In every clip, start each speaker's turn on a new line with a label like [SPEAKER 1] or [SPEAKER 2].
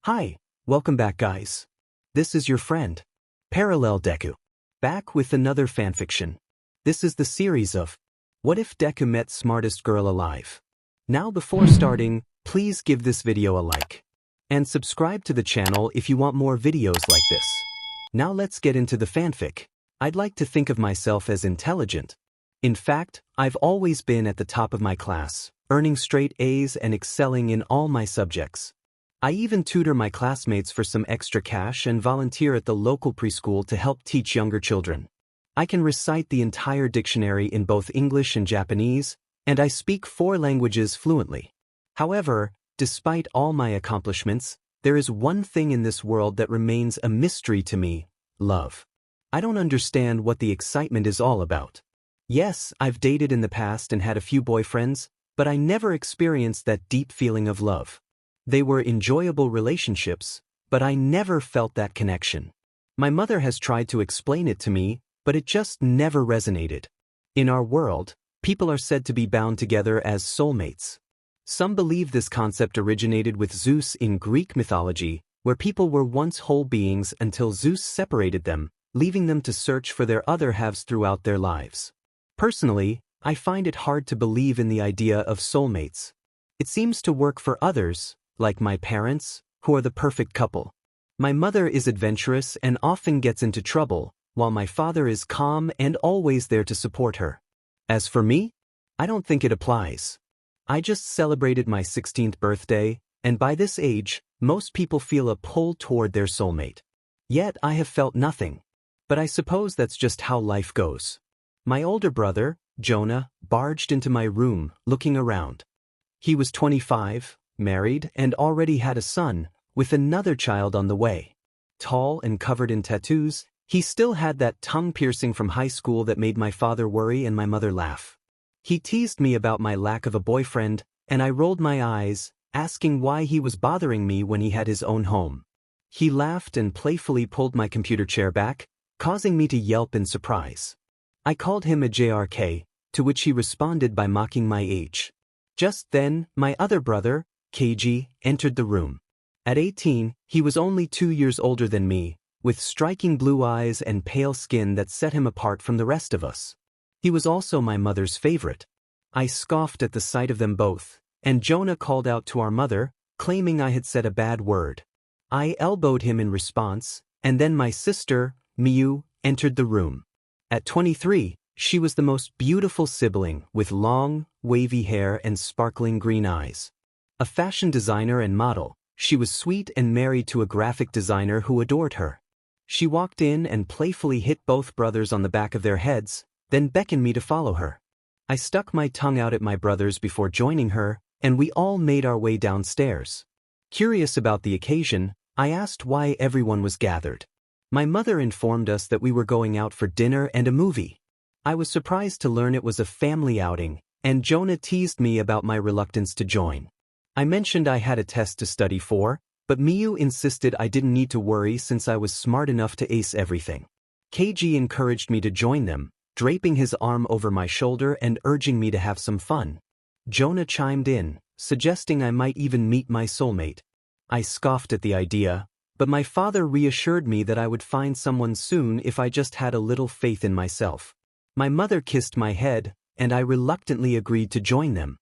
[SPEAKER 1] Hi, welcome back guys. This is your friend, Parallel Deku, back with another fanfiction. This is the series of What If Deku Met Smartest Girl Alive? Now before starting, please give this video a like. And subscribe to the channel if you want more videos like this. Now let's get into the fanfic. I'd like to think of myself as intelligent. In fact, I've always been at the top of my class, earning straight A's and excelling in all my subjects. I even tutor my classmates for some extra cash and volunteer at the local preschool to help teach younger children. I can recite the entire dictionary in both English and Japanese, and I speak 4 languages fluently. However, despite all my accomplishments, there is one thing in this world that remains a mystery to me: love. I don't understand what the excitement is all about. Yes, I've dated in the past and had a few boyfriends, but I never experienced that deep feeling of love. They were enjoyable relationships, but I never felt that connection. My mother has tried to explain it to me, but it just never resonated. In our world, people are said to be bound together as soulmates. Some believe this concept originated with Zeus in Greek mythology, where people were once whole beings until Zeus separated them, leaving them to search for their other halves throughout their lives. Personally, I find it hard to believe in the idea of soulmates. It seems to work for others, like my parents, who are the perfect couple. My mother is adventurous and often gets into trouble, while my father is calm and always there to support her. As for me, I don't think it applies. I just celebrated my 16th birthday, and by this age, most people feel a pull toward their soulmate. Yet I have felt nothing. But I suppose that's just how life goes. My older brother, Jonah, barged into my room, looking around. He was 25, married, and already had a son, with another child on the way. Tall and covered in tattoos, he still had that tongue piercing from high school that made my father worry and my mother laugh. He teased me about my lack of a boyfriend, and I rolled my eyes, asking why he was bothering me when he had his own home. He laughed and playfully pulled my computer chair back, causing me to yelp in surprise. I called him a JRK, to which he responded by mocking my age. Just then, my other brother, KG, entered the room. At 18, he was only 2 years older than me, with striking blue eyes and pale skin that set him apart from the rest of us. He was also my mother's favorite. I scoffed at the sight of them both, and Jonah called out to our mother, claiming I had said a bad word. I elbowed him in response, and then my sister, Miyu, entered the room. At 23, she was the most beautiful sibling, with long, wavy hair and sparkling green eyes. A fashion designer and model, she was sweet and married to a graphic designer who adored her. She walked in and playfully hit both brothers on the back of their heads, then beckoned me to follow her. I stuck my tongue out at my brothers before joining her, and we all made our way downstairs. Curious about the occasion, I asked why everyone was gathered. My mother informed us that we were going out for dinner and a movie. I was surprised to learn it was a family outing, and Jonah teased me about my reluctance to join. I mentioned I had a test to study for, but Miyu insisted I didn't need to worry since I was smart enough to ace everything. KG encouraged me to join them, draping his arm over my shoulder and urging me to have some fun. Jonah chimed in, suggesting I might even meet my soulmate. I scoffed at the idea, but my father reassured me that I would find someone soon if I just had a little faith in myself. My mother kissed my head, and I reluctantly agreed to join them.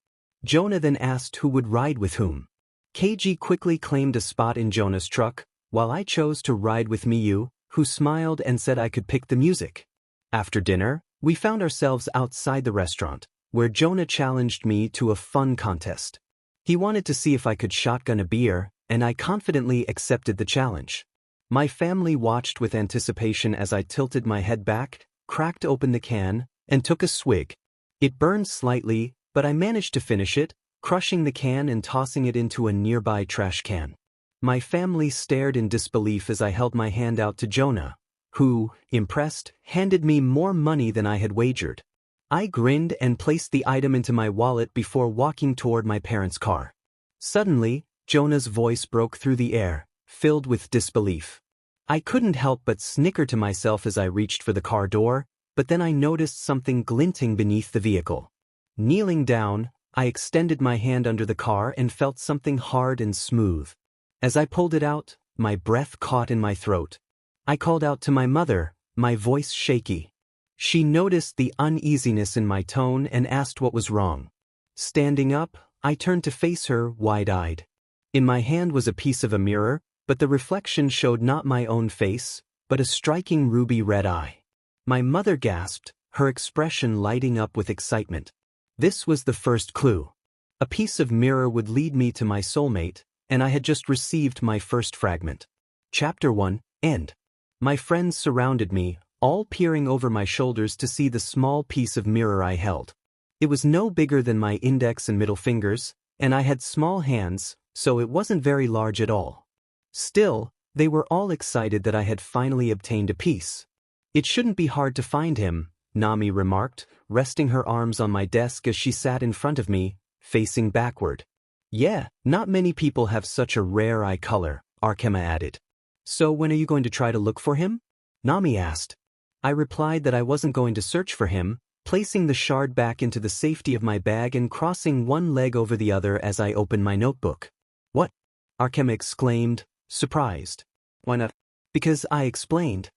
[SPEAKER 1] Jonah then asked who would ride with whom. KG quickly claimed a spot in Jonah's truck, while I chose to ride with Miyu, who smiled and said I could pick the music. After dinner, we found ourselves outside the restaurant, where Jonah challenged me to a fun contest. He wanted to see if I could shotgun a beer, and I confidently accepted the challenge. My family watched with anticipation as I tilted my head back, cracked open the can, and took a swig. It burned slightly, but I managed to finish it, crushing the can and tossing it into a nearby trash can. My family stared in disbelief as I held my hand out to Jonah, who, impressed, handed me more money than I had wagered. I grinned and placed the item into my wallet before walking toward my parents' car. Suddenly, Jonah's voice broke through the air, filled with disbelief. I couldn't help but snicker to myself as I reached for the car door, but then I noticed something glinting beneath the vehicle. Kneeling down, I extended my hand under the car and felt something hard and smooth. As I pulled it out, my breath caught in my throat. I called out to my mother, my voice shaky. She noticed the uneasiness in my tone and asked what was wrong. Standing up, I turned to face her, wide-eyed. In my hand was a piece of a mirror, but the reflection showed not my own face, but a striking ruby red eye. My mother gasped, her expression lighting up with excitement. This was the first clue. A piece of mirror would lead me to my soulmate, and I had just received my first fragment. Chapter 1, End. My friends surrounded me, all peering over my shoulders to see the small piece of mirror I held. It was no bigger than my index and middle fingers, and I had small hands, so it wasn't very large at all. Still, they were all excited that I had finally obtained a piece. It shouldn't be hard to find him, Nami remarked, resting her arms on my desk as she sat in front of me, facing backward. Yeah, not many people have such a rare eye color, 𝚑𝚑𝚒𝚑 added. So when are you going to try to look for him? Nami asked. I replied that I wasn't going to search for him, placing the shard back into the safety of my bag and crossing one leg over the other as I opened my notebook. What? 𝚑𝚑𝚒 exclaimed, surprised. Why not? Because I explained.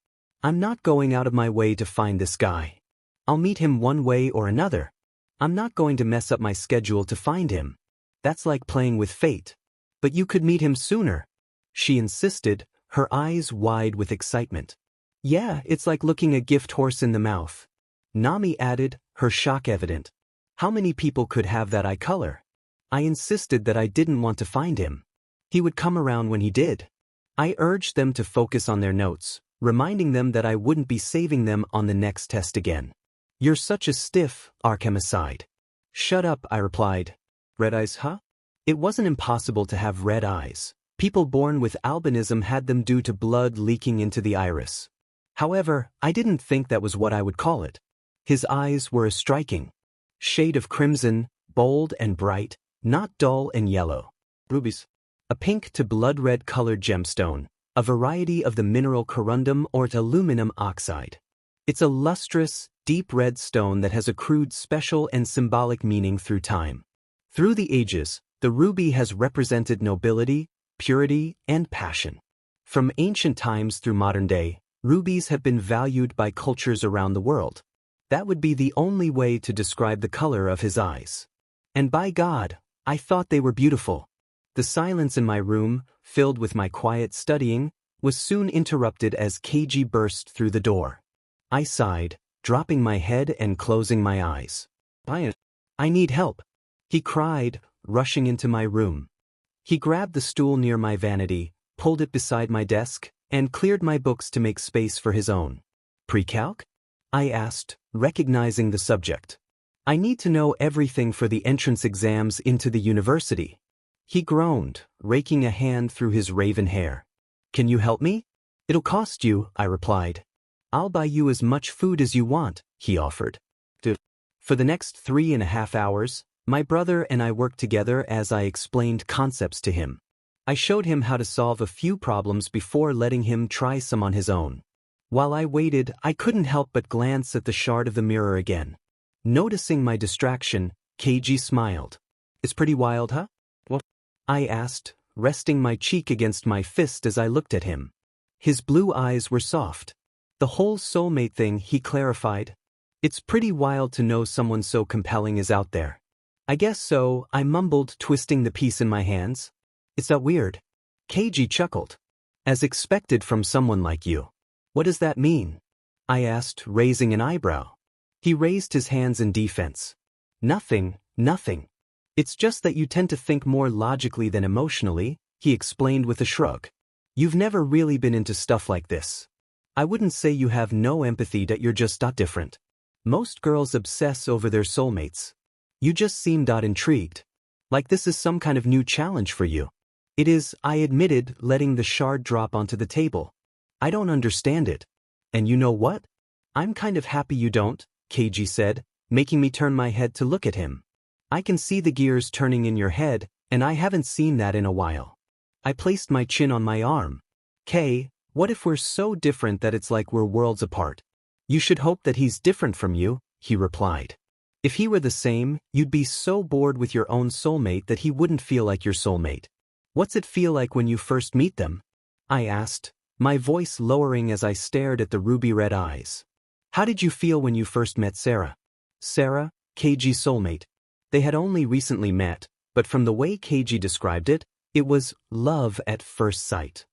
[SPEAKER 1] I'm not going out of my way to find this guy. I'll meet him one way or another. I'm not going to mess up my schedule to find him. That's like playing with fate. But you could meet him sooner. She insisted, her eyes wide with excitement. Yeah, it's like looking a gift horse in the mouth. Nami added, her shock evident. How many people could have that eye color? I insisted that I didn't want to find him. He would come around when he did. I urged them to focus on their notes, reminding them that I wouldn't be saving them on the next test again. You're such a stiff, 𝚑𝚑𝚒 sighed. Shut up, I replied. Red eyes, huh? It wasn't impossible to have red eyes. People born with albinism had them due to blood leaking into the iris. However, I didn't think that was what I would call it. His eyes were a striking shade of crimson, bold and bright, not dull and yellow. Rubies. A pink to blood-red colored gemstone, a variety of the mineral corundum or aluminum oxide. It's a lustrous, deep red stone that has accrued special and symbolic meaning through time. Through the ages, the ruby has represented nobility, purity, and passion. From ancient times through modern day, rubies have been valued by cultures around the world. That would be the only way to describe the color of his eyes. And by God, I thought they were beautiful. The silence in my room, filled with my quiet studying, was soon interrupted as Keiji burst through the door. I sighed, dropping my head and closing my eyes. I need help, he cried, rushing into my room. He grabbed the stool near my vanity, pulled it beside my desk, and cleared my books to make space for his own. Pre-calc? I asked, recognizing the subject. I need to know everything for the entrance exams into the university. He groaned, raking a hand through his raven hair. Can you help me? It'll cost you, I replied. I'll buy you as much food as you want, he offered. For the next 3.5 hours, my brother and I worked together as I explained concepts to him. I showed him how to solve a few problems before letting him try some on his own. While I waited, I couldn't help but glance at the shard of the mirror again. Noticing my distraction, Keiji smiled. It's pretty wild, huh? What? I asked, resting my cheek against my fist as I looked at him. His blue eyes were soft. The whole soulmate thing, he clarified. It's pretty wild to know someone so compelling is out there. I guess so, I mumbled, twisting the piece in my hands. It's that weird. Keiji chuckled. As expected from someone like you. What does that mean? I asked, raising an eyebrow. He raised his hands in defense. Nothing. It's just that you tend to think more logically than emotionally, he explained with a shrug. You've never really been into stuff like this. I wouldn't say you have no empathy, that you're just different. Most girls obsess over their soulmates. You just seem intrigued. Like this is some kind of new challenge for you. It is, I admitted, letting the shard drop onto the table. I don't understand it. And you know what? I'm kind of happy you don't, Keiji said, making me turn my head to look at him. I can see the gears turning in your head, and I haven't seen that in a while. I placed my chin on my arm. What if we're so different that it's like we're worlds apart? You should hope that he's different from you, he replied. If he were the same, you'd be so bored with your own soulmate that he wouldn't feel like your soulmate. What's it feel like when you first meet them? I asked, my voice lowering as I stared at the ruby-red eyes. How did you feel when you first met Sarah? Sarah, Ks's soulmate. They had only recently met, but from the way Ksg described it, it was love at first sight.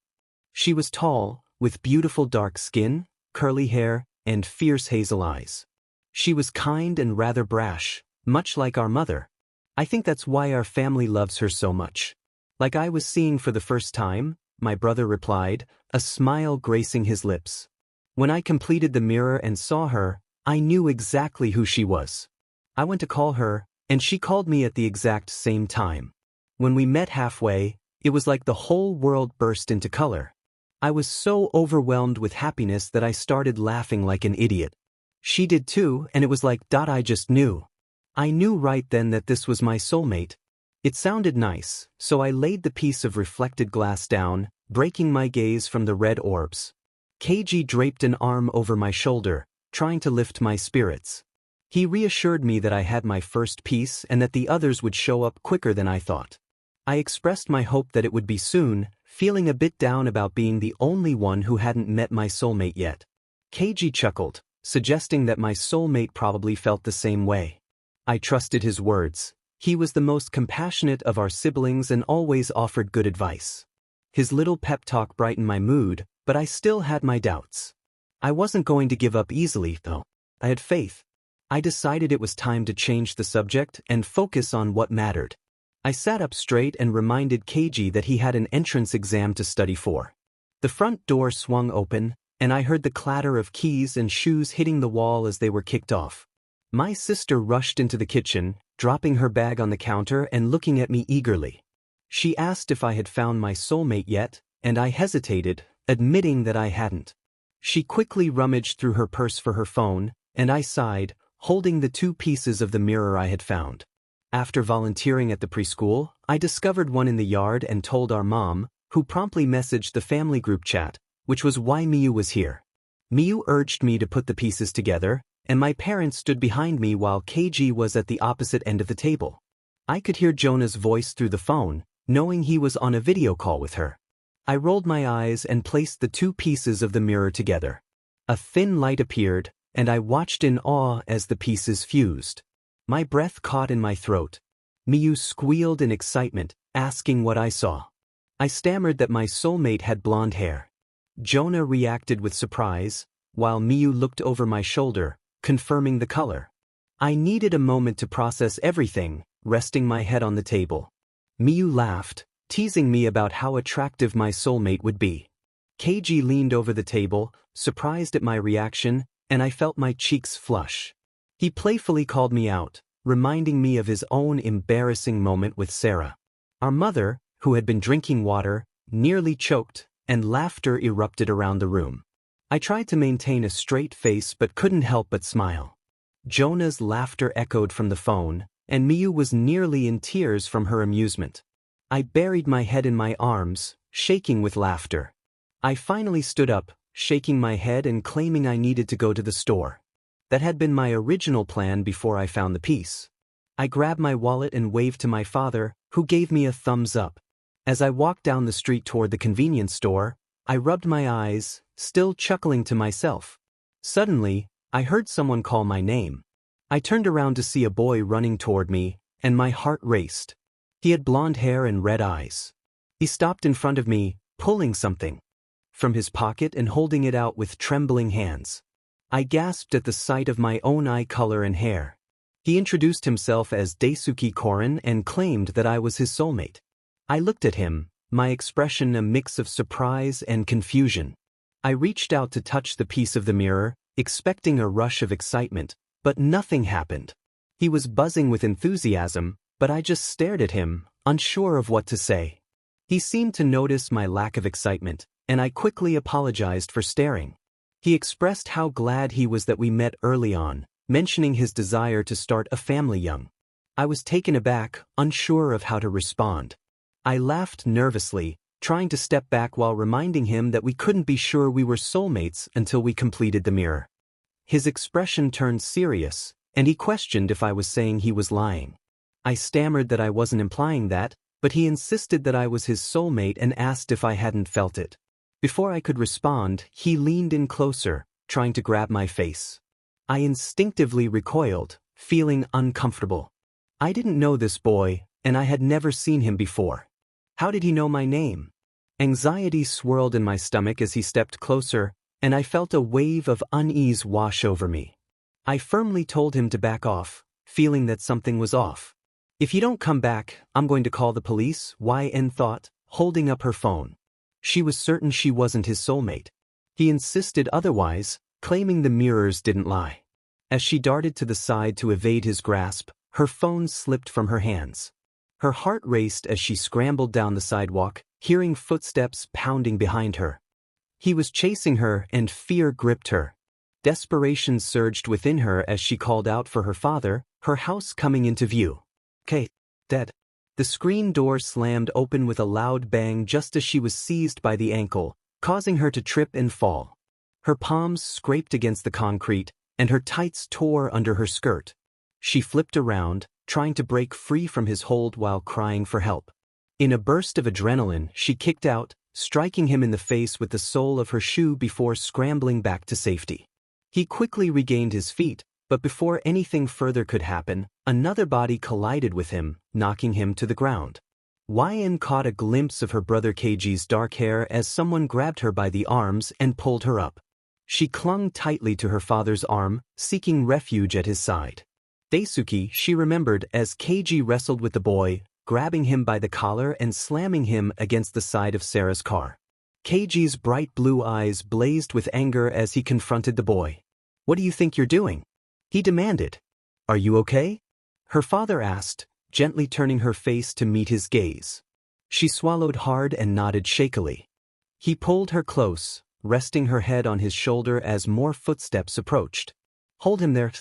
[SPEAKER 1] She was tall, with beautiful dark skin, curly hair, and fierce hazel eyes. She was kind and rather brash, much like our mother. I think that's why our family loves her so much. Like I was seeing for the first time, my brother replied, a smile gracing his lips. When I completed the mirror and saw her, I knew exactly who she was. I went to call her, and she called me at the exact same time. When we met halfway, it was like the whole world burst into color. I was so overwhelmed with happiness that I started laughing like an idiot. She did too, and it was like, I just knew. I knew right then that this was my soulmate. It sounded nice, so I laid the piece of reflected glass down, breaking my gaze from the red orbs. Ksg draped an arm over my shoulder, trying to lift my spirits. He reassured me that I had my first piece and that the others would show up quicker than I thought. I expressed my hope that it would be soon, feeling a bit down about being the only one who hadn't met my soulmate yet. Ksg chuckled, suggesting that my soulmate probably felt the same way. I trusted his words. He was the most compassionate of our siblings and always offered good advice. His little pep talk brightened my mood, but I still had my doubts. I wasn't going to give up easily, though. I had faith. I decided it was time to change the subject and focus on what mattered. I sat up straight and reminded Ksg that he had an entrance exam to study for. The front door swung open, and I heard the clatter of keys and shoes hitting the wall as they were kicked off. My sister rushed into the kitchen, dropping her bag on the counter and looking at me eagerly. She asked if I had found my soulmate yet, and I hesitated, admitting that I hadn't. She quickly rummaged through her purse for her phone, and I sighed, holding the 2 pieces of the mirror I had found. After volunteering at the preschool, I discovered one in the yard and told our mom, who promptly messaged the family group chat, which was why Miyu was here. Miyu urged me to put the pieces together, and my parents stood behind me while Ksg was at the opposite end of the table. I could hear Jonah's voice through the phone, knowing he was on a video call with her. I rolled my eyes and placed the 2 pieces of the mirror together. A thin light appeared, and I watched in awe as the pieces fused. My breath caught in my throat. Miyu squealed in excitement, asking what I saw. I stammered that my soulmate had blonde hair. Jonah reacted with surprise, while Miyu looked over my shoulder, confirming the color. I needed a moment to process everything, resting my head on the table. Miyu laughed, teasing me about how attractive my soulmate would be. Ksg leaned over the table, surprised at my reaction, and I felt my cheeks flush. He playfully called me out, reminding me of his own embarrassing moment with Sarah. Our mother, who had been drinking water, nearly choked, and laughter erupted around the room. I tried to maintain a straight face but couldn't help but smile. Jonah's laughter echoed from the phone, and Miyu was nearly in tears from her amusement. I buried my head in my arms, shaking with laughter. I finally stood up, shaking my head and claiming I needed to go to the store. That had been my original plan before I found the piece. I grabbed my wallet and waved to my father, who gave me a thumbs up. As I walked down the street toward the convenience store, I rubbed my eyes, still chuckling to myself. Suddenly, I heard someone call my name. I turned around to see a boy running toward me, and my heart raced. He had blonde hair and red eyes. He stopped in front of me, pulling something from his pocket and holding it out with trembling hands. I gasped at the sight of my own eye color and hair. He introduced himself as Daisuke Korin and claimed that I was his soulmate. I looked at him, my expression a mix of surprise and confusion. I reached out to touch the piece of the mirror, expecting a rush of excitement, but nothing happened. He was buzzing with enthusiasm, but I just stared at him, unsure of what to say. He seemed to notice my lack of excitement, and I quickly apologized for staring. He expressed how glad he was that we met early on, mentioning his desire to start a family young. I was taken aback, unsure of how to respond. I laughed nervously, trying to step back while reminding him that we couldn't be sure we were soulmates until we completed the mirror. His expression turned serious, and he questioned if I was saying he was lying. I stammered that I wasn't implying that, but he insisted that I was his soulmate and asked if I hadn't felt it. Before I could respond, he leaned in closer, trying to grab my face. I instinctively recoiled, feeling uncomfortable. I didn't know this boy, and I had never seen him before. How did he know my name? Anxiety swirled in my stomach as he stepped closer, and I felt a wave of unease wash over me. I firmly told him to back off, feeling that something was off. If you don't come back, I'm going to call the police, YN thought, holding up her phone. She was certain she wasn't his soulmate. He insisted otherwise, claiming the mirrors didn't lie. As she darted to the side to evade his grasp, her phone slipped from her hands. Her heart raced as she scrambled down the sidewalk, hearing footsteps pounding behind her. He was chasing her and fear gripped her. Desperation surged within her as she called out for her father, her house coming into view. Dead. The screen door slammed open with a loud bang just as she was seized by the ankle, causing her to trip and fall. Her palms scraped against the concrete, and her tights tore under her skirt. She flipped around, trying to break free from his hold while crying for help. In a burst of adrenaline, she kicked out, striking him in the face with the sole of her shoe before scrambling back to safety. He quickly regained his feet, but before anything further could happen, another body collided with him, knocking him to the ground. YN caught a glimpse of her brother Keiji's dark hair as someone grabbed her by the arms and pulled her up. She clung tightly to her father's arm, seeking refuge at his side. Daisuke, she remembered as Keiji wrestled with the boy, grabbing him by the collar and slamming him against the side of Sarah's car. Keiji's bright blue eyes blazed with anger as he confronted the boy. "What do you think you're doing?" he demanded. "Are you okay?" her father asked, gently turning her face to meet his gaze. She swallowed hard and nodded shakily. He pulled her close, resting her head on his shoulder as more footsteps approached. "Hold him there,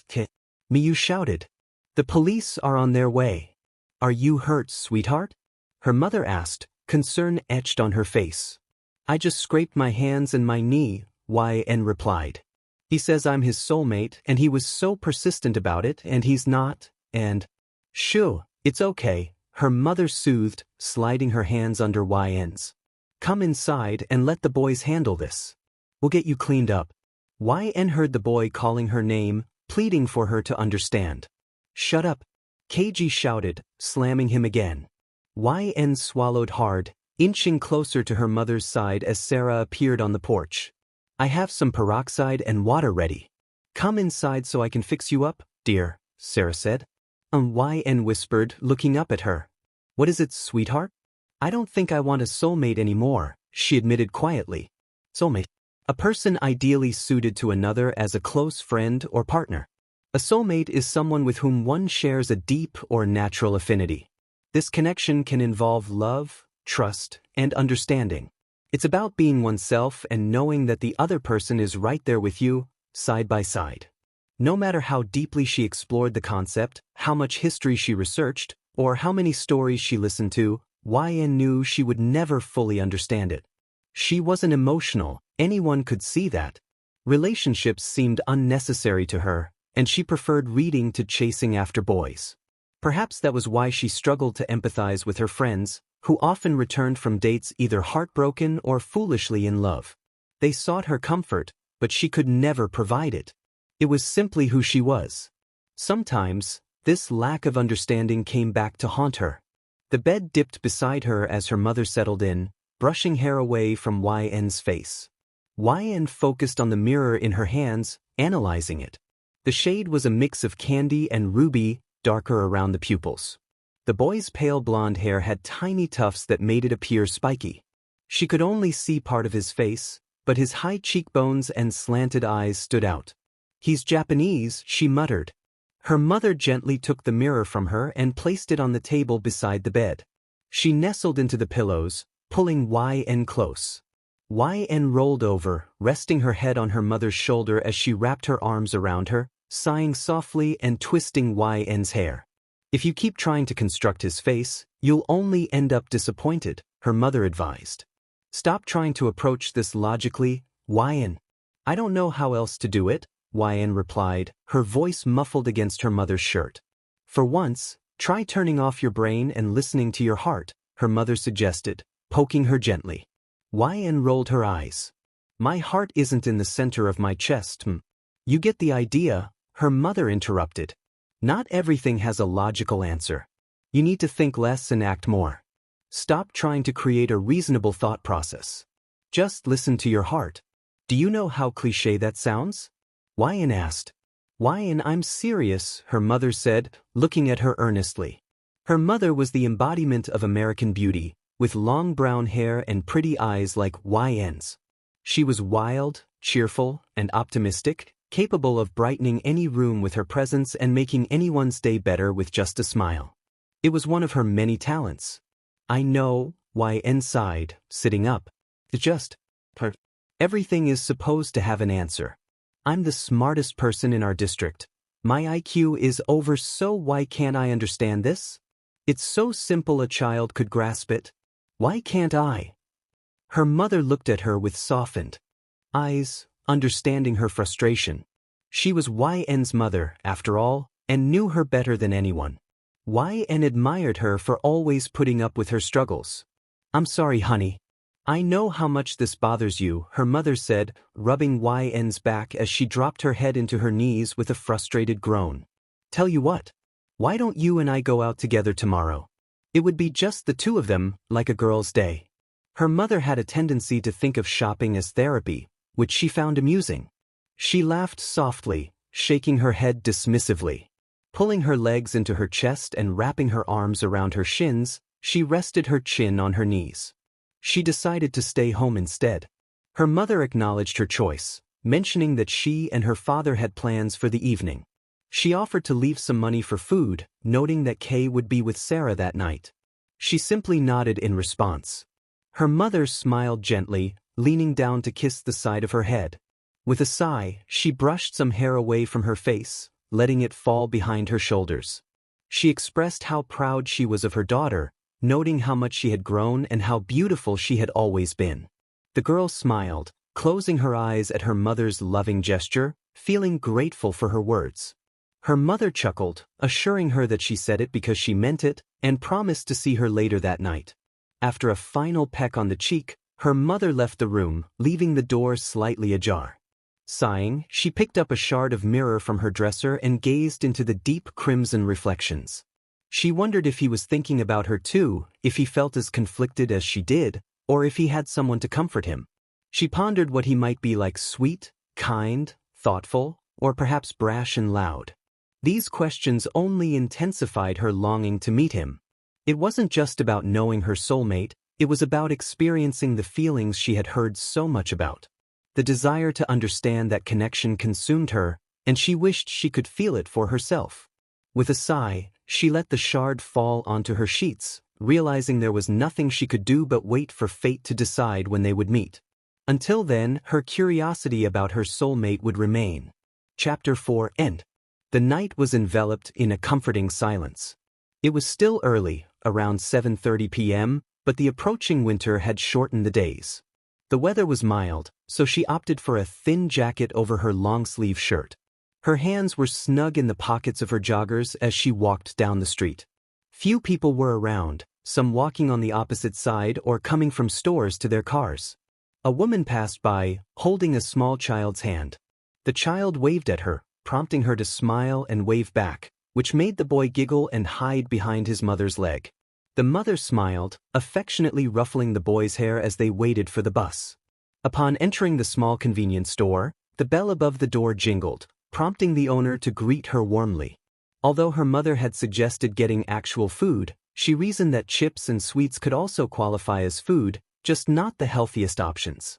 [SPEAKER 1] Miyu shouted. "The police are on their way." "Are you hurt, sweetheart?" her mother asked, concern etched on her face. "I just scraped my hands and my knee," YN replied. "He says I'm his soulmate and he was so persistent about it and he's not, and—" "Shoo, it's okay," her mother soothed, sliding her hands under YN's. "Come inside and let the boys handle this. We'll get you cleaned up." YN heard the boy calling her name, pleading for her to understand. "Shut up," Keiji shouted, slamming him again. YN swallowed hard, inching closer to her mother's side as Sarah appeared on the porch. "I have some peroxide and water ready. Come inside so I can fix you up, dear," Sarah said. YN whispered, looking up at her. "What is it, sweetheart?" "I don't think I want a soulmate anymore," she admitted quietly. Soulmate. A person ideally suited to another as a close friend or partner. A soulmate is someone with whom one shares a deep or natural affinity. This connection can involve love, trust, and understanding. It's about being oneself and knowing that the other person is right there with you, side by side. No matter how deeply she explored the concept, how much history she researched, or how many stories she listened to, YN knew she would never fully understand it. She wasn't emotional, anyone could see that. Relationships seemed unnecessary to her, and she preferred reading to chasing after boys. Perhaps that was why she struggled to empathize with her friends, who often returned from dates either heartbroken or foolishly in love. They sought her comfort, but she could never provide it. It was simply who she was. Sometimes, this lack of understanding came back to haunt her. The bed dipped beside her as her mother settled in, brushing hair away from YN's face. YN focused on the mirror in her hands, analyzing it. The shade was a mix of candy and ruby, darker around the pupils. The boy's pale blonde hair had tiny tufts that made it appear spiky. She could only see part of his face, but his high cheekbones and slanted eyes stood out. "He's Japanese," she muttered. Her mother gently took the mirror from her and placed it on the table beside the bed. She nestled into the pillows, pulling YN close. YN rolled over, resting her head on her mother's shoulder as she wrapped her arms around her, sighing softly and twisting YN's hair. "If you keep trying to construct his face, you'll only end up disappointed," her mother advised. "Stop trying to approach this logically, YN." "I don't know how else to do it," YN replied, her voice muffled against her mother's shirt. "For once, try turning off your brain and listening to your heart," her mother suggested, poking her gently. YN rolled her eyes. My heart isn't in the center of my chest. You get the idea, her mother interrupted. Not everything has a logical answer. You need to think less and act more. Stop trying to create a reasonable thought process. Just listen to your heart. Do you know how cliché that sounds? YN asked. YN, I'm serious, her mother said, looking at her earnestly. Her mother was the embodiment of American beauty, with long brown hair and pretty eyes like YN's. She was wild, cheerful, and optimistic, capable of brightening any room with her presence and making anyone's day better with just a smile. It was one of her many talents. I know, YN sighed, sitting up. It's just, everything is supposed to have an answer. I'm the smartest person in our district. My IQ is over, so why can't I understand this? It's so simple a child could grasp it. Why can't I? Her mother looked at her with softened eyes, understanding her frustration. She was YN's mother, after all, and knew her better than anyone. YN admired her for always putting up with her struggles. I'm sorry, honey. I know how much this bothers you, her mother said, rubbing YN's back as she dropped her head into her knees with a frustrated groan. Tell you what. Why don't you and I go out together tomorrow? It would be just the two of them, like a girl's day. Her mother had a tendency to think of shopping as therapy, which she found amusing. She laughed softly, shaking her head dismissively. Pulling her legs into her chest and wrapping her arms around her shins, she rested her chin on her knees. She decided to stay home instead. Her mother acknowledged her choice, mentioning that she and her father had plans for the evening. She offered to leave some money for food, noting that Kay would be with Sarah that night. She simply nodded in response. Her mother smiled gently, leaning down to kiss the side of her head. With a sigh, she brushed some hair away from her face, letting it fall behind her shoulders. She expressed how proud she was of her daughter, noting how much she had grown and how beautiful she had always been. The girl smiled, closing her eyes at her mother's loving gesture, feeling grateful for her words. Her mother chuckled, assuring her that she said it because she meant it, and promised to see her later that night. After a final peck on the cheek, her mother left the room, leaving the door slightly ajar. Sighing, she picked up a shard of mirror from her dresser and gazed into the deep crimson reflections. She wondered if he was thinking about her too, if he felt as conflicted as she did, or if he had someone to comfort him. She pondered what he might be like: sweet, kind, thoughtful, or perhaps brash and loud. These questions only intensified her longing to meet him. It wasn't just about knowing her soulmate, it was about experiencing the feelings she had heard so much about. The desire to understand that connection consumed her, and she wished she could feel it for herself. With a sigh, she let the shard fall onto her sheets, realizing there was nothing she could do but wait for fate to decide when they would meet. Until then, her curiosity about her soulmate would remain. Chapter 4 End. The night was enveloped in a comforting silence. It was still early, around 7:30 p.m., but the approaching winter had shortened the days. The weather was mild, so she opted for a thin jacket over her long-sleeve shirt. Her hands were snug in the pockets of her joggers as she walked down the street. Few people were around, some walking on the opposite side or coming from stores to their cars. A woman passed by, holding a small child's hand. The child waved at her, prompting her to smile and wave back, which made the boy giggle and hide behind his mother's leg. The mother smiled, affectionately ruffling the boy's hair as they waited for the bus. Upon entering the small convenience store, the bell above the door jingled, prompting the owner to greet her warmly. Although her mother had suggested getting actual food, she reasoned that chips and sweets could also qualify as food, just not the healthiest options.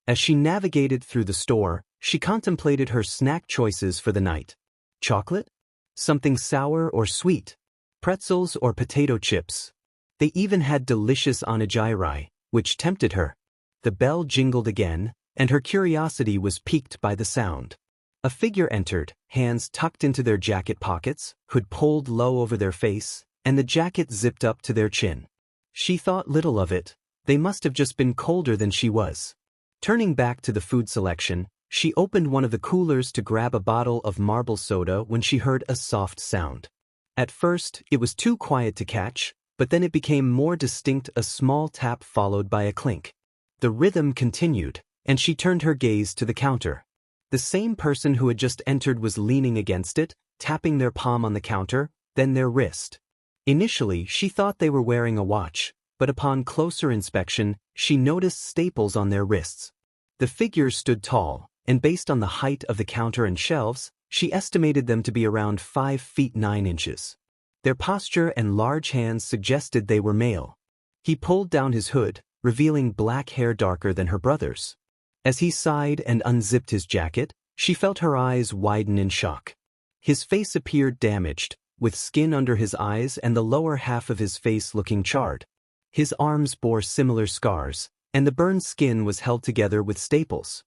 [SPEAKER 1] As she navigated through the store, she contemplated her snack choices for the night. Chocolate? Something sour or sweet? Pretzels or potato chips? They even had delicious onigiri, which tempted her. The bell jingled again, and her curiosity was piqued by the sound. A figure entered, hands tucked into their jacket pockets, hood pulled low over their face, and the jacket zipped up to their chin. She thought little of it. They must have just been colder than she was. Turning back to the food selection, she opened one of the coolers to grab a bottle of marble soda when she heard a soft sound. At first, it was too quiet to catch, but then it became more distinct, a small tap followed by a clink. The rhythm continued, and she turned her gaze to the counter. The same person who had just entered was leaning against it, tapping their palm on the counter, then their wrist. Initially, she thought they were wearing a watch, but upon closer inspection, she noticed staples on their wrists. The figures stood tall, and based on the height of the counter and shelves, she estimated them to be around 5 feet 9 inches. Their posture and large hands suggested they were male. He pulled down his hood, revealing black hair darker than her brother's. As he sighed and unzipped his jacket, she felt her eyes widen in shock. His face appeared damaged, with skin under his eyes and the lower half of his face looking charred. His arms bore similar scars, and the burned skin was held together with staples.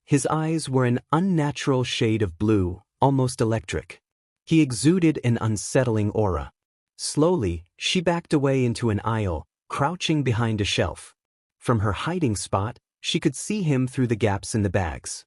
[SPEAKER 1] His eyes were an unnatural shade of blue, almost electric. He exuded an unsettling aura. Slowly, she backed away into an aisle, crouching behind a shelf. From her hiding spot, she could see him through the gaps in the bags.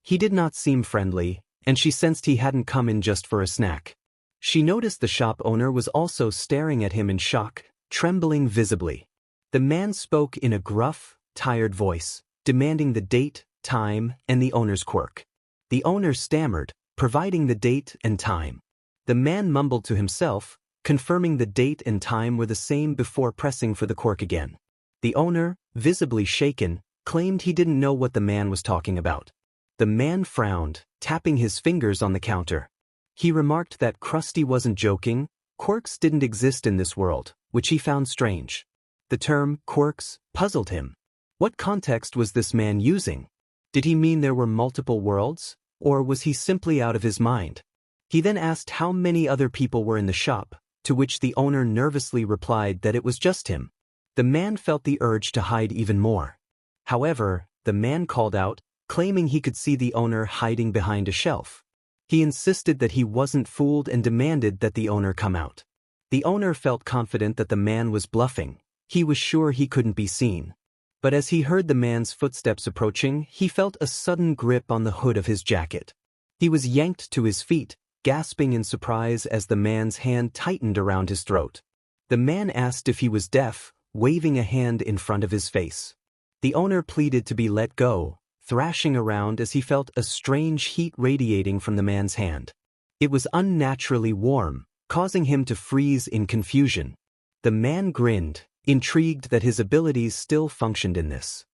[SPEAKER 1] He did not seem friendly, and she sensed he hadn't come in just for a snack. She noticed the shop owner was also staring at him in shock, trembling visibly. The man spoke in a gruff, tired voice, demanding the date, time, and the owner's quirk. The owner stammered, providing the date and time. The man mumbled to himself, confirming the date and time were the same before pressing for the quirk again. The owner, visibly shaken, claimed he didn't know what the man was talking about. The man frowned, tapping his fingers on the counter. He remarked that Krusty wasn't joking, quirks didn't exist in this world, which he found strange. The term quirks puzzled him. What context was this man using? Did he mean there were multiple worlds, or was he simply out of his mind? He then asked how many other people were in the shop, to which the owner nervously replied that it was just him. The man felt the urge to hide even more. However, the man called out, claiming he could see the owner hiding behind a shelf. He insisted that he wasn't fooled and demanded that the owner come out. The owner felt confident that the man was bluffing. He was sure he couldn't be seen. But as he heard the man's footsteps approaching, he felt a sudden grip on the hood of his jacket. He was yanked to his feet, gasping in surprise as the man's hand tightened around his throat. The man asked if he was deaf, waving a hand in front of his face. The owner pleaded to be let go, thrashing around as he felt a strange heat radiating from the man's hand. It was unnaturally warm, causing him to freeze in confusion. The man grinned, intrigued that his abilities still functioned in this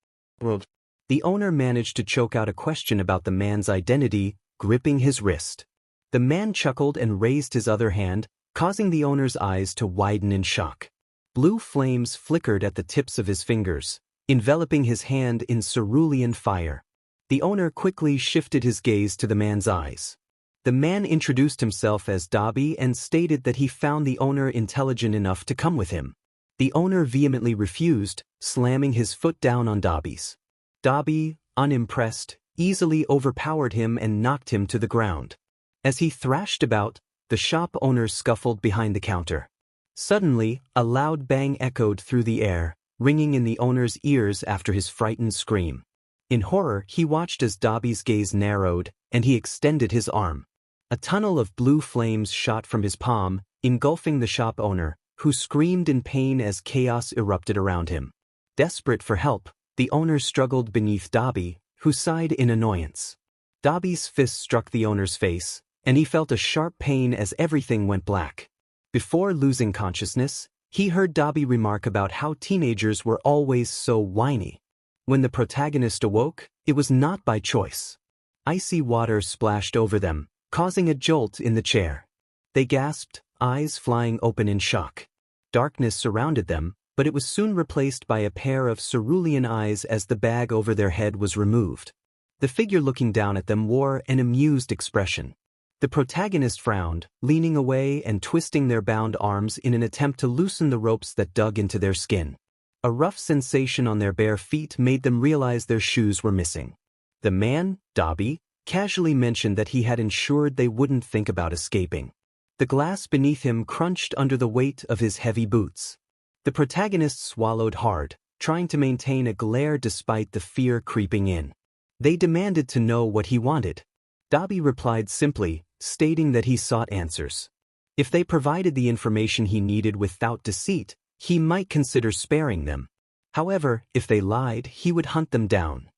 [SPEAKER 1] world. The owner managed to choke out a question about the man's identity, gripping his wrist. The man chuckled and raised his other hand, causing the owner's eyes to widen in shock. Blue flames flickered at the tips of his fingers, enveloping his hand in cerulean fire. The owner quickly shifted his gaze to the man's eyes. The man introduced himself as Dobby and stated that he found the owner intelligent enough to come with him. The owner vehemently refused, slamming his foot down on Dobby's. Dobby, unimpressed, easily overpowered him and knocked him to the ground. As he thrashed about, the shop owner scuffled behind the counter. Suddenly, a loud bang echoed through the air, ringing in the owner's ears after his frightened scream. In horror, he watched as Dobby's gaze narrowed, and he extended his arm. A tunnel of blue flames shot from his palm, engulfing the shop owner, who screamed in pain as chaos erupted around him. Desperate for help, the owner struggled beneath Dobby, who sighed in annoyance. Dobby's fist struck the owner's face, and he felt a sharp pain as everything went black. Before losing consciousness, he heard Dobby remark about how teenagers were always so whiny. When the protagonist awoke, it was not by choice. Icy water splashed over them, causing a jolt in the chair. They gasped, eyes flying open in shock. Darkness surrounded them, but it was soon replaced by a pair of cerulean eyes as the bag over their head was removed. The figure looking down at them wore an amused expression. The protagonist frowned, leaning away and twisting their bound arms in an attempt to loosen the ropes that dug into their skin. A rough sensation on their bare feet made them realize their shoes were missing. The man, Dobby, casually mentioned that he had ensured they wouldn't think about escaping. The glass beneath him crunched under the weight of his heavy boots. The protagonist swallowed hard, trying to maintain a glare despite the fear creeping in. They demanded to know what he wanted. Dobby replied simply, stating that he sought answers. If they provided the information he needed without deceit, He might consider sparing them. However, if they lied, he would hunt them down.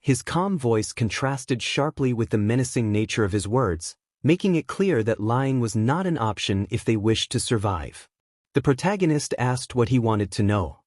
[SPEAKER 1] His calm voice contrasted sharply with the menacing nature of his words, making it clear that lying was not an option if they wished to survive. The protagonist asked what he wanted to know.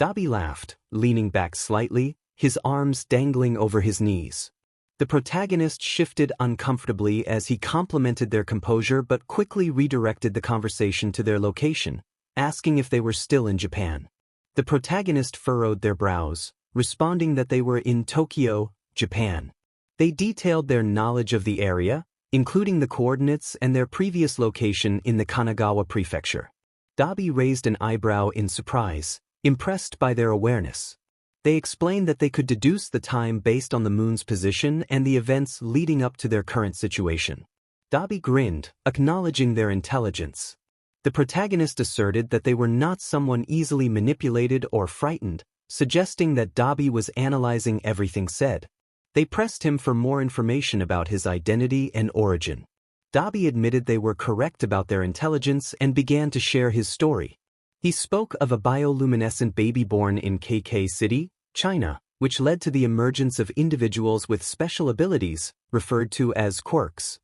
[SPEAKER 1] 𝚑𝚑 laughed, leaning back slightly, his arms dangling over his knees. The protagonist shifted uncomfortably as he complimented their composure but quickly redirected the conversation to their location, asking if they were still in Japan. The protagonist furrowed their brows, responding that they were in Tokyo, Japan. They detailed their knowledge of the area, including the coordinates and their previous location in the Kanagawa prefecture. 𝚑𝚑 raised an eyebrow in surprise, impressed by their awareness. They explained that they could deduce the time based on the moon's position and the events leading up to their current situation. 𝚑𝚑 grinned, acknowledging their intelligence. The protagonist asserted that they were not someone easily manipulated or frightened, suggesting that 𝚑𝚑 was analyzing everything said. They pressed him for more information about his identity and origin. 𝚑𝚑 admitted they were correct about their intelligence and began to share his story. He spoke of a bioluminescent baby born in 𝚑𝚑𝚖𝚎 City, China, which led to the emergence of individuals with special abilities, referred to as quirks.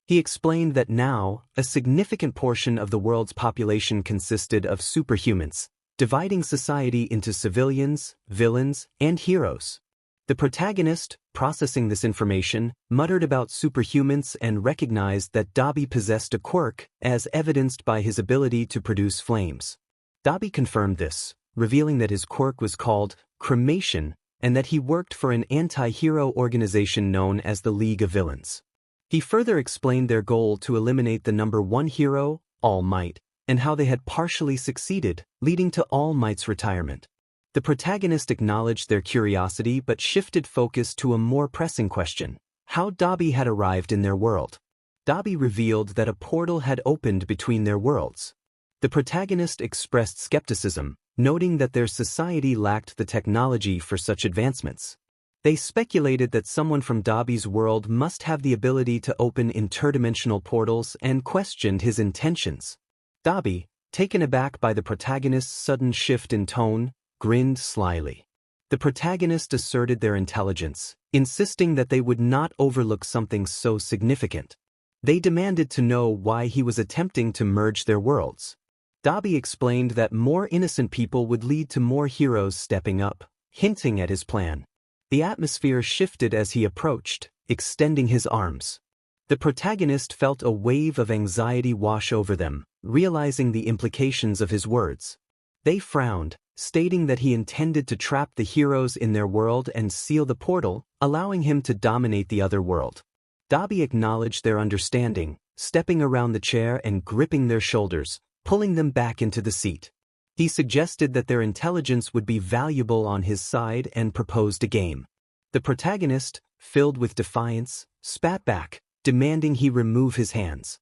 [SPEAKER 1] He explained that now, a significant portion of the world's population consisted of superhumans, dividing society into civilians, villains, and heroes. The protagonist, processing this information, muttered about superhumans and recognized that 𝚑𝚑 possessed a quirk, as evidenced by his ability to produce flames. 𝚑𝚑 confirmed this, revealing that his quirk was called 𝚑𝚒𝚒𝚒𝚑 and that he worked for an anti-hero organization known as the League of Villains. He further explained their goal to eliminate the number one hero, All Might, and how they had partially succeeded, leading to All Might's retirement. The protagonist acknowledged their curiosity but shifted focus to a more pressing question: how 𝚑𝚑 had arrived in their world. 𝚑𝚑 revealed that a portal had opened between their worlds. The protagonist expressed skepticism, noting that their society lacked the technology for such advancements. They speculated that someone from 𝚑𝚑's world must have the ability to open interdimensional portals and questioned his intentions. 𝚑𝚑, taken aback by the protagonist's sudden shift in tone, grinned slyly. The protagonist asserted their intelligence, insisting that they would not overlook something so significant. They demanded to know why he was attempting to merge their worlds. 𝚑𝚑 explained that more innocent people would lead to more heroes stepping up, hinting at his plan. The atmosphere shifted as he approached, extending his arms. The protagonist felt a wave of anxiety wash over them, realizing the implications of his words. They frowned, stating that he intended to trap the heroes in their world and seal the portal, allowing him to dominate the other world. 𝚑𝚑 acknowledged their understanding, stepping around the chair and gripping their shoulders, pulling them back into the seat. He suggested that their intelligence would be valuable on his side and proposed a game. The protagonist, filled with defiance, spat back, demanding he remove his hands.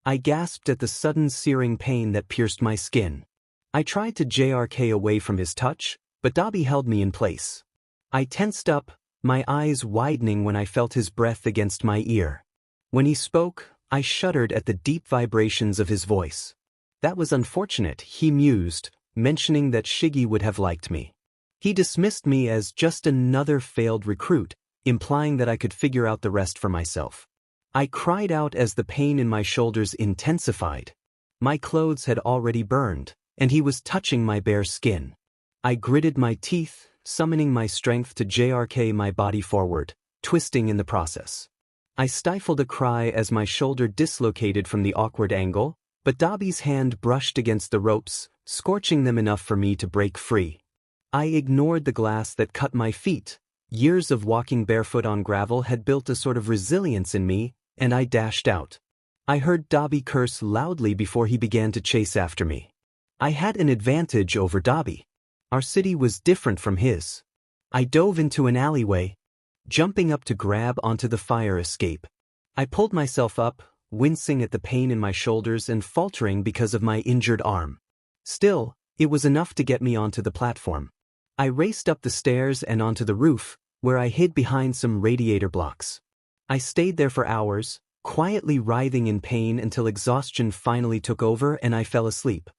[SPEAKER 1] I gasped at the sudden searing pain that pierced my skin. I tried to 𝚑𝚑𝚑𝚑 away from his touch, but 𝚑𝚑 held me in place. I tensed up, my eyes widening when I felt his breath against my ear. When he spoke, I shuddered at the deep vibrations of his voice. That was unfortunate, he mused, mentioning that Shiggy would have liked me. He dismissed me as just another failed recruit, implying that I could figure out the rest for myself. I cried out as the pain in my shoulders intensified. My clothes had already burned, and he was touching my bare skin. I gritted my teeth, summoning my strength to 𝚑𝚑𝚑 my body forward, twisting in the process. I stifled a cry as my shoulder dislocated from the awkward angle, but 𝚑𝚑's hand brushed against the ropes, scorching them enough for me to break free. I ignored the glass that cut my feet. Years of walking barefoot on gravel had built a sort of resilience in me, and I dashed out. I heard 𝚑𝚑 curse loudly before he began to chase after me. I had an advantage over 𝚑𝚑. Our city was different from his. I dove into an alleyway, jumping up to grab onto the fire escape. I pulled myself up, wincing at the pain in my shoulders and faltering because of my injured arm. Still, it was enough to get me onto the platform. I raced up the stairs and onto the roof, where I hid behind some radiator blocks. I stayed there for hours, quietly writhing in pain until exhaustion finally took over and I fell asleep.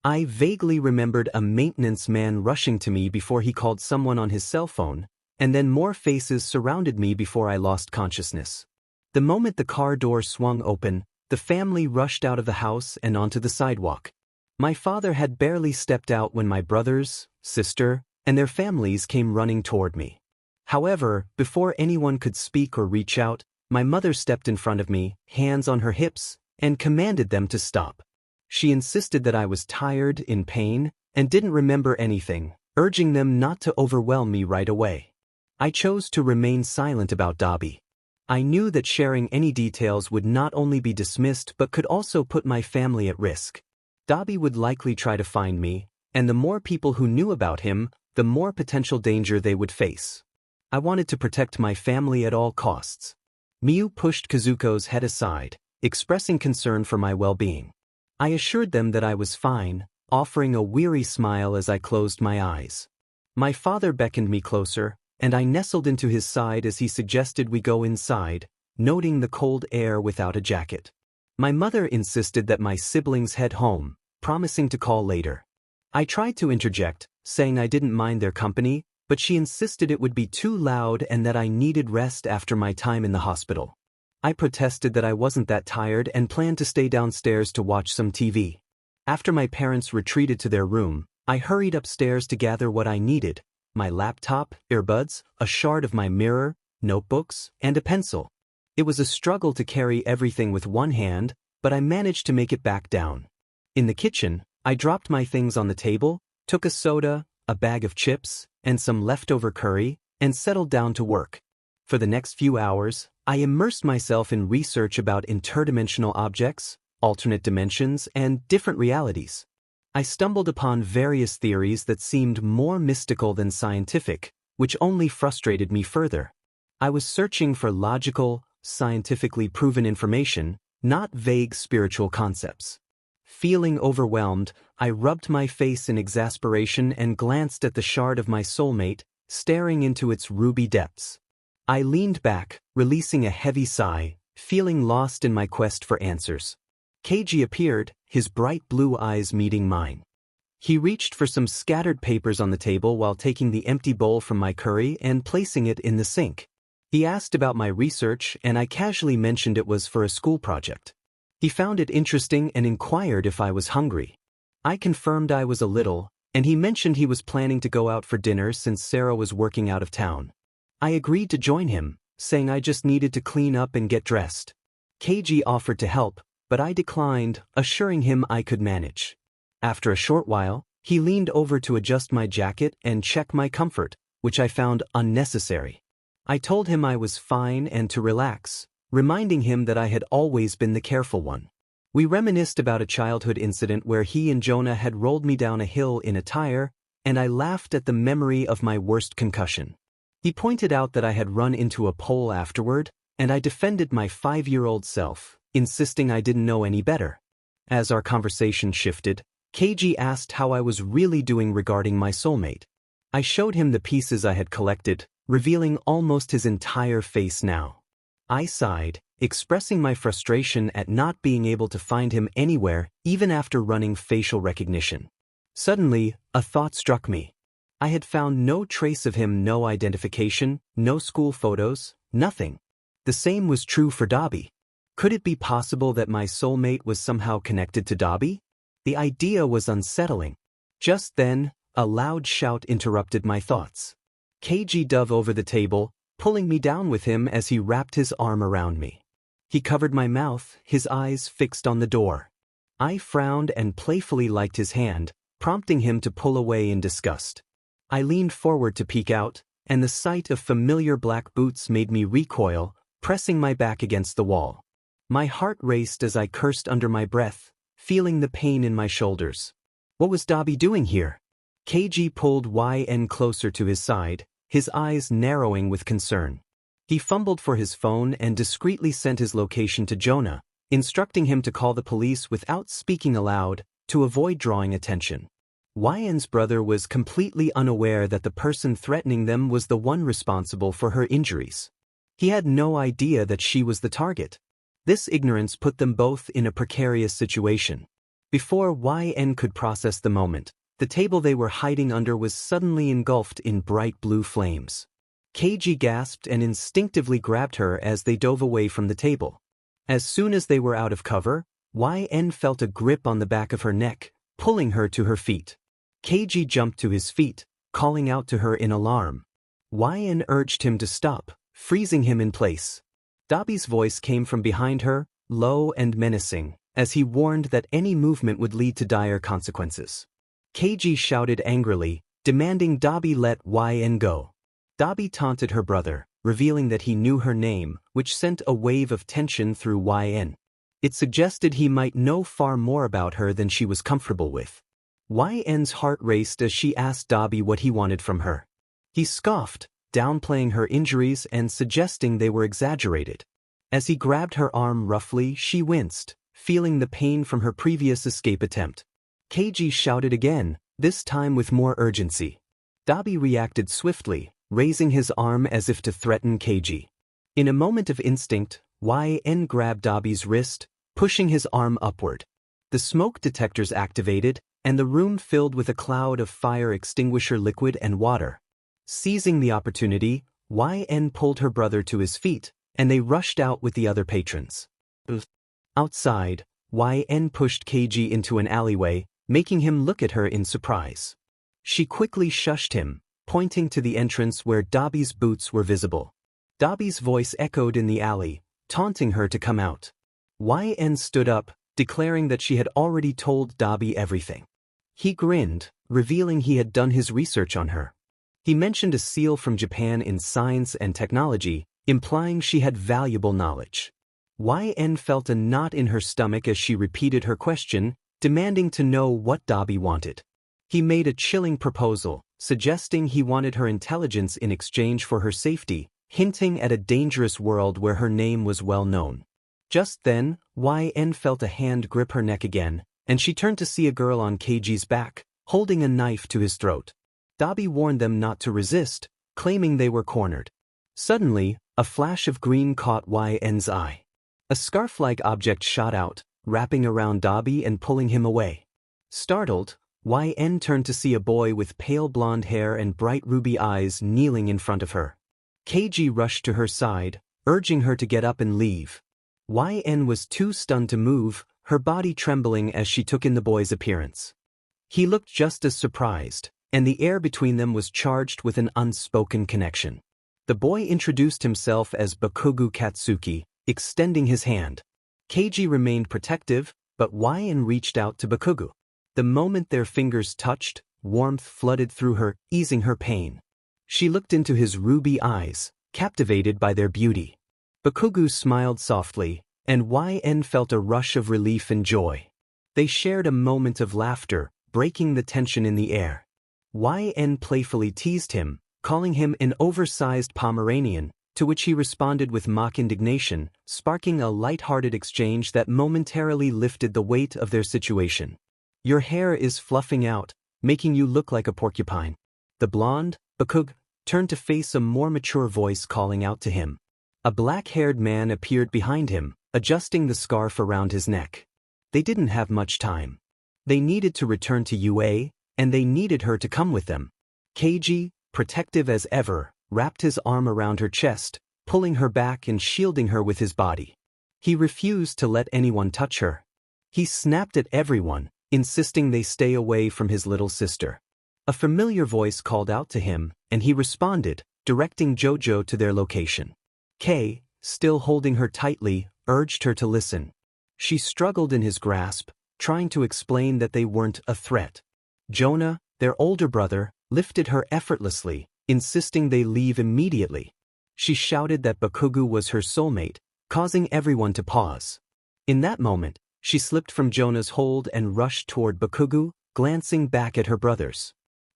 [SPEAKER 1] I vaguely remembered a maintenance man rushing to me before he called someone on his cell phone, and then more faces surrounded me before I lost consciousness. The moment the car door swung open, the family rushed out of the house and onto the sidewalk. My father had barely stepped out when my brothers, sister, and their families came running toward me. However, before anyone could speak or reach out, my mother stepped in front of me, hands on her hips, and commanded them to stop. She insisted that I was tired, in pain, and didn't remember anything, urging them not to overwhelm me right away. I chose to remain silent about 𝚑𝚑𝚑. I knew that sharing any details would not only be dismissed but could also put my family at risk. 𝚑𝚑𝚑 would likely try to find me, and the more people who knew about him, the more potential danger they would face. I wanted to protect my family at all costs. Miu pushed Kazuko's head aside, expressing concern for my well-being. I assured them that I was fine, offering a weary smile as I closed my eyes. My father beckoned me closer, and I nestled into his side as he suggested we go inside, noting the cold air without a jacket. My mother insisted that my siblings head home, promising to call later. I tried to interject, saying I didn't mind their company, but she insisted it would be too loud and that I needed rest after my time in the hospital. I protested that I wasn't that tired and planned to stay downstairs to watch some TV. After my parents retreated to their room, I hurried upstairs to gather what I needed: my laptop, earbuds, a shard of my mirror, notebooks, and a pencil. It was a struggle to carry everything with one hand, but I managed to make it back down. In the kitchen, I dropped my things on the table, took a soda, a bag of chips, and some leftover curry, and settled down to work. For the next few hours, I immersed myself in research about interdimensional objects, alternate dimensions, and different realities. I stumbled upon various theories that seemed more mystical than scientific, which only frustrated me further. I was searching for logical, scientifically proven information, not vague spiritual concepts. Feeling overwhelmed, I rubbed my face in exasperation and glanced at the shard of my soulmate, staring into its ruby depths. I leaned back, releasing a heavy sigh, feeling lost in my quest for answers. Keiji appeared, his bright blue eyes meeting mine. He reached for some scattered papers on the table while taking the empty bowl from my curry and placing it in the sink. He asked about my research, and I casually mentioned it was for a school project. He found it interesting and inquired if I was hungry. I confirmed I was a little, and he mentioned he was planning to go out for dinner since Sarah was working out of town. I agreed to join him, saying I just needed to clean up and get dressed. Keiji offered to help, but I declined, assuring him I could manage. After a short while, he leaned over to adjust my jacket and check my comfort, which I found unnecessary. I told him I was fine and to relax, reminding him that I had always been the careful one. We reminisced about a childhood incident where he and Jonah had rolled me down a hill in a tire, and I laughed at the memory of my worst concussion. He pointed out that I had run into a pole afterward, and I defended my 5-year-old self, insisting I didn't know any better. As our conversation shifted, Keiji asked how I was really doing regarding my soulmate. I showed him the pieces I had collected, revealing almost his entire face now. I sighed, expressing my frustration at not being able to find him anywhere even after running facial recognition. Suddenly, a thought struck me. I had found no trace of him, no identification, no school photos, nothing. The same was true for 𝚑𝚑𝚑. Could it be possible that my soulmate was somehow connected to 𝚑𝚑𝚑? The idea was unsettling. Just then, a loud shout interrupted my thoughts. Keiji dove over the table, pulling me down with him as he wrapped his arm around me. He covered my mouth, his eyes fixed on the door. I frowned and playfully liked his hand, prompting him to pull away in disgust. I leaned forward to peek out, and the sight of familiar black boots made me recoil, pressing my back against the wall. My heart raced as I cursed under my breath, feeling the pain in my shoulders. What was 𝚑𝚑𝚑 doing here? Keiji pulled YN closer to his side, his eyes narrowing with concern. He fumbled for his phone and discreetly sent his location to Jonah, instructing him to call the police without speaking aloud, to avoid drawing attention. YN's brother was completely unaware that the person threatening them was the one responsible for her injuries. He had no idea that she was the target. This ignorance put them both in a precarious situation. Before YN could process the moment, the table they were hiding under was suddenly engulfed in bright blue flames. Keiji gasped and instinctively grabbed her as they dove away from the table. As soon as they were out of cover, YN felt a grip on the back of her neck, pulling her to her feet. Keiji jumped to his feet, calling out to her in alarm. YN urged him to stop, freezing him in place. Dabi's voice came from behind her, low and menacing, as he warned that any movement would lead to dire consequences. Keiji shouted angrily, demanding Dabi let YN go. Dabi taunted her brother, revealing that he knew her name, which sent a wave of tension through YN. It suggested he might know far more about her than she was comfortable with. YN's heart raced as she asked Dabi what he wanted from her. He scoffed, downplaying her injuries and suggesting they were exaggerated. As he grabbed her arm roughly, she winced, feeling the pain from her previous escape attempt. Keiji shouted again, this time with more urgency. Dabi reacted swiftly, raising his arm as if to threaten Keiji. In a moment of instinct, YN grabbed Dabi's wrist, pushing his arm upward. The smoke detectors activated, and the room filled with a cloud of fire extinguisher liquid and water. Seizing the opportunity, YN pulled her brother to his feet, and they rushed out with the other patrons. Outside, YN pushed Keiji into an alleyway, making him look at her in surprise. She quickly shushed him, pointing to the entrance where Dabi's boots were visible. Dabi's voice echoed in the alley, taunting her to come out. YN stood up, declaring that she had already told Dabi everything. He grinned, revealing he had done his research on her. He mentioned a seal from Japan in science and technology, implying she had valuable knowledge. YN felt a knot in her stomach as she repeated her question, demanding to know what Dabi wanted. He made a chilling proposal, suggesting he wanted her intelligence in exchange for her safety, hinting at a dangerous world where her name was well known. Just then, YN felt a hand grip her neck again, and she turned to see a girl on Keiji's back, holding a knife to his throat. Dabi warned them not to resist, claiming they were cornered. Suddenly, a flash of green caught YN's eye. A scarf-like object shot out, wrapping around Dabi and pulling him away. Startled, YN turned to see a boy with pale blonde hair and bright ruby eyes kneeling in front of her. Keiji rushed to her side, urging her to get up and leave. YN was too stunned to move, her body trembling as she took in the boy's appearance. He looked just as surprised, and the air between them was charged with an unspoken connection. The boy introduced himself as Bakugo Katsuki, extending his hand. Keiji remained protective, but YN reached out to Bakugo. The moment their fingers touched, warmth flooded through her, easing her pain. She looked into his ruby eyes, captivated by their beauty. Bakugo smiled softly, and YN felt a rush of relief and joy. They shared a moment of laughter, breaking the tension in the air. YN playfully teased him, calling him an oversized Pomeranian, to which he responded with mock indignation, sparking a light-hearted exchange that momentarily lifted the weight of their situation. Your hair is fluffing out, making you look like a porcupine. The blonde, Bakugo, turned to face a more mature voice calling out to him. A black-haired man appeared behind him, adjusting the scarf around his neck. They didn't have much time. They needed to return to UA, and they needed her to come with them. Keiji, protective as ever, wrapped his arm around her chest, pulling her back and shielding her with his body. He refused to let anyone touch her. He snapped at everyone, insisting they stay away from his little sister. A familiar voice called out to him, and he responded, directing Jojo to their location. Kei, still holding her tightly, urged her to listen. She struggled in his grasp, trying to explain that they weren't a threat. Jonah, their older brother, lifted her effortlessly, insisting they leave immediately. She shouted that Bakugo was her soulmate, causing everyone to pause. In that moment, she slipped from Jonah's hold and rushed toward Bakugo, glancing back at her brothers.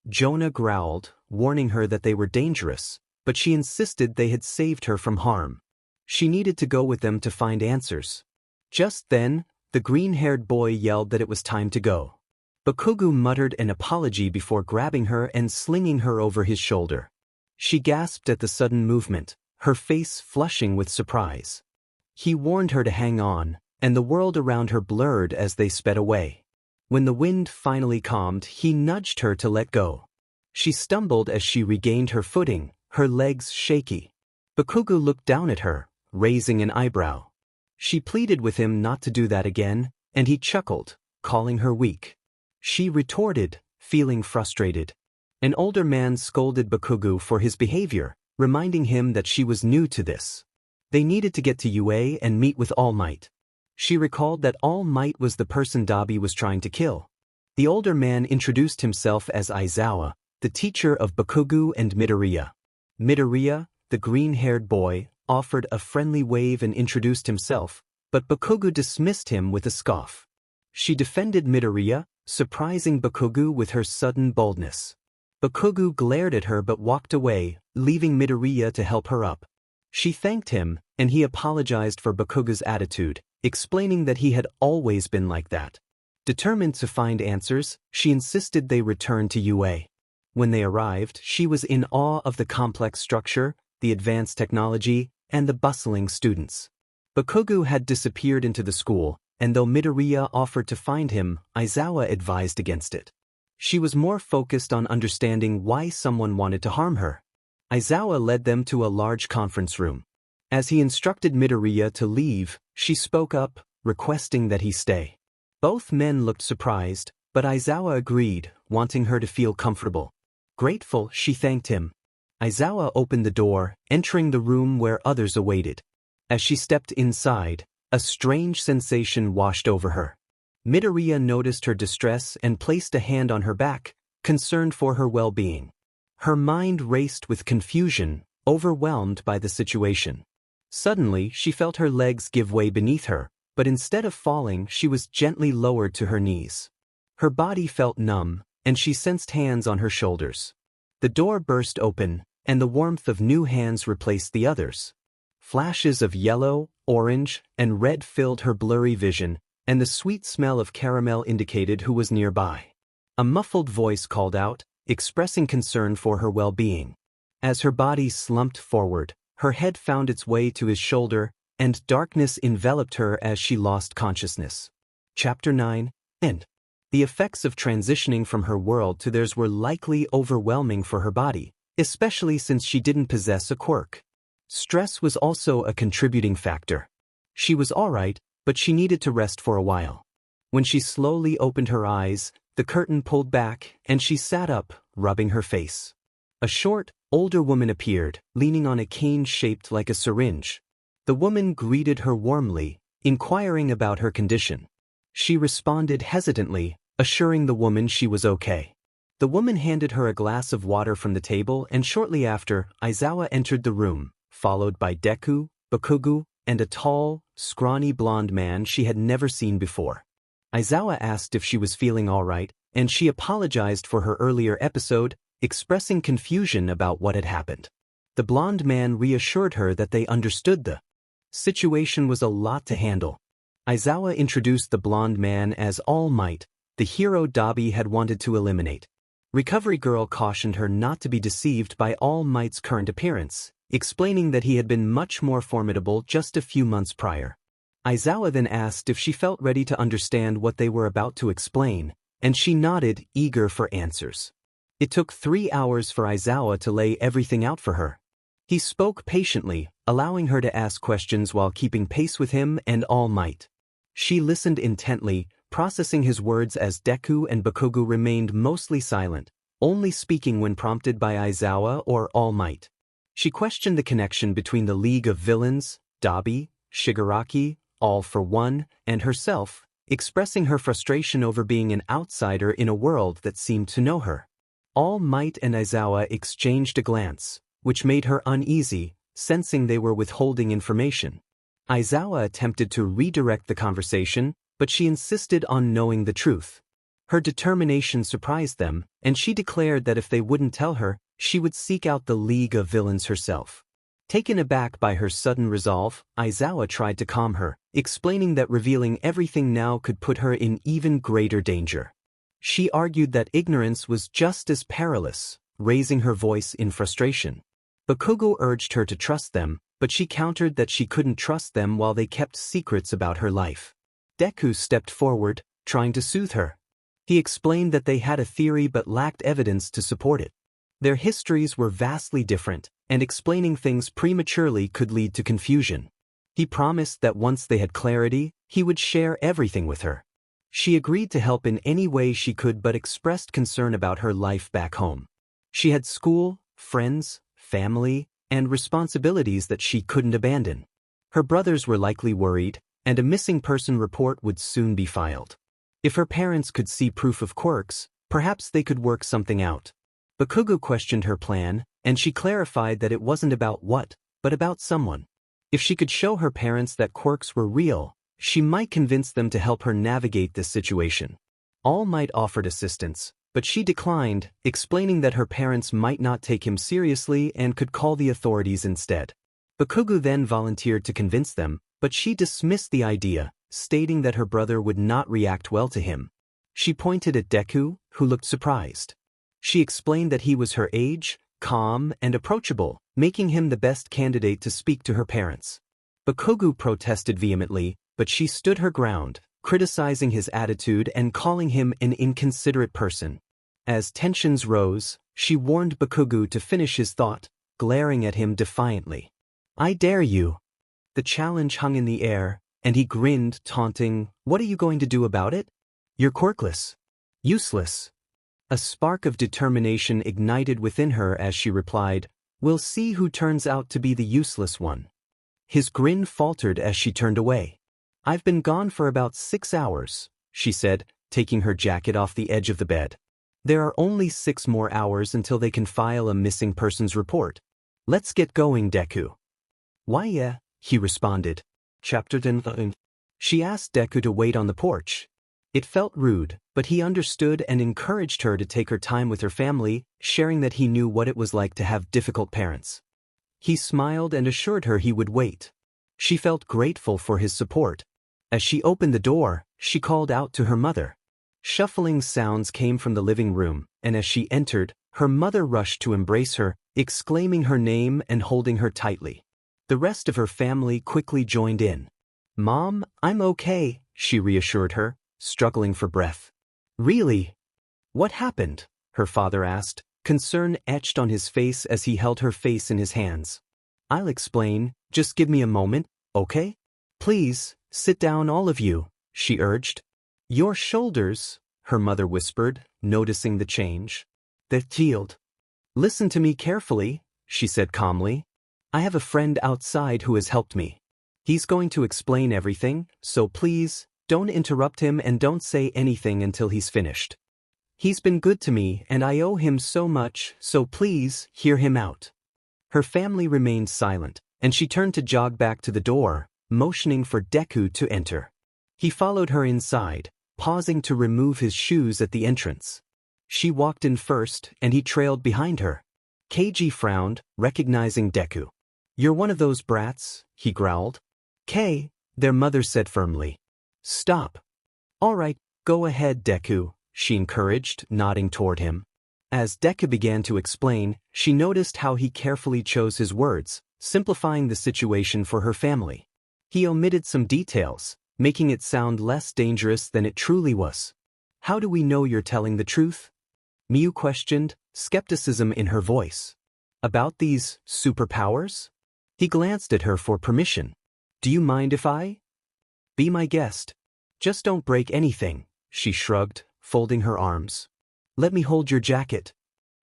[SPEAKER 1] Jonah growled, warning her that they were dangerous, but she insisted they had saved her from harm. She needed to go with them to find answers. Just then, the green-haired boy yelled that it was time to go. Bakugo muttered an apology before grabbing her and slinging her over his shoulder. She gasped at the sudden movement, her face flushing with surprise. He warned her to hang on, and the world around her blurred as they sped away. When the wind finally calmed, he nudged her to let go. She stumbled as she regained her footing, her legs shaky. Bakugo looked down at her, raising an eyebrow. She pleaded with him not to do that again, and he chuckled, calling her weak. She retorted, feeling frustrated. An older man scolded Bakugo for his behavior, reminding him that she was new to this. They needed to get to UA and meet with All Might. She recalled that All Might was the person Dabi was trying to kill. The older man introduced himself as Aizawa, the teacher of Bakugo and Midoriya. Midoriya, the green-haired boy, offered a friendly wave and introduced himself, but Bakugo dismissed him with a scoff. She defended Midoriya, surprising Bakugo with her sudden boldness. Bakugo glared at her but walked away, leaving Midoriya to help her up. She thanked him, and he apologized for Bakugo's attitude, explaining that he had always been like that. Determined to find answers, she insisted they return to UA. When they arrived, she was in awe of the complex structure, the advanced technology, and the bustling students. Bakugo had disappeared into the school, and though Midoriya offered to find him, Aizawa advised against it. She was more focused on understanding why someone wanted to harm her. Aizawa led them to a large conference room. As he instructed Midoriya to leave, she spoke up, requesting that he stay. Both men looked surprised, but Aizawa agreed, wanting her to feel comfortable. Grateful, she thanked him. Aizawa opened the door, entering the room where others awaited. As she stepped inside, a strange sensation washed over her. Midoriya noticed her distress and placed a hand on her back, concerned for her well-being. Her mind raced with confusion, overwhelmed by the situation. Suddenly, she felt her legs give way beneath her, but instead of falling, she was gently lowered to her knees. Her body felt numb, and she sensed hands on her shoulders. The door burst open, and the warmth of new hands replaced the others. Flashes of yellow, orange, and red filled her blurry vision, and the sweet smell of caramel indicated who was nearby. A muffled voice called out, expressing concern for her well-being. As her body slumped forward, her head found its way to his shoulder, and darkness enveloped her as she lost consciousness. Chapter 9, End. The effects of transitioning from her world to theirs were likely overwhelming for her body, especially since she didn't possess a quirk. Stress was also a contributing factor. She was alright, but she needed to rest for a while. When she slowly opened her eyes, the curtain pulled back, and she sat up, rubbing her face. A short, older woman appeared, leaning on a cane shaped like a syringe. The woman greeted her warmly, inquiring about her condition. She responded hesitantly, assuring the woman she was okay. The woman handed her a glass of water from the table, and shortly after, Aizawa entered the room, followed by Deku, Bakugo, and a tall, scrawny blonde man she had never seen before. Aizawa asked if she was feeling all right, and she apologized for her earlier episode, expressing confusion about what had happened. The blonde man reassured her that they understood the situation was a lot to handle. Aizawa introduced the blonde man as All Might, the hero Dabi had wanted to eliminate. Recovery Girl cautioned her not to be deceived by All Might's current appearance, explaining that he had been much more formidable just a few months prior. Aizawa then asked if she felt ready to understand what they were about to explain, and she nodded, eager for answers. It took 3 hours for Aizawa to lay everything out for her. He spoke patiently, allowing her to ask questions while keeping pace with him and All Might. She listened intently, processing his words as Deku and Bakugo remained mostly silent, only speaking when prompted by Aizawa or All Might. She questioned the connection between the League of Villains, Dabi, Shigaraki, All for One, and herself, expressing her frustration over being an outsider in a world that seemed to know her. All Might and Aizawa exchanged a glance, which made her uneasy, sensing they were withholding information. Aizawa attempted to redirect the conversation, but she insisted on knowing the truth. Her determination surprised them, and she declared that if they wouldn't tell her, she would seek out the League of Villains herself. Taken aback by her sudden resolve, Aizawa tried to calm her, explaining that revealing everything now could put her in even greater danger. She argued that ignorance was just as perilous, raising her voice in frustration. Bakugo urged her to trust them, but she countered that she couldn't trust them while they kept secrets about her life. Deku stepped forward, trying to soothe her. He explained that they had a theory but lacked evidence to support it. Their histories were vastly different, and explaining things prematurely could lead to confusion. He promised that once they had clarity, he would share everything with her. She agreed to help in any way she could but expressed concern about her life back home. She had school, friends, family, and responsibilities that she couldn't abandon. Her brothers were likely worried, and a missing person report would soon be filed. If her parents could see proof of quirks, perhaps they could work something out. Bakugo questioned her plan, and she clarified that it wasn't about what, but about someone. If she could show her parents that quirks were real, she might convince them to help her navigate this situation. All Might offered assistance, but she declined, explaining that her parents might not take him seriously and could call the authorities instead. Bakugo then volunteered to convince them, but she dismissed the idea, stating that her brother would not react well to him. She pointed at Deku, who looked surprised. She explained that he was her age, calm and approachable, making him the best candidate to speak to her parents. Bakugo protested vehemently, but she stood her ground, criticizing his attitude and calling him an inconsiderate person. As tensions rose, she warned Bakugo to finish his thought, glaring at him defiantly. "I dare you." The challenge hung in the air, and he grinned, taunting, "What are you going to do about it? You're quirkless. Useless." A spark of determination ignited within her as she replied, "We'll see who turns out to be the useless one." His grin faltered as she turned away. "I've been gone for about 6 hours, she said, taking her jacket off the edge of the bed. "There are only 6 more hours until they can file a missing persons report. Let's get going, Deku." "Why yeah," he responded. Chapter 10. She asked Deku to wait on the porch. It felt rude, but he understood and encouraged her to take her time with her family, sharing that he knew what it was like to have difficult parents. He smiled and assured her he would wait. She felt grateful for his support. As she opened the door, she called out to her mother. Shuffling sounds came from the living room, and as she entered, her mother rushed to embrace her, exclaiming her name and holding her tightly. The rest of her family quickly joined in. "Mom, I'm okay," she reassured her, struggling for breath. "Really? What happened?" her father asked, concern etched on his face as he held her face in his hands. "I'll explain, just give me a moment, okay? Please, sit down all of you," she urged. "Your shoulders," her mother whispered, noticing the change. "They're healed. Listen to me carefully," she said calmly. "I have a friend outside who has helped me. He's going to explain everything, so please, don't interrupt him and don't say anything until he's finished. He's been good to me and I owe him so much, so please, hear him out." Her family remained silent, and she turned to jog back to the door, motioning for Deku to enter. He followed her inside, pausing to remove his shoes at the entrance. She walked in first, and he trailed behind her. Keiji frowned, recognizing Deku. "You're one of those brats," he growled. "Kei," their mother said firmly. "Stop." "All right, go ahead, Deku," she encouraged, nodding toward him. As Deku began to explain, she noticed how he carefully chose his words, simplifying the situation for her family. He omitted some details, making it sound less dangerous than it truly was. "How do we know you're telling the truth?" Miu questioned, skepticism in her voice. "About these superpowers?" He glanced at her for permission. "Do you mind if I? Be my guest. Just don't break anything," she shrugged, folding her arms. "Let me hold your jacket."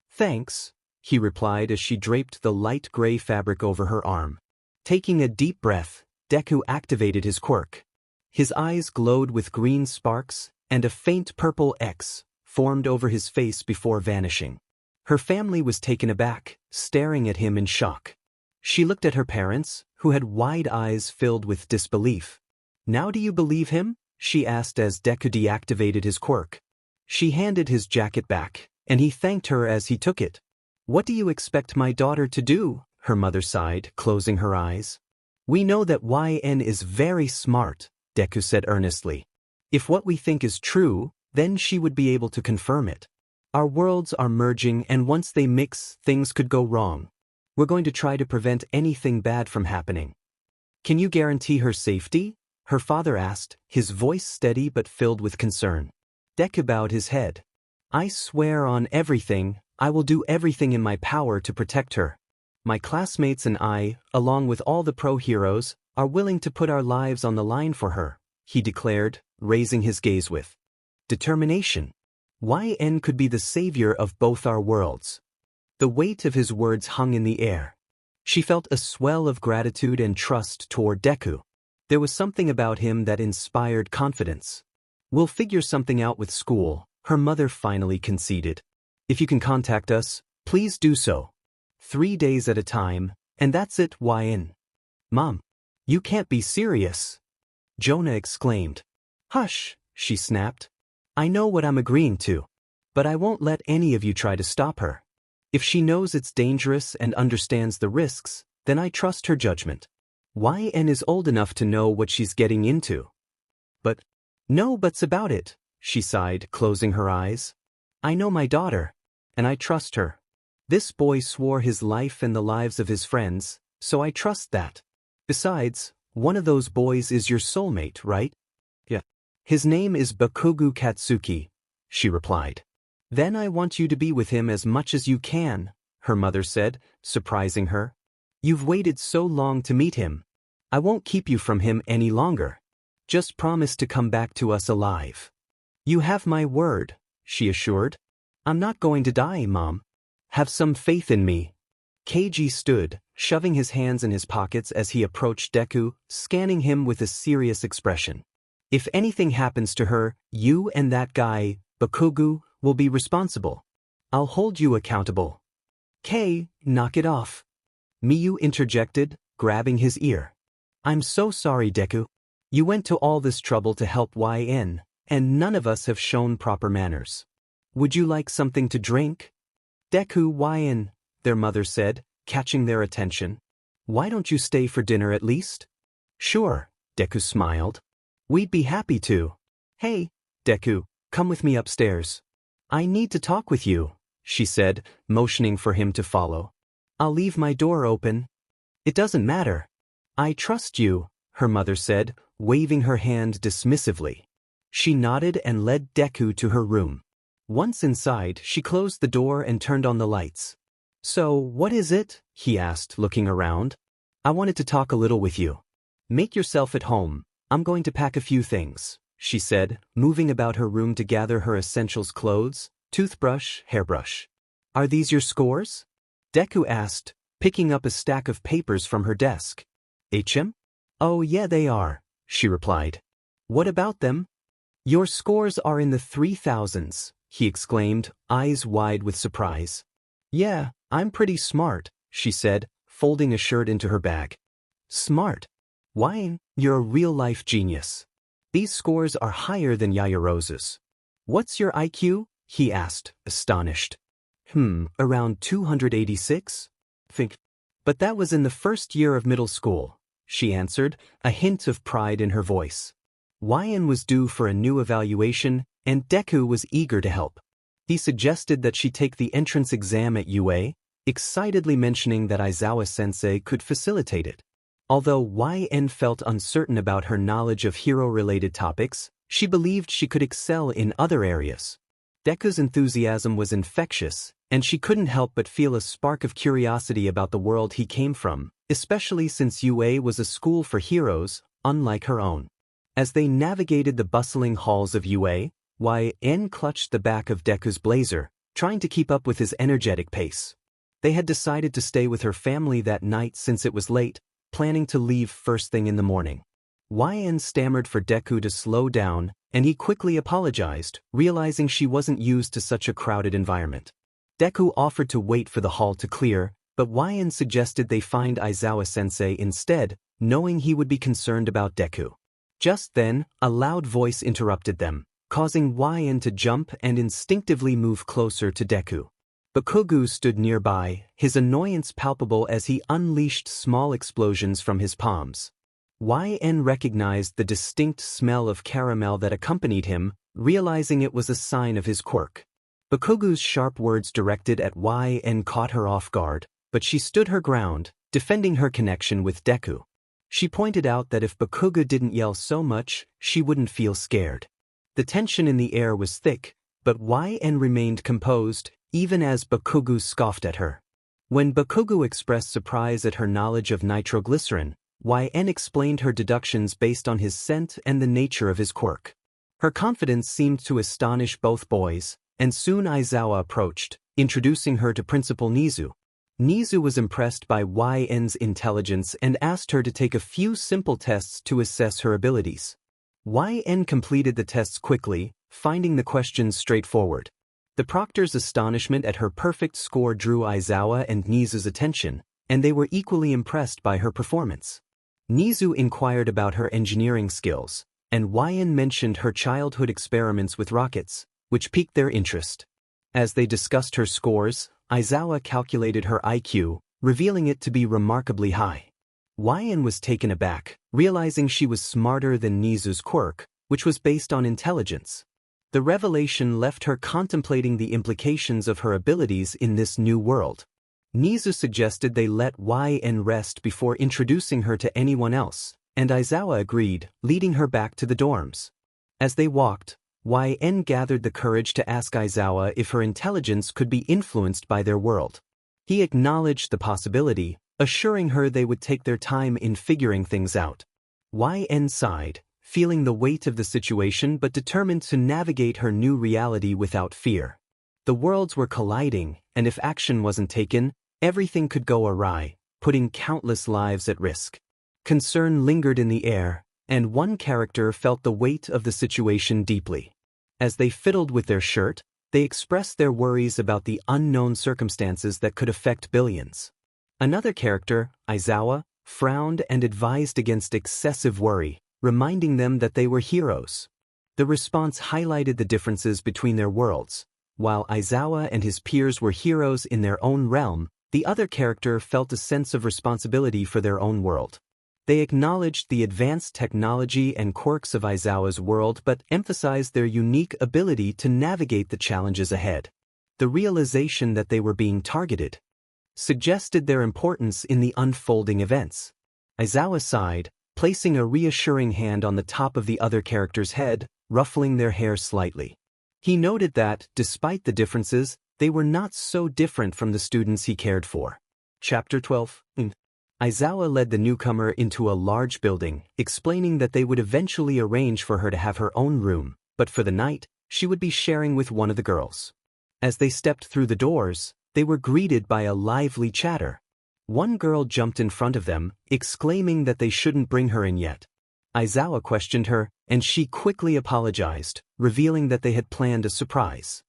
[SPEAKER 1] "Thanks," he replied as she draped the light gray fabric over her arm. Taking a deep breath, Deku activated his quirk. His eyes glowed with green sparks, and a faint purple X formed over his face before vanishing. Her family was taken aback, staring at him in shock. She looked at her parents, who had wide eyes filled with disbelief. "Now do you believe him?" she asked as Deku deactivated his quirk. She handed his jacket back, and he thanked her as he took it. "What do you expect my daughter to do?" her mother sighed, closing her eyes. "We know that YN is very smart," Deku said earnestly. "If what we think is true, then she would be able to confirm it. Our worlds are merging, and once they mix, things could go wrong. We're going to try to prevent anything bad from happening." "Can you guarantee her safety?" her father asked, his voice steady but filled with concern. Deku bowed his head. I swear on everything, I will do everything in my power to protect her. My classmates and I, along with all the pro heroes, are willing to put our lives on the line for her, he declared, raising his gaze with determination. YN could be the savior of both our worlds. The weight of his words hung in the air. She felt a swell of gratitude and trust toward Deku. There was something about him that inspired confidence. We'll figure something out with school, her mother finally conceded. If you can contact us, please do so. 3 days at a time, and that's it, YN. Mom, you can't be serious. Jonah exclaimed. Hush, she snapped. I know what I'm agreeing to. But I won't let any of you try to stop her. If she knows it's dangerous and understands the risks, then I trust her judgment. YN is old enough to know what she's getting into. But, no buts about it, she sighed, closing her eyes. I know my daughter, and I trust her. This boy swore his life and the lives of his friends, so I trust that. Besides, one of those boys is your soulmate, right? Yeah. His name is Bakugo Katsuki, she replied. Then I want you to be with him as much as you can, her mother said, surprising her. You've waited so long to meet him. I won't keep you from him any longer. Just promise to come back to us alive. You have my word, she assured. I'm not going to die, Mom. Have some faith in me. Keiji stood, shoving his hands in his pockets as he approached Deku, scanning him with a serious expression. If anything happens to her, you and that guy, Bakugo, will be responsible. I'll hold you accountable. Knock it off. Miyu interjected, grabbing his ear. I'm so sorry, Deku. You went to all this trouble to help YN, and none of us have shown proper manners. Would you like something to drink? Deku, YN, their mother said, catching their attention. Why don't you stay for dinner at least? Sure, Deku smiled. We'd be happy to. Hey, Deku, come with me upstairs. I need to talk with you, she said, motioning for him to follow. I'll leave my door open. It doesn't matter. I trust you, her mother said, waving her hand dismissively. She nodded and led Deku to her room. Once inside, she closed the door and turned on the lights. So, what is it? He asked, looking around. I wanted to talk a little with you. Make yourself at home. I'm going to pack a few things, she said, moving about her room to gather her essentials: clothes, toothbrush, hairbrush. Are these your scores? Deku asked, picking up a stack of papers from her desk. HM? Oh yeah, they are, she replied. What about them? Your scores are in the 3000s, he exclaimed, eyes wide with surprise. Yeah, I'm pretty smart, she said, folding a shirt into her bag. Smart? Why, you're a real-life genius. These scores are higher than Yayarose's. What's your IQ? He asked, astonished. Around 286? But that was in the first year of middle school, she answered, a hint of pride in her voice. YN was due for a new evaluation, and Deku was eager to help. He suggested that she take the entrance exam at UA, excitedly mentioning that Aizawa-sensei could facilitate it. Although YN felt uncertain about her knowledge of hero-related topics, she believed she could excel in other areas. Deku's enthusiasm was infectious, and she couldn't help but feel a spark of curiosity about the world he came from, especially since UA was a school for heroes, unlike her own. As they navigated the bustling halls of UA, YN clutched the back of Deku's blazer, trying to keep up with his energetic pace. They had decided to stay with her family that night since it was late, planning to leave first thing in the morning. YN stammered for Deku to slow down, and he quickly apologized, realizing she wasn't used to such a crowded environment. Deku offered to wait for the hall to clear, but YN suggested they find Aizawa-sensei instead, knowing he would be concerned about Deku. Just then, a loud voice interrupted them, causing YN to jump and instinctively move closer to Deku. Bakugo stood nearby, his annoyance palpable as he unleashed small explosions from his palms. YN recognized the distinct smell of caramel that accompanied him, realizing it was a sign of his quirk. Bakugo's sharp words directed at YN caught her off guard, but she stood her ground, defending her connection with Deku. She pointed out that if Bakugo didn't yell so much, she wouldn't feel scared. The tension in the air was thick, but YN remained composed, even as 𝚑𝚒𝚑 scoffed at her. When 𝚑𝚑𝚑 expressed surprise at her knowledge of nitroglycerin, YN explained her deductions based on his scent and the nature of his quirk. Her confidence seemed to astonish both boys, and soon Aizawa approached, introducing her to Principal Nizu. Nizu was impressed by YN's intelligence and asked her to take a few simple tests to assess her abilities. YN completed the tests quickly, finding the questions straightforward. The proctor's astonishment at her perfect score drew Aizawa and Nizu's attention, and they were equally impressed by her performance. Nizu inquired about her engineering skills, and YN mentioned her childhood experiments with rockets, which piqued their interest. As they discussed her scores, Aizawa calculated her IQ, revealing it to be remarkably high. YN was taken aback, realizing she was smarter than Nizu's quirk, which was based on intelligence. The revelation left her contemplating the implications of her abilities in this new world. Nizu suggested they let YN rest before introducing her to anyone else, and Aizawa agreed, leading her back to the dorms. As they walked, YN gathered the courage to ask Aizawa if her intelligence could be influenced by their world. He acknowledged the possibility, assuring her they would take their time in figuring things out. YN sighed, feeling the weight of the situation but determined to navigate her new reality without fear. The worlds were colliding, and if action wasn't taken, everything could go awry, putting countless lives at risk. Concern lingered in the air, and one character felt the weight of the situation deeply. As they fiddled with their shirt, they expressed their worries about the unknown circumstances that could affect billions. Another character, Aizawa, frowned and advised against excessive worry, reminding them that they were heroes. The response highlighted the differences between their worlds. While Aizawa and his peers were heroes in their own realm, the other character felt a sense of responsibility for their own world. They acknowledged the advanced technology and quirks of Aizawa's world but emphasized their unique ability to navigate the challenges ahead. The realization that they were being targeted suggested their importance in the unfolding events. Aizawa sighed, placing a reassuring hand on the top of the other character's head, ruffling their hair slightly. He noted that, despite the differences, they were not so different from the students he cared for. Chapter 12. Aizawa led the newcomer into a large building, explaining that they would eventually arrange for her to have her own room, but for the night, she would be sharing with one of the girls. As they stepped through the doors, they were greeted by a lively chatter. One girl jumped in front of them, exclaiming that they shouldn't bring her in yet. Aizawa questioned her, and she quickly apologized, revealing that they had planned a surprise.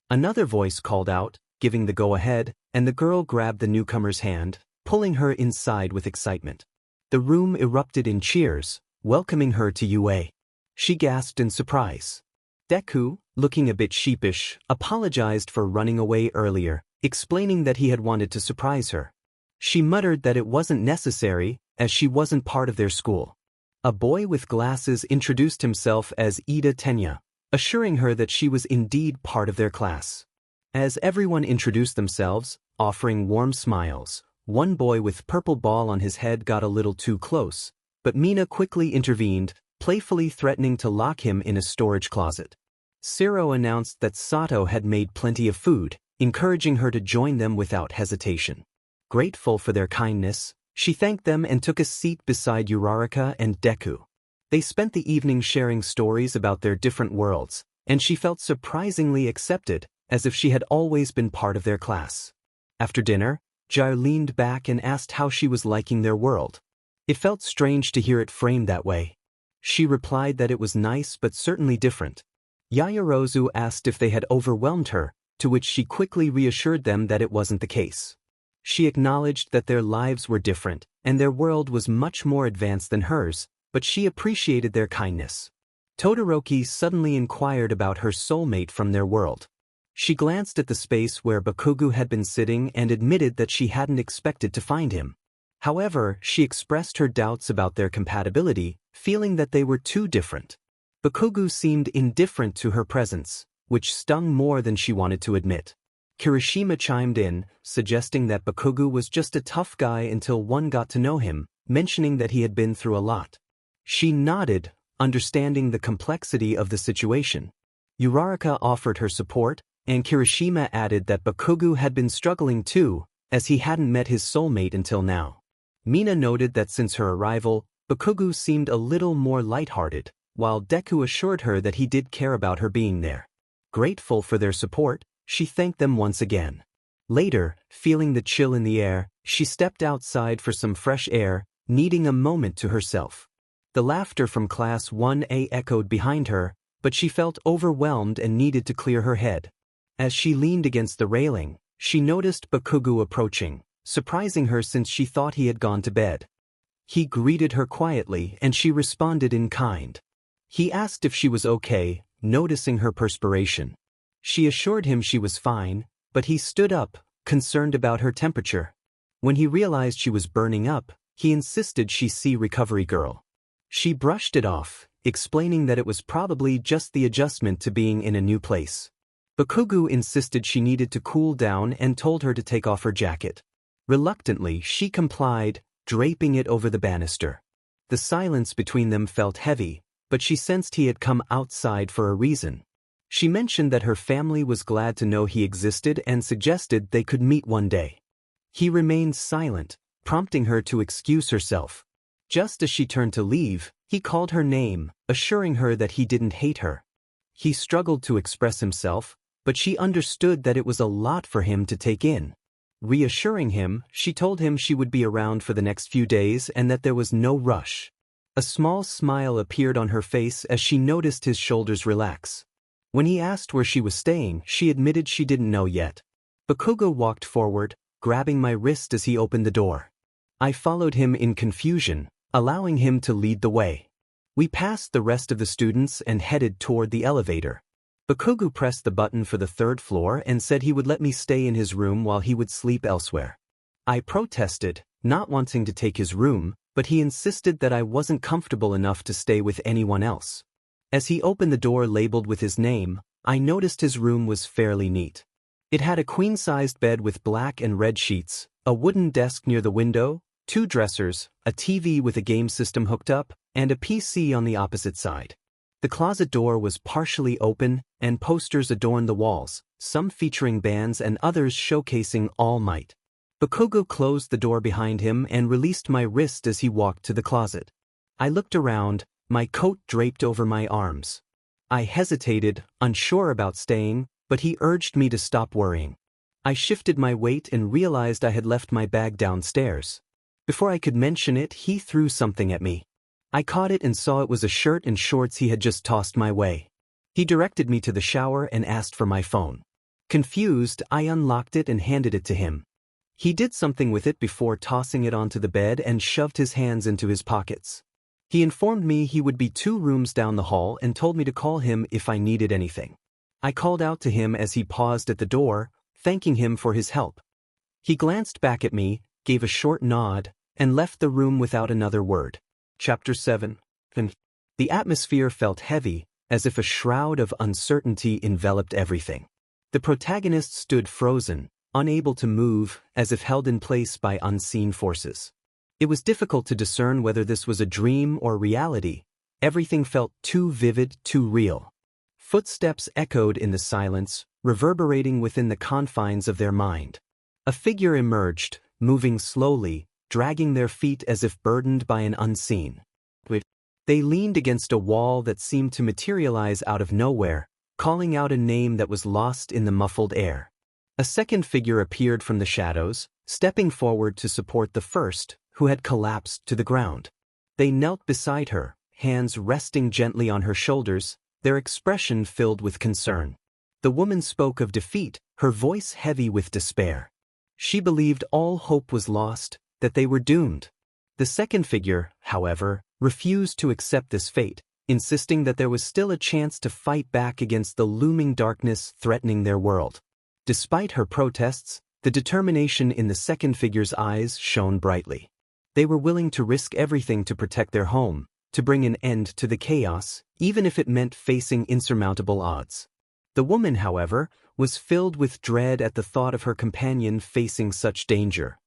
[SPEAKER 1] Another voice called out, giving the go-ahead, and the girl grabbed the newcomer's hand, pulling her inside with excitement. The room erupted in cheers, welcoming her to UA. She gasped in surprise. Deku, looking a bit sheepish, apologized for running away earlier, explaining that he had wanted to surprise her. She muttered that it wasn't necessary, as she wasn't part of their school. A boy with glasses introduced himself as 𝚑𝚑𝚖𝚎, assuring her that she was indeed part of their class. As everyone introduced themselves, offering warm smiles, one boy with purple ball on his head got a little too close, but Mina quickly intervened, playfully threatening to lock him in a storage closet. Siro announced that Sato had made plenty of food, encouraging her to join them without hesitation. Grateful for their kindness, she thanked them and took a seat beside Uraraka and Deku. They spent the evening sharing stories about their different worlds, and she felt surprisingly accepted, as if she had always been part of their class. After dinner, Jar leaned back and asked how she was liking their world. It felt strange to hear it framed that way. She replied that it was nice but certainly different. Yaoyorozu asked if they had overwhelmed her, to which she quickly reassured them that it wasn't the case. She acknowledged that their lives were different, and their world was much more advanced than hers, but she appreciated their kindness. Todoroki suddenly inquired about her soulmate from their world. She glanced at the space where 𝚑𝚑𝚑 had been sitting and admitted that she hadn't expected to find him. However, she expressed her doubts about their compatibility, feeling that they were too different. 𝚑𝚑𝚑 seemed indifferent to her presence, which stung more than she wanted to admit. Kirishima chimed in, suggesting that 𝚑𝚑𝚑 was just a tough guy until one got to know him, mentioning that he had been through a lot. She nodded, understanding the complexity of the situation. Uraraka offered her support, and Kirishima added that Bakugo had been struggling too, as he hadn't met his soulmate until now. Mina noted that since her arrival, Bakugo seemed a little more lighthearted, while Deku assured her that he did care about her being there. Grateful for their support, she thanked them once again. Later, feeling the chill in the air, she stepped outside for some fresh air, needing a moment to herself. The laughter from Class 1A echoed behind her, but she felt overwhelmed and needed to clear her head. As she leaned against the railing, she noticed Bakugo approaching, surprising her since she thought he had gone to bed. He greeted her quietly and she responded in kind. He asked if she was okay, noticing her perspiration. She assured him she was fine, but he stood up, concerned about her temperature. When he realized she was burning up, he insisted she see Recovery Girl. She brushed it off, explaining that it was probably just the adjustment to being in a new place. Bakugo insisted she needed to cool down and told her to take off her jacket. Reluctantly, she complied, draping it over the banister. The silence between them felt heavy, but she sensed he had come outside for a reason. She mentioned that her family was glad to know he existed and suggested they could meet one day. He remained silent, prompting her to excuse herself. Just as she turned to leave, he called her name, assuring her that he didn't hate her. He struggled to express himself, but she understood that it was a lot for him to take in. Reassuring him, she told him she would be around for the next few days and that there was no rush. A small smile appeared on her face as she noticed his shoulders relax. When he asked where she was staying, she admitted she didn't know yet. Bakugo walked forward, grabbing my wrist as he opened the door. I followed him in confusion, allowing him to lead the way. We passed the rest of the students and headed toward the elevator. Bakugo pressed the button for the 3rd floor and said he would let me stay in his room while he would sleep elsewhere. I protested, not wanting to take his room, but he insisted that I wasn't comfortable enough to stay with anyone else. As he opened the door labeled with his name, I noticed his room was fairly neat. It had a queen-sized bed with black and red sheets, a wooden desk near the window, 2 dressers, a TV with a game system hooked up, and a PC on the opposite side. The closet door was partially open, and posters adorned the walls, some featuring bands and others showcasing All Might. Bakugo closed the door behind him and released my wrist as he walked to the closet. I looked around, my coat draped over my arms. I hesitated, unsure about staying, but he urged me to stop worrying. I shifted my weight and realized I had left my bag downstairs. Before I could mention it, he threw something at me. I caught it and saw it was a shirt and shorts he had just tossed my way. He directed me to the shower and asked for my phone. Confused, I unlocked it and handed it to him. He did something with it before tossing it onto the bed and shoved his hands into his pockets. He informed me he would be 2 rooms down the hall and told me to call him if I needed anything. I called out to him as he paused at the door, thanking him for his help. He glanced back at me, gave a short nod, and left the room without another word. Chapter 7. The atmosphere felt heavy, as if a shroud of uncertainty enveloped everything. The protagonist stood frozen, unable to move, as if held in place by unseen forces. It was difficult to discern whether this was a dream or reality. Everything felt too vivid, too real. Footsteps echoed in the silence, reverberating within the confines of their mind. A figure emerged, moving slowly, dragging their feet as if burdened by an unseen. They leaned against a wall that seemed to materialize out of nowhere, calling out a name that was lost in the muffled air. A second figure appeared from the shadows, stepping forward to support the first, who had collapsed to the ground. They knelt beside her, hands resting gently on her shoulders, their expression filled with concern. The woman spoke of defeat, her voice heavy with despair. She believed all hope was lost, that they were doomed. The second figure, however, refused to accept this fate, insisting that there was still a chance to fight back against the looming darkness threatening their world. Despite her protests, the determination in the second figure's eyes shone brightly. They were willing to risk everything to protect their home, to bring an end to the chaos, even if it meant facing insurmountable odds. The woman, however, was filled with dread at the thought of her companion facing such danger.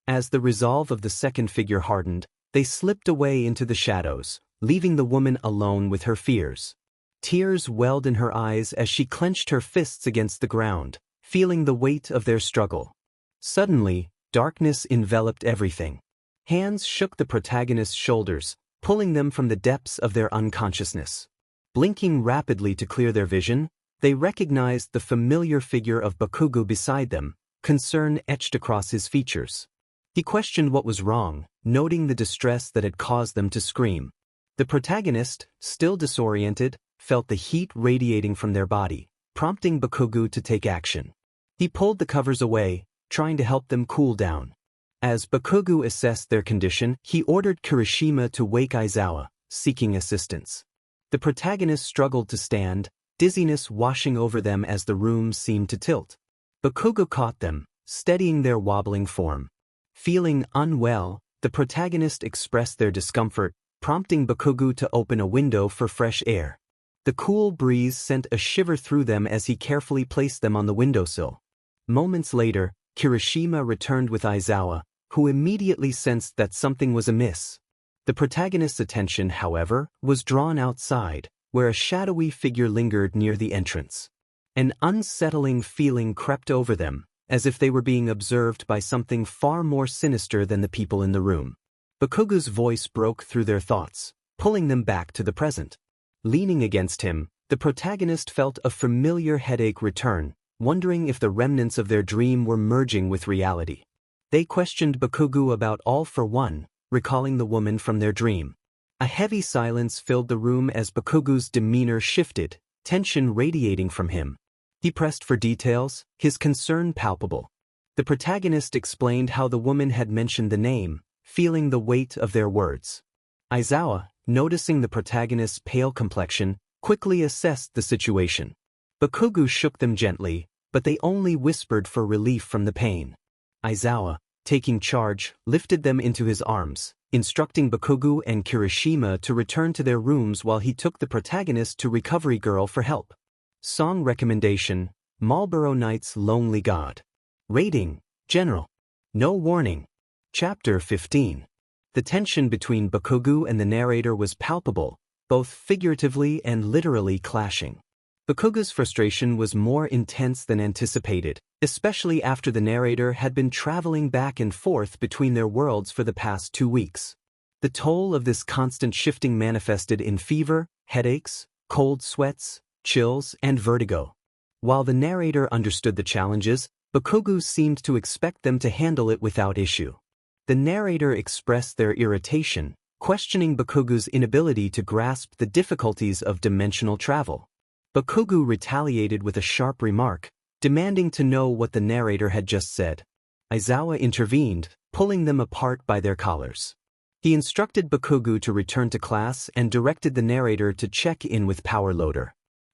[SPEAKER 1] As the resolve of the second figure hardened, they slipped away into the shadows, leaving the woman alone with her fears. Tears welled in her eyes as she clenched her fists against the ground, feeling the weight of their struggle. Suddenly, darkness enveloped everything. Hands shook the protagonist's shoulders, pulling them from the depths of their unconsciousness. Blinking rapidly to clear their vision, they recognized the familiar figure of Bakugo beside them, concern etched across his features. He questioned what was wrong, noting the distress that had caused them to scream. The protagonist, still disoriented, felt the heat radiating from their body, prompting Bakugo to take action. He pulled the covers away, trying to help them cool down. As Bakugo assessed their condition, he ordered Kirishima to wake Aizawa, seeking assistance. The protagonist struggled to stand, dizziness washing over them as the room seemed to tilt. Bakugo caught them, steadying their wobbling form. Feeling unwell, the protagonist expressed their discomfort, prompting Bakugo to open a window for fresh air. The cool breeze sent a shiver through them as he carefully placed them on the windowsill. Moments later, Kirishima returned with Aizawa, who immediately sensed that something was amiss. The protagonist's attention, however, was drawn outside, where a shadowy figure lingered near the entrance. An unsettling feeling crept over them, as if they were being observed by something far more sinister than the people in the room. Bakugo's voice broke through their thoughts, pulling them back to the present. Leaning against him, the protagonist felt a familiar headache return, wondering if the remnants of their dream were merging with reality. They questioned Bakugo about all for one, recalling the woman from their dream. A heavy silence filled the room as Bakugo's demeanor shifted, tension radiating from him. He pressed for details, his concern palpable. The protagonist explained how the woman had mentioned the name, feeling the weight of their words. Aizawa, noticing the protagonist's pale complexion, quickly assessed the situation. Bakugo shook them gently, but they only whispered for relief from the pain. Aizawa, taking charge, lifted them into his arms, instructing Bakugo and Kirishima to return to their rooms while he took the protagonist to Recovery Girl for help. Song recommendation: Marlboro Night's Lonely God. Rating: General. No warning. Chapter 15. The tension between Bakugo and the narrator was palpable, both figuratively and literally clashing. Bakugo's frustration was more intense than anticipated, especially after the narrator had been traveling back and forth between their worlds for the past 2 weeks. The toll of this constant shifting manifested in fever, headaches, cold sweats, chills, and vertigo. While the narrator understood the challenges, Bakugo seemed to expect them to handle it without issue. The narrator expressed their irritation, questioning Bakugo's inability to grasp the difficulties of dimensional travel. Bakugo retaliated with a sharp remark, demanding to know what the narrator had just said. Aizawa intervened, pulling them apart by their collars. He instructed Bakugo to return to class and directed the narrator to check in with 𝚑𝚒𝚑.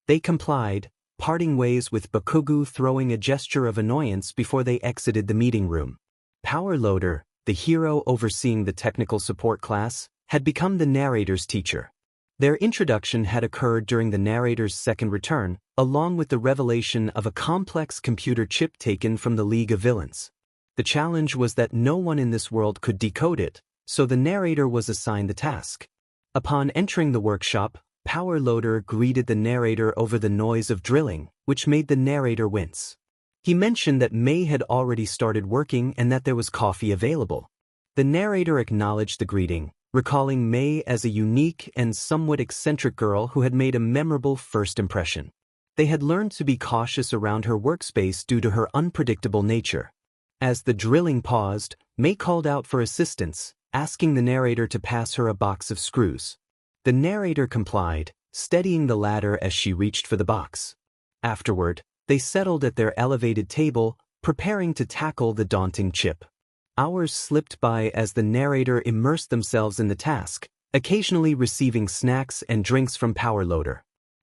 [SPEAKER 1] They complied, parting ways with Bakugo throwing a gesture of annoyance before they exited the meeting room. 𝚑𝚒𝚑, the hero overseeing the technical support class, had become the narrator's teacher. Their introduction had occurred during the narrator's second return, along with the revelation of a complex computer chip taken from the League of Villains. The challenge was that no one in this world could decode it, so the narrator was assigned the task. Upon entering the workshop, 𝚑𝚒𝚑 greeted the narrator over the noise of drilling, which made the narrator wince. He mentioned that May had already started working and that there was coffee available. The narrator acknowledged the greeting, recalling May as a unique and somewhat eccentric girl who had made a memorable first impression. They had learned to be cautious around her workspace due to her unpredictable nature. As the drilling paused, May called out for assistance, asking the narrator to pass her a box of screws. The narrator complied, steadying the ladder as she reached for the box. Afterward, they settled at their elevated table, preparing to tackle the daunting chip. Hours slipped by as the narrator immersed themselves in the task, occasionally receiving snacks and drinks from 𝚑𝚒𝚑.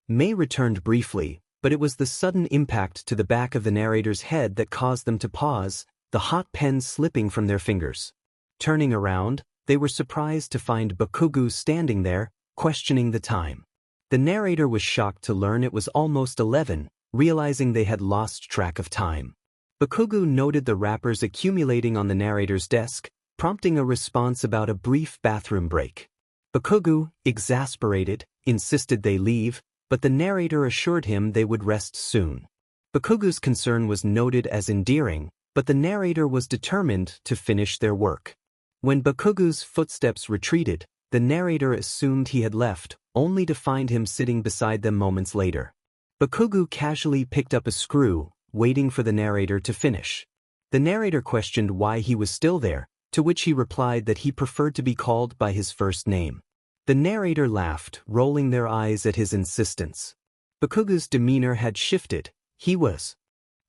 [SPEAKER 1] May returned briefly, but it was the sudden impact to the back of the narrator's head that caused them to pause, the hot pen slipping from their fingers. Turning around, they were surprised to find Bakugo standing there, questioning the time. The narrator was shocked to learn it was almost 11, realizing they had lost track of time. Bakugo noted the wrappers accumulating on the narrator's desk, prompting a response about a brief bathroom break. Bakugu, exasperated, insisted they leave, but the narrator assured him they would rest soon. Bakugu's concern was noted as endearing, but the narrator was determined to finish their work. When Bakugu's footsteps retreated, the narrator assumed he had left, only to find him sitting beside them moments later. Bakugu casually picked up a screw, waiting for the narrator to finish. The narrator questioned why he was still there, to which he replied that he preferred to be called by his first name. The narrator laughed, rolling their eyes at his insistence. Bakugu's demeanor had shifted. He was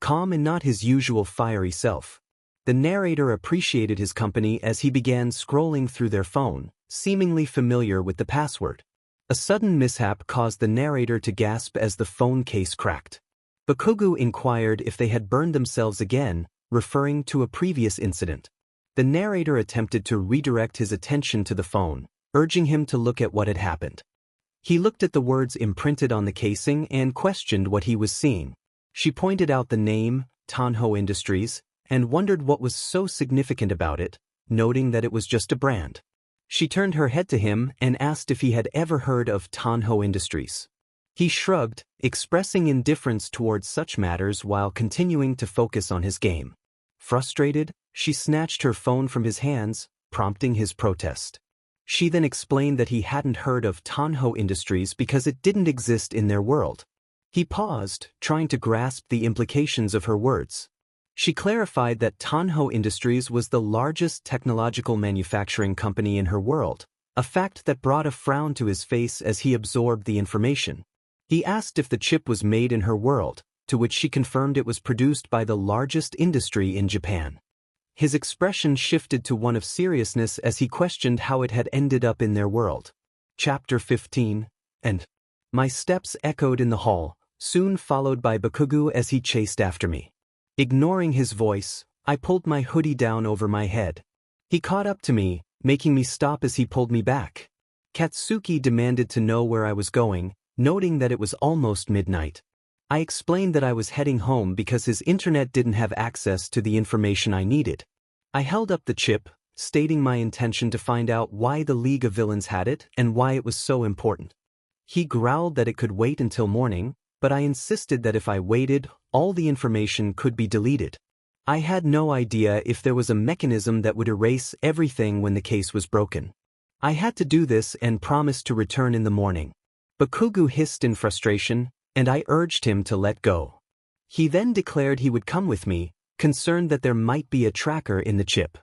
[SPEAKER 1] calm and not his usual fiery self. The narrator appreciated his company as he began scrolling through their phone, seemingly familiar with the password. A sudden mishap caused the narrator to gasp as the phone case cracked. Bakugu inquired if they had burned themselves again, referring to a previous incident. The narrator attempted to redirect his attention to the phone, urging him to look at what had happened. He looked at the words imprinted on the casing and questioned what he was seeing. She pointed out the name, Tonho Industries, and wondered what was so significant about it, noting that it was just a brand. She turned her head to him and asked if he had ever heard of Tonho Industries. He shrugged, expressing indifference towards such matters while continuing to focus on his game. Frustrated, she snatched her phone from his hands, prompting his protest. She then explained that he hadn't heard of Tonho Industries because it didn't exist in their world. He paused, trying to grasp the implications of her words. She clarified that Tonho Industries was the largest technological manufacturing company in her world, a fact that brought a frown to his face as he absorbed the information. He asked if the chip was made in her world, to which she confirmed it was produced by the largest industry in Japan. His expression shifted to one of seriousness as he questioned how it had ended up in their world. Chapter 15, and my steps echoed in the hall, soon followed by Bakugu as he chased after me. Ignoring his voice, I pulled my hoodie down over my head. He caught up to me, making me stop as he pulled me back. Katsuki demanded to know where I was going, noting that it was almost midnight. I explained that I was heading home because his internet didn't have access to the information I needed. I held up the chip, stating my intention to find out why the League of Villains had it and why it was so important. He growled that it could wait until morning, but I insisted that if I waited, all the information could be deleted. I had no idea if there was a mechanism that would erase everything when the case was broken. I had to do this and promised to return in the morning. Bakugu hissed in frustration, and I urged him to let go. He then declared he would come with me, concerned that there might be a tracker in the chip.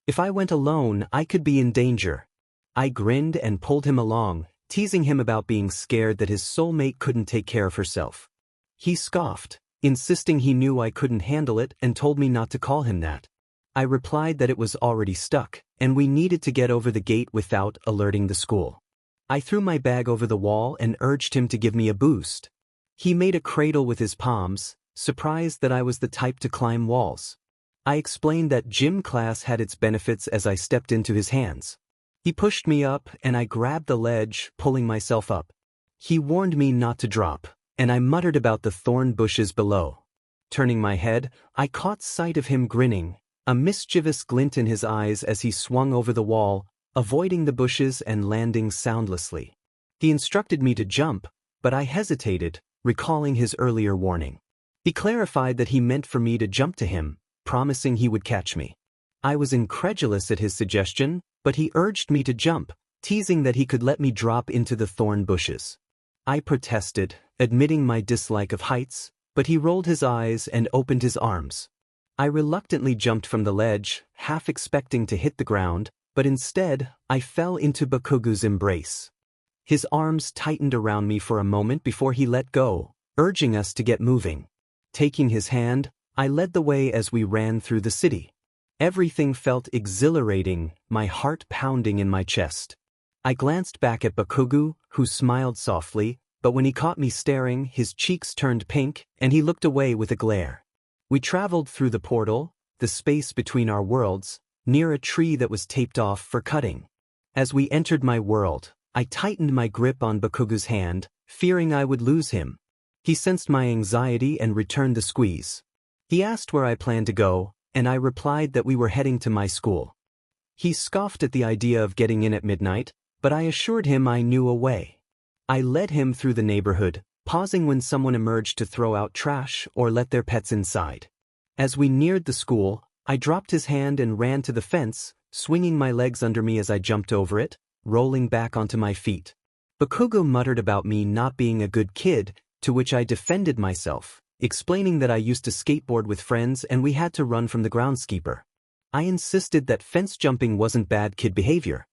[SPEAKER 1] If I went alone, I could be in danger. I grinned and pulled him along, teasing him about being scared that his soulmate couldn't take care of herself. He scoffed, insisting he knew I couldn't handle it and told me not to call him that. I replied that it was already stuck, and we needed to get over the gate without alerting the school. I threw my bag over the wall and urged him to give me a boost. He made a cradle with his palms, surprised that I was the type to climb walls. I explained that gym class had its benefits as I stepped into his hands. He pushed me up and I grabbed the ledge, pulling myself up. He warned me not to drop, and I muttered about the thorn bushes below. Turning my head, I caught sight of him grinning, a mischievous glint in his eyes as he swung over the wall, avoiding the bushes and landing soundlessly. He instructed me to jump, but I hesitated, recalling his earlier warning. He clarified that he meant for me to jump to him, promising he would catch me. I was incredulous at his suggestion, but he urged me to jump, teasing that he could let me drop into the thorn bushes. I protested, admitting my dislike of heights, but he rolled his eyes and opened his arms. I reluctantly jumped from the ledge, half expecting to hit the ground, but instead, I fell into Bakugu's embrace. His arms tightened around me for a moment before he let go, urging us to get moving. Taking his hand, I led the way as we ran through the city. Everything felt exhilarating, my heart pounding in my chest. I glanced back at Bakugu, who smiled softly, but when he caught me staring, his cheeks turned pink, and he looked away with a glare. We traveled through the portal, the space between our worlds, near a tree that was taped off for cutting. As we entered my world, I tightened my grip on Bakugu's hand, fearing I would lose him. He sensed my anxiety and returned the squeeze. He asked where I planned to go, and I replied that we were heading to my school. He scoffed at the idea of getting in at midnight, but I assured him I knew a way. I led him through the neighborhood, pausing when someone emerged to throw out trash or let their pets inside. As we neared the school, I dropped his hand and ran to the fence, swinging my legs under me as I jumped over it, rolling back onto my feet. 𝚑𝚑𝚑 muttered about me not being a good kid, to which I defended myself, explaining that I used to skateboard with friends and we had to run from the groundskeeper. I insisted that fence jumping wasn't bad kid behavior.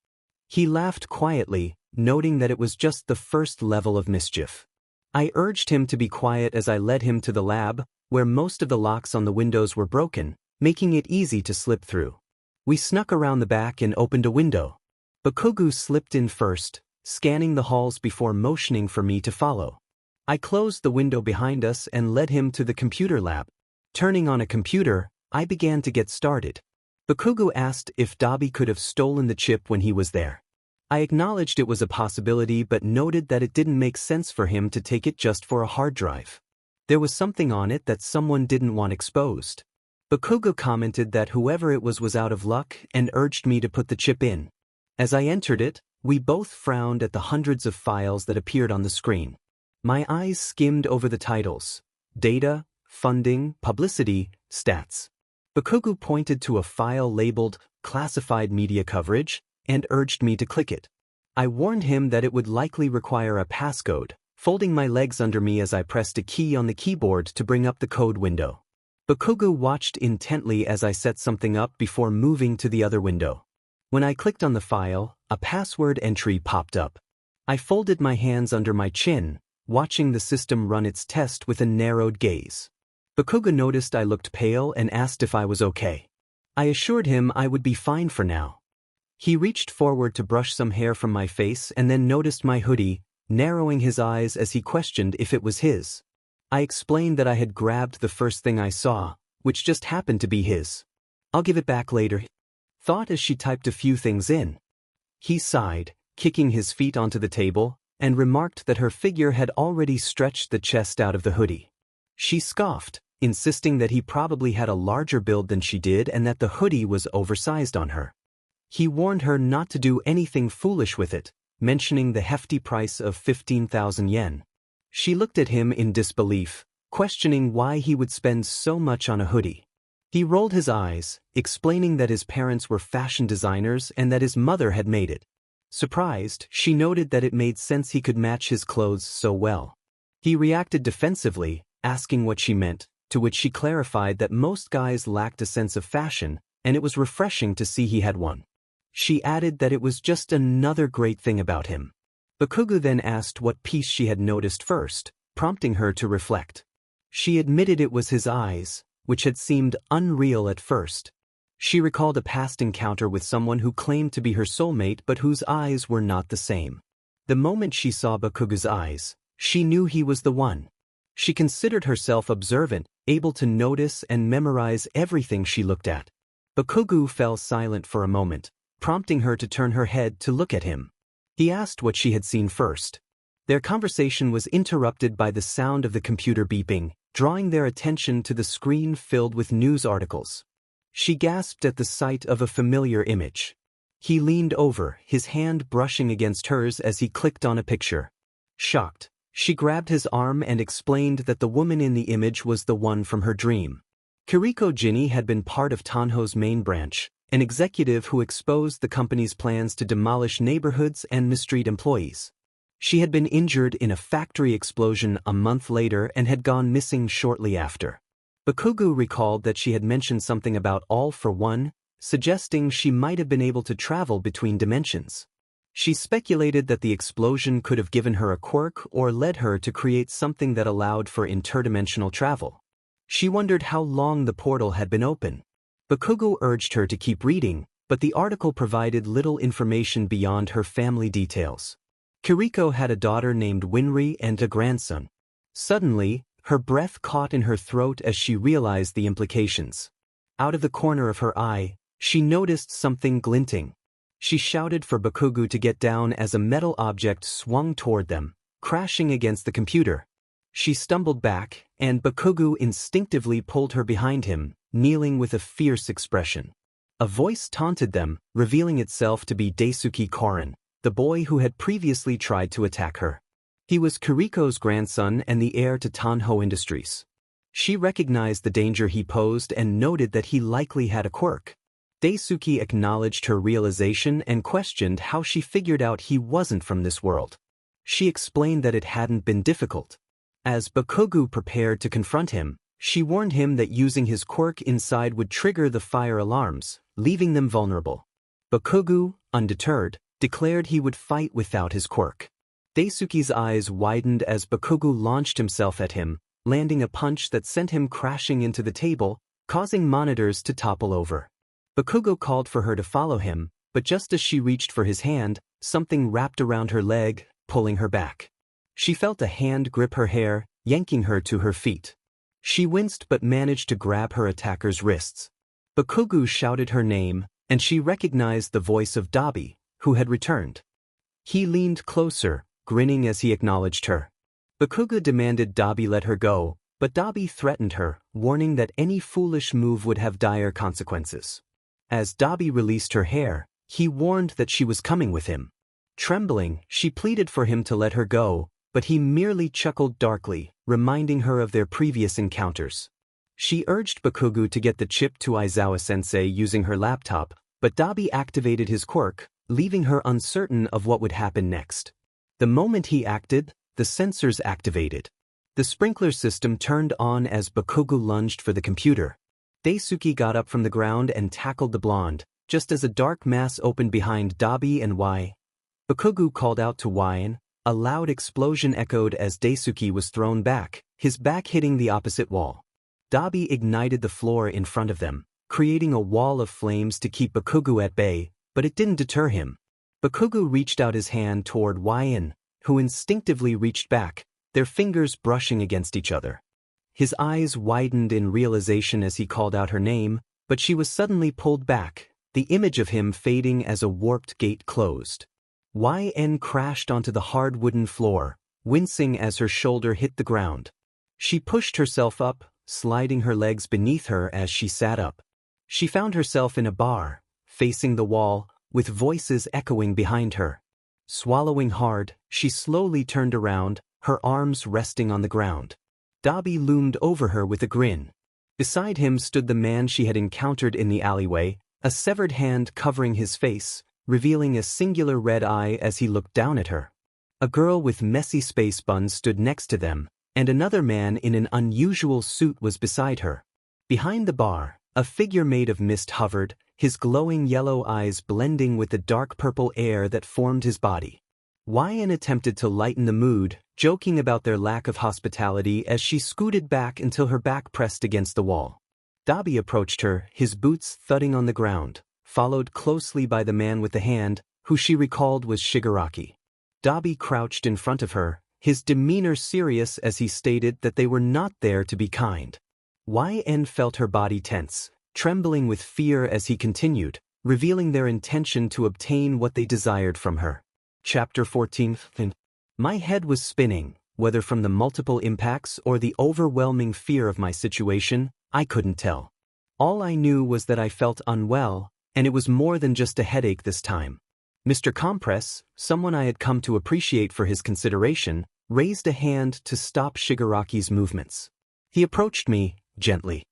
[SPEAKER 1] He laughed quietly, noting that it was just the first level of mischief. I urged him to be quiet as I led him to the lab, where most of the locks on the windows were broken, making it easy to slip through. We snuck around the back and opened a window. 𝚑𝚑𝚑 slipped in first, scanning the halls before motioning for me to follow. I closed the window behind us and led him to the computer lab. Turning on a computer, I began to get started. 𝚑𝚑𝚑 asked if Dobby could have stolen the chip when he was there. I acknowledged it was a possibility but noted that it didn't make sense for him to take it just for a hard drive. There was something on it that someone didn't want exposed. 𝚑𝚑𝚑 commented that whoever it was out of luck and urged me to put the chip in. As I entered it, we both frowned at the hundreds of files that appeared on the screen. My eyes skimmed over the titles: data, funding, publicity, stats. 𝚑𝚑𝚑 pointed to a file labeled classified media coverage and urged me to click it. I warned him that it would likely require a passcode, folding my legs under me as I pressed a key on the keyboard to bring up the code window. 𝚑𝚑𝚑 watched intently as I set something up before moving to the other window. When I clicked on the file, a password entry popped up. I folded my hands under my chin, watching the system run its test with a narrowed gaze. 𝚑𝚑𝚑 noticed I looked pale and asked if I was okay. I assured him I would be fine for now. He reached forward to brush some hair from my face and then noticed my hoodie, narrowing his eyes as he questioned if it was his. I explained that I had grabbed the first thing I saw, which just happened to be his. "I'll give it back later," thought as she typed a few things in. He sighed, kicking his feet onto the table, and remarked that her figure had already stretched the chest out of the hoodie. She scoffed, insisting that he probably had a larger build than she did and that the hoodie was oversized on her. He warned her not to do anything foolish with it, mentioning the hefty price of 15,000 yen. She looked at him in disbelief, questioning why he would spend so much on a hoodie. He rolled his eyes, explaining that his parents were fashion designers and that his mother had made it. Surprised, she noted that it made sense he could match his clothes so well. He reacted defensively, asking what she meant, to which she clarified that most guys lacked a sense of fashion, and it was refreshing to see he had one. She added that it was just another great thing about him. 𝚑𝚑𝚑 then asked what piece she had noticed first, prompting her to reflect. She admitted it was his eyes, which had seemed unreal at first. She recalled a past encounter with someone who claimed to be her soulmate but whose eyes were not the same. The moment she saw 𝚑𝚑𝚑's eyes, she knew he was the one. She considered herself observant, able to notice and memorize everything she looked at. 𝚑𝚑𝚑 fell silent for a moment, prompting her to turn her head to look at him. He asked what she had seen first. Their conversation was interrupted by the sound of the computer beeping, drawing their attention to the screen filled with news articles. She gasped at the sight of a familiar image. He leaned over, his hand brushing against hers as he clicked on a picture. Shocked, she grabbed his arm and explained that the woman in the image was the one from her dream. Kiriko Ginny had been part of Tanho's main branch, an executive who exposed the company's plans to demolish neighborhoods and mistreat employees. She had been injured in a factory explosion a month later and had gone missing shortly after. 𝚑𝚑𝚑 recalled that she had mentioned something about all for one, suggesting she might have been able to travel between dimensions. She speculated that the explosion could have given her a quirk or led her to create something that allowed for interdimensional travel. She wondered how long the portal had been open. 𝚑𝚑𝚑 urged her to keep reading, but the article provided little information beyond her family details. Kiriko had a daughter named Winry and a grandson. Suddenly, her breath caught in her throat as she realized the implications. Out of the corner of her eye, she noticed something glinting. She shouted for 𝚑𝚑𝚑 to get down as a metal object swung toward them, crashing against the computer. She stumbled back, and 𝚑𝚑𝚑 instinctively pulled her behind him, kneeling with a fierce expression. A voice taunted them, revealing itself to be Daisuke Korin, the boy who had previously tried to attack her. He was Kiriko's grandson and the heir to Tanho Industries. She recognized the danger he posed and noted that he likely had a quirk. Daisuke acknowledged her realization and questioned how she figured out he wasn't from this world. She explained that it hadn't been difficult. As Bakugo prepared to confront him, she warned him that using his quirk inside would trigger the fire alarms, leaving them vulnerable. Bakugo, undeterred, declared he would fight without his quirk. Daisuke's eyes widened as Bakugo launched himself at him, landing a punch that sent him crashing into the table, causing monitors to topple over. Bakugo called for her to follow him, but just as she reached for his hand, something wrapped around her leg, pulling her back. She felt a hand grip her hair, yanking her to her feet. She winced but managed to grab her attacker's wrists. Bakugo shouted her name, and she recognized the voice of Dabi, who had returned. He leaned closer, grinning as he acknowledged her. Bakugo demanded Dabi let her go, but Dabi threatened her, warning that any foolish move would have dire consequences. As Dabi released her hair, he warned that she was coming with him. Trembling, she pleaded for him to let her go, but he merely chuckled darkly, reminding her of their previous encounters. She urged Bakugo to get the chip to Aizawa-sensei using her laptop, but Dabi activated his quirk, leaving her uncertain of what would happen next. The moment he acted, the sensors activated. The sprinkler system turned on as Bakugo lunged for the computer. Daisuke got up from the ground and tackled the blonde, just as a dark mass opened behind Dabi and Y. Bakugo called out to Yn. A loud explosion echoed as Daisuke was thrown back, his back hitting the opposite wall. Dabi ignited the floor in front of them, creating a wall of flames to keep Bakugo at bay, but it didn't deter him. Bakugo reached out his hand toward Yn, who instinctively reached back, their fingers brushing against each other. His eyes widened in realization as he called out her name, but she was suddenly pulled back, the image of him fading as a warped gate closed. Yn crashed onto the hard wooden floor, wincing as her shoulder hit the ground. She pushed herself up, sliding her legs beneath her as she sat up. She found herself in a bar, facing the wall, with voices echoing behind her. Swallowing hard, she slowly turned around, her arms resting on the ground. Dabi loomed over her with a grin. Beside him stood the man she had encountered in the alleyway, a severed hand covering his face, revealing a singular red eye as he looked down at her. A girl with messy space buns stood next to them, and another man in an unusual suit was beside her. Behind the bar, a figure made of mist hovered, his glowing yellow eyes blending with the dark purple air that formed his body. Yn attempted to lighten the mood, joking about their lack of hospitality as she scooted back until her back pressed against the wall. Dabi approached her, his boots thudding on the ground, followed closely by the man with the hand, who she recalled was Shigaraki. Dabi crouched in front of her, his demeanor serious as he stated that they were not there to be kind. Yn felt her body tense, trembling with fear as he continued, revealing their intention to obtain what they desired from her. Chapter 14. My head was spinning, whether from the multiple impacts or the overwhelming fear of my situation, I couldn't tell. All I knew was that I felt unwell, and it was more than just a headache this time. Mr. Compress, someone I had come to appreciate for his consideration, raised a hand to stop Shigaraki's movements. He approached me, gently,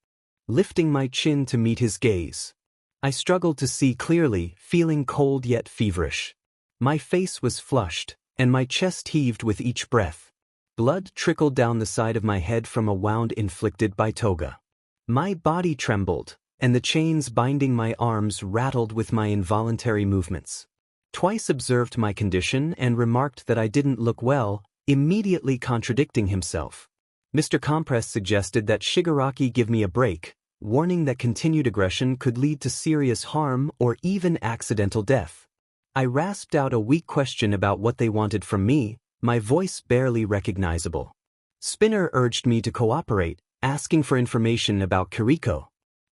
[SPEAKER 1] lifting my chin to meet his gaze. I struggled to see clearly, feeling cold yet feverish. My face was flushed, and my chest heaved with each breath. Blood trickled down the side of my head from a wound inflicted by Toga. My body trembled, and the chains binding my arms rattled with my involuntary movements. Twice observed my condition and remarked that I didn't look well, immediately contradicting himself. Mr. Compress suggested that Shigaraki give me a break, warning that continued aggression could lead to serious harm or even accidental death. I rasped out a weak question about what they wanted from me, my voice barely recognizable. Spinner urged me to cooperate, asking for information about Kiriko.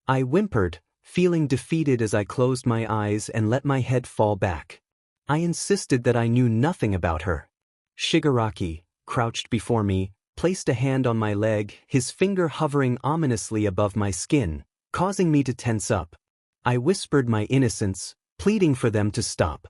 [SPEAKER 1] I whimpered, feeling defeated as I closed my eyes and let my head fall back. I insisted that I knew nothing about her. Shigaraki, crouched before me, placed a hand on my leg, his finger hovering ominously above my skin, causing me to tense up. I whispered my innocence, pleading for them to stop.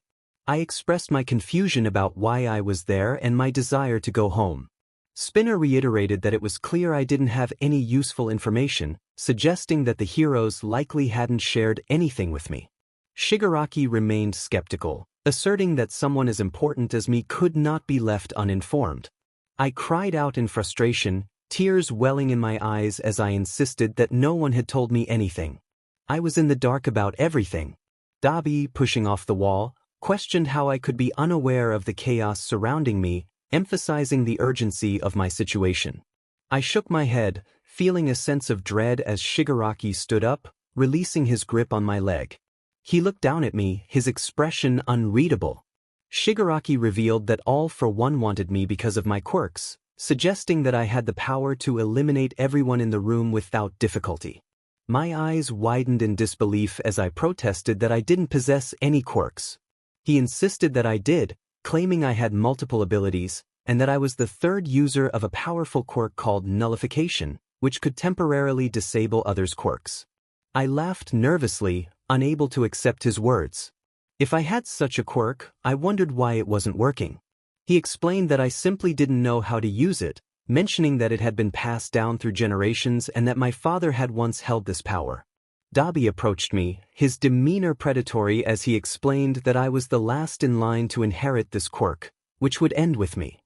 [SPEAKER 1] I expressed my confusion about why I was there and my desire to go home. Spinner reiterated that it was clear I didn't have any useful information, suggesting that the heroes likely hadn't shared anything with me. Shigaraki remained skeptical, asserting that someone as important as me could not be left uninformed. I cried out in frustration, tears welling in my eyes as I insisted that no one had told me anything. I was in the dark about everything. Dabi, pushing off the wall, questioned how I could be unaware of the chaos surrounding me, emphasizing the urgency of my situation. I shook my head, feeling a sense of dread as Shigaraki stood up, releasing his grip on my leg. He looked down at me, his expression unreadable. Shigaraki revealed that all for one wanted me because of my quirks, suggesting that I had the power to eliminate everyone in the room without difficulty. My eyes widened in disbelief as I protested that I didn't possess any quirks. He insisted that I did, claiming I had multiple abilities, and that I was the third user of a powerful quirk called nullification, which could temporarily disable others' quirks. I laughed nervously, unable to accept his words. If I had such a quirk, I wondered why it wasn't working. He explained that I simply didn't know how to use it, mentioning that it had been passed down through generations and that my father had once held this power. Dabi approached me, his demeanor predatory as he explained that I was the last in line to inherit this quirk, which would end with me.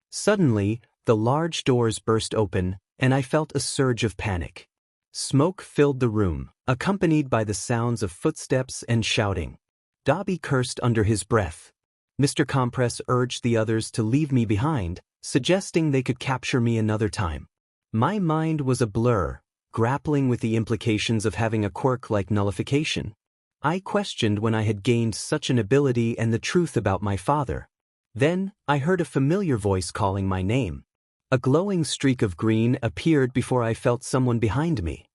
[SPEAKER 1] Suddenly, the large doors burst open, and I felt a surge of panic. Smoke filled the room, accompanied by the sounds of footsteps and shouting. Dabi cursed under his breath. Mr. Compress urged the others to leave me behind, suggesting they could capture me another time. My mind was a blur, grappling with the implications of having a quirk like nullification. I questioned when I had gained such an ability and the truth about my father. Then, I heard a familiar voice calling my name. A glowing streak of green appeared before I felt someone behind me.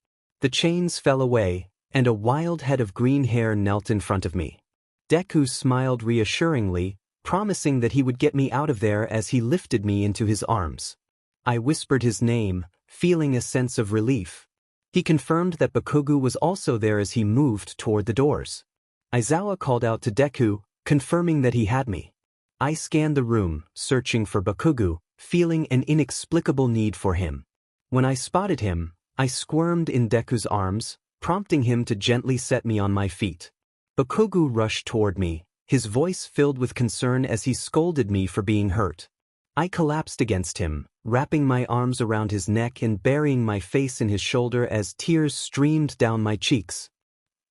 [SPEAKER 1] The chains fell away, and a wild head of green hair knelt in front of me. Deku smiled reassuringly, promising that he would get me out of there as he lifted me into his arms. I whispered his name, feeling a sense of relief. He confirmed that Bakugo was also there as he moved toward the doors. Aizawa called out to Deku, confirming that he had me. I scanned the room, searching for Bakugo, feeling an inexplicable need for him. When I spotted him, I squirmed in Deku's arms, prompting him to gently set me on my feet. Bakugo rushed toward me, his voice filled with concern as he scolded me for being hurt. I collapsed against him, wrapping my arms around his neck and burying my face in his shoulder as tears streamed down my cheeks.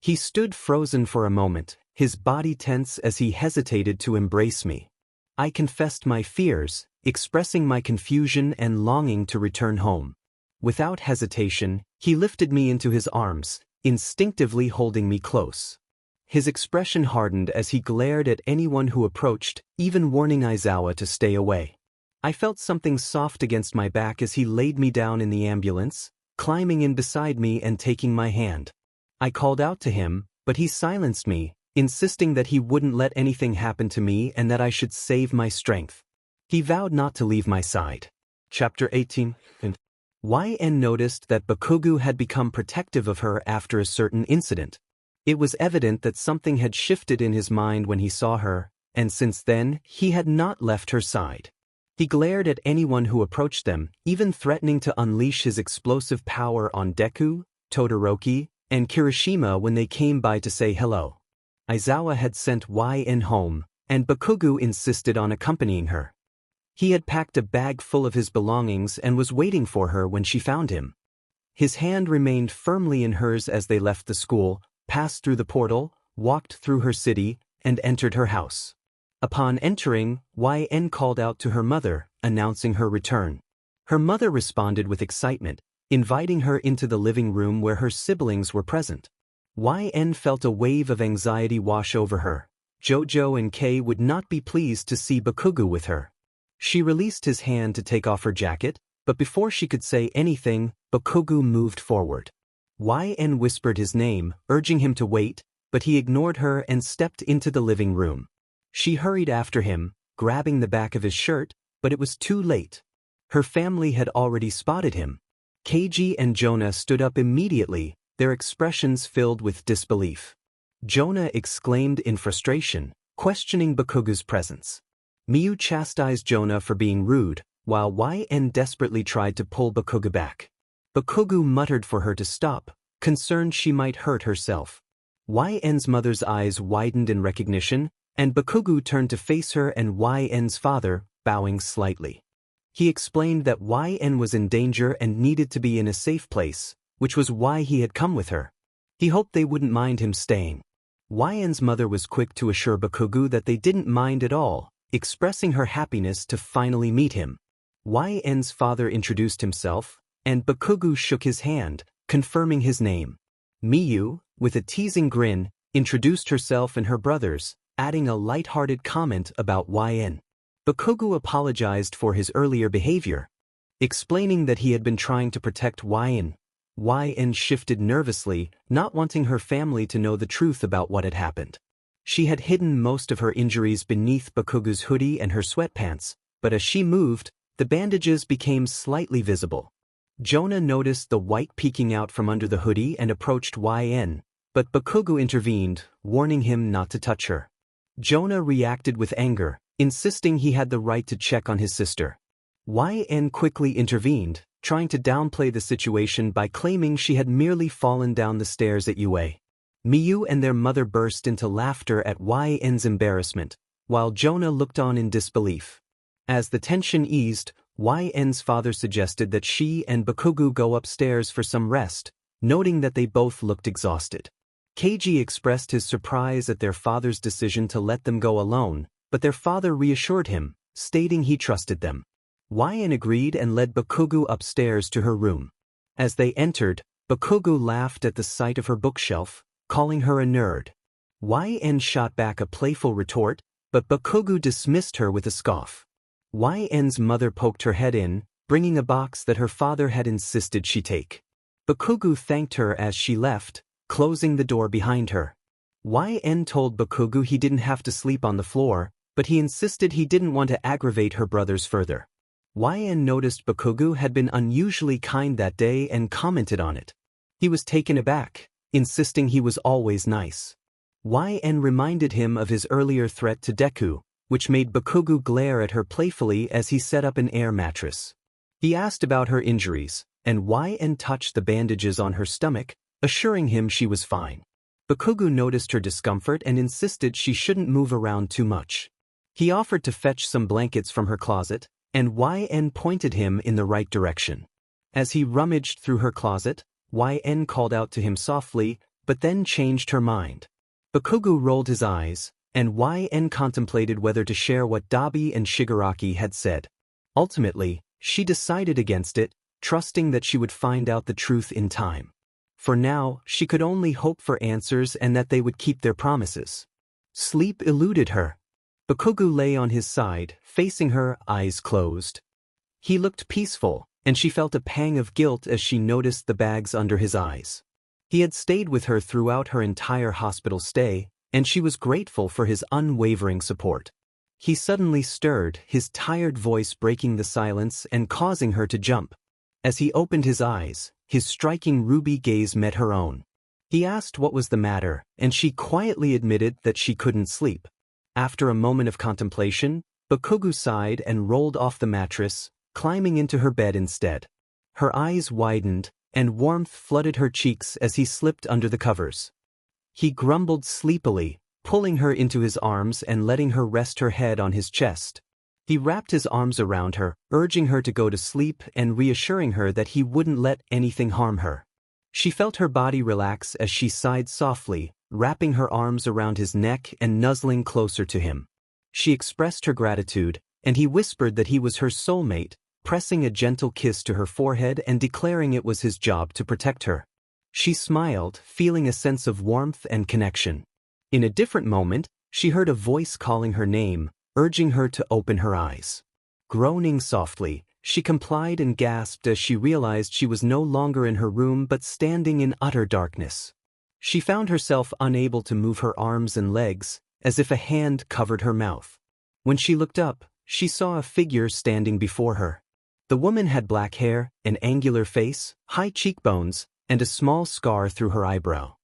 [SPEAKER 1] He stood frozen for a moment, his body tense as he hesitated to embrace me. I confessed my fears, expressing my confusion and longing to return home. Without hesitation, he lifted me into his arms, instinctively holding me close. His expression hardened as he glared at anyone who approached, even warning Aizawa to stay away. I felt something soft against my back as he laid me down in the ambulance, climbing in beside me and taking my hand. I called out to him, but he silenced me, insisting that he wouldn't let anything happen to me and that I should save my strength. He vowed not to leave my side. Chapter 18. YN noticed that Bakugo had become protective of her after a certain incident. It was evident that something had shifted in his mind when he saw her, and since then, he had not left her side. He glared at anyone who approached them, even threatening to unleash his explosive power on Deku, Todoroki, and Kirishima when they came by to say hello. Aizawa had sent YN home, and Bakugo insisted on accompanying her. He had packed a bag full of his belongings and was waiting for her when she found him. His hand remained firmly in hers as they left the school, passed through the portal, walked through her city, and entered her house. Upon entering, YN called out to her mother, announcing her return. Her mother responded with excitement, inviting her into the living room where her siblings were present. YN felt a wave of anxiety wash over her. Jojo and Kei would not be pleased to see Bakugo with her. She released his hand to take off her jacket, but before she could say anything, Bakugo moved forward. YN whispered his name, urging him to wait, but he ignored her and stepped into the living room. She hurried after him, grabbing the back of his shirt, but it was too late. Her family had already spotted him. Keiji and Jonah stood up immediately, their expressions filled with disbelief. Jonah exclaimed in frustration, questioning Bakugu's presence. Miyu chastised Jonah for being rude, while YN desperately tried to pull Bakugu back. Bakugu muttered for her to stop, concerned she might hurt herself. YN's mother's eyes widened in recognition, and Bakugu turned to face her and YN's father, bowing slightly. He explained that YN was in danger and needed to be in a safe place, which was why he had come with her. He hoped they wouldn't mind him staying. YN's mother was quick to assure Bakugu that they didn't mind at all, expressing her happiness to finally meet him. YN's father introduced himself, and Bakugu shook his hand, confirming his name. Miyu, with a teasing grin, introduced herself and her brothers, adding a light-hearted comment about YN. Bakugu apologized for his earlier behavior, explaining that he had been trying to protect YN. YN shifted nervously, not wanting her family to know the truth about what had happened. She had hidden most of her injuries beneath Bakugu's hoodie and her sweatpants, but as she moved, the bandages became slightly visible. Jonah noticed the white peeking out from under the hoodie and approached YN, but Bakugu intervened, warning him not to touch her. Jonah reacted with anger, insisting he had the right to check on his sister. YN quickly intervened, trying to downplay the situation by claiming she had merely fallen down the stairs at UA. Miyu and their mother burst into laughter at YN's embarrassment, while Jonah looked on in disbelief. As the tension eased, YN's father suggested that she and Bakugu go upstairs for some rest, noting that they both looked exhausted. Keiji expressed his surprise at their father's decision to let them go alone, but their father reassured him, stating he trusted them. YN agreed and led Bakugu upstairs to her room. As they entered, Bakugu laughed at the sight of her bookshelf, calling her a nerd. YN shot back a playful retort, but Bakugu dismissed her with a scoff. YN's mother poked her head in, bringing a box that her father had insisted she take. Bakugu thanked her as she left, closing the door behind her. YN told Bakugu he didn't have to sleep on the floor, but he insisted he didn't want to aggravate her brothers further. YN noticed Bakugu had been unusually kind that day and commented on it. He was taken aback, insisting he was always nice. YN reminded him of his earlier threat to Deku, which made Bakugu glare at her playfully as he set up an air mattress. He asked about her injuries, and YN touched the bandages on her stomach, assuring him she was fine. Bakugu noticed her discomfort and insisted she shouldn't move around too much. He offered to fetch some blankets from her closet, and YN pointed him in the right direction. As he rummaged through her closet, YN called out to him softly, but then changed her mind. Bakugu rolled his eyes, and YN contemplated whether to share what Dabi and Shigaraki had said. Ultimately, she decided against it, trusting that she would find out the truth in time. For now, she could only hope for answers and that they would keep their promises. Sleep eluded her. Bakugu lay on his side, facing her, eyes closed. He looked peaceful, and she felt a pang of guilt as she noticed the bags under his eyes. He had stayed with her throughout her entire hospital stay, and she was grateful for his unwavering support. He suddenly stirred, his tired voice breaking the silence and causing her to jump. As he opened his eyes, his striking ruby gaze met her own. He asked what was the matter, and she quietly admitted that she couldn't sleep. After a moment of contemplation, Bakugu sighed and rolled off the mattress, climbing into her bed instead. Her eyes widened, and warmth flooded her cheeks as he slipped under the covers. He grumbled sleepily, pulling her into his arms and letting her rest her head on his chest. He wrapped his arms around her, urging her to go to sleep and reassuring her that he wouldn't let anything harm her. She felt her body relax as she sighed softly, wrapping her arms around his neck and nuzzling closer to him. She expressed her gratitude, and he whispered that he was her soulmate, pressing a gentle kiss to her forehead and declaring it was his job to protect her. She smiled, feeling a sense of warmth and connection. In a different moment, she heard a voice calling her name, urging her to open her eyes. Groaning softly, she complied and gasped as she realized she was no longer in her room but standing in utter darkness. She found herself unable to move her arms and legs, as if a hand covered her mouth. When she looked up, she saw a figure standing before her. The woman had black hair, an angular face, high cheekbones, and a small scar through her eyebrow.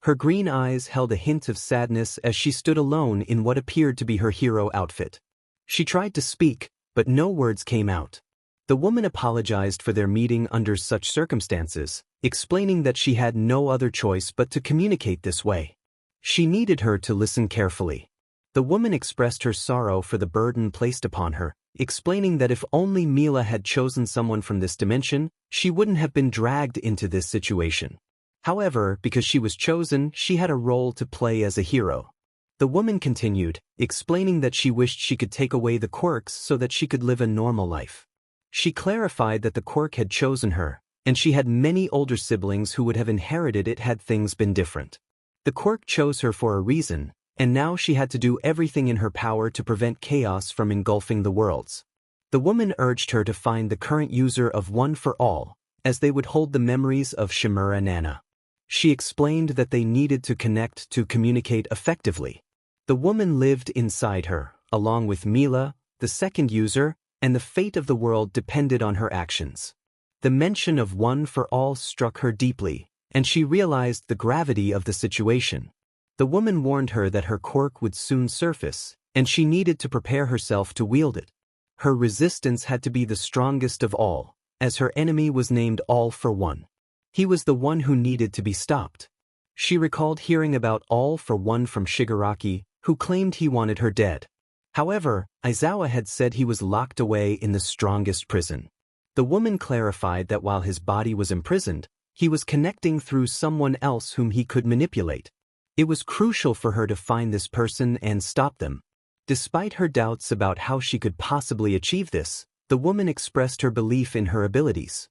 [SPEAKER 1] Her green eyes held a hint of sadness as she stood alone in what appeared to be her hero outfit. She tried to speak, but no words came out. The woman apologized for their meeting under such circumstances, explaining that she had no other choice but to communicate this way. She needed her to listen carefully. The woman expressed her sorrow for the burden placed upon her, explaining that if only 𝚑𝚑 had chosen someone from this dimension, she wouldn't have been dragged into this situation. However, because she was chosen, she had a role to play as a hero. The woman continued, explaining that she wished she could take away the quirks so that she could live a normal life. She clarified that the quirk had chosen her, and she had many older siblings who would have inherited it had things been different. The quirk chose her for a reason, and now she had to do everything in her power to prevent chaos from engulfing the worlds. The woman urged her to find the current user of One for All, as they would hold the memories of Shimura Nana. She explained that they needed to connect to communicate effectively. The woman lived inside her, along with 𝚑𝚑, the second user, and the fate of the world depended on her actions. The mention of One for All struck her deeply, and she realized the gravity of the situation. The woman warned her that her quirk would soon surface, and she needed to prepare herself to wield it. Her resistance had to be the strongest of all, as her enemy was named All for One. He was the one who needed to be stopped. She recalled hearing about All for One from Shigaraki, who claimed he wanted her dead. However, Aizawa had said he was locked away in the strongest prison. The woman clarified that while his body was imprisoned, he was connecting through someone else whom he could manipulate. It was crucial for her to find this person and stop them. Despite her doubts about how she could possibly achieve this, the woman expressed her belief in her abilities.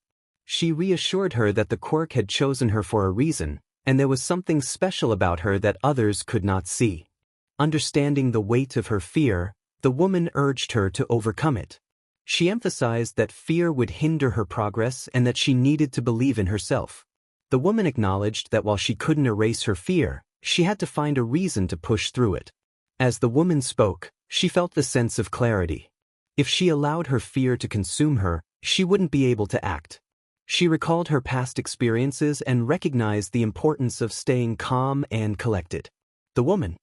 [SPEAKER 1] She reassured her that the quirk had chosen her for a reason, and there was something special about her that others could not see. Understanding the weight of her fear, the woman urged her to overcome it. She emphasized that fear would hinder her progress and that she needed to believe in herself. The woman acknowledged that while she couldn't erase her fear, she had to find a reason to push through it. As the woman spoke, she felt the sense of clarity. If she allowed her fear to consume her, she wouldn't be able to act. She recalled her past experiences and recognized the importance of staying calm and collected. The woman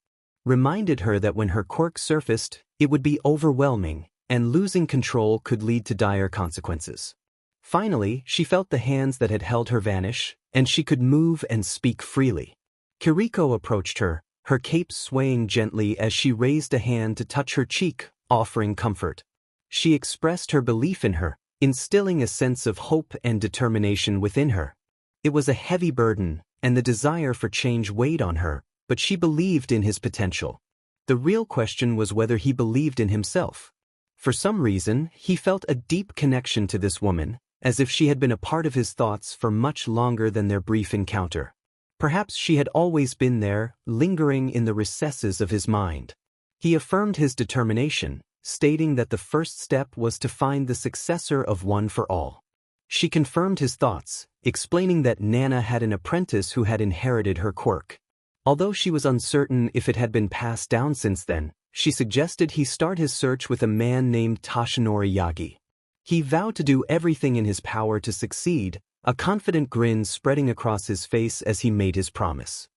[SPEAKER 1] reminded her that when her quirk surfaced, it would be overwhelming, and losing control could lead to dire consequences. Finally, she felt the hands that had held her vanish, and she could move and speak freely. Kiriko approached her, her cape swaying gently as she raised a hand to touch her cheek, offering comfort. She expressed her belief in her, instilling a sense of hope and determination within her. It was a heavy burden, and the desire for change weighed on her, but she believed in his potential. The real question was whether he believed in himself. For some reason, he felt a deep connection to this woman, as if she had been a part of his thoughts for much longer than their brief encounter. Perhaps she had always been there, lingering in the recesses of his mind. He affirmed his determination, stating that the first step was to find the successor of One for All. She confirmed his thoughts, explaining that Nana had an apprentice who had inherited her quirk. Although she was uncertain if it had been passed down since then, she suggested he start his search with a man named Toshinori Yagi. He vowed to do everything in his power to succeed, a confident grin spreading across his face as he made his promise.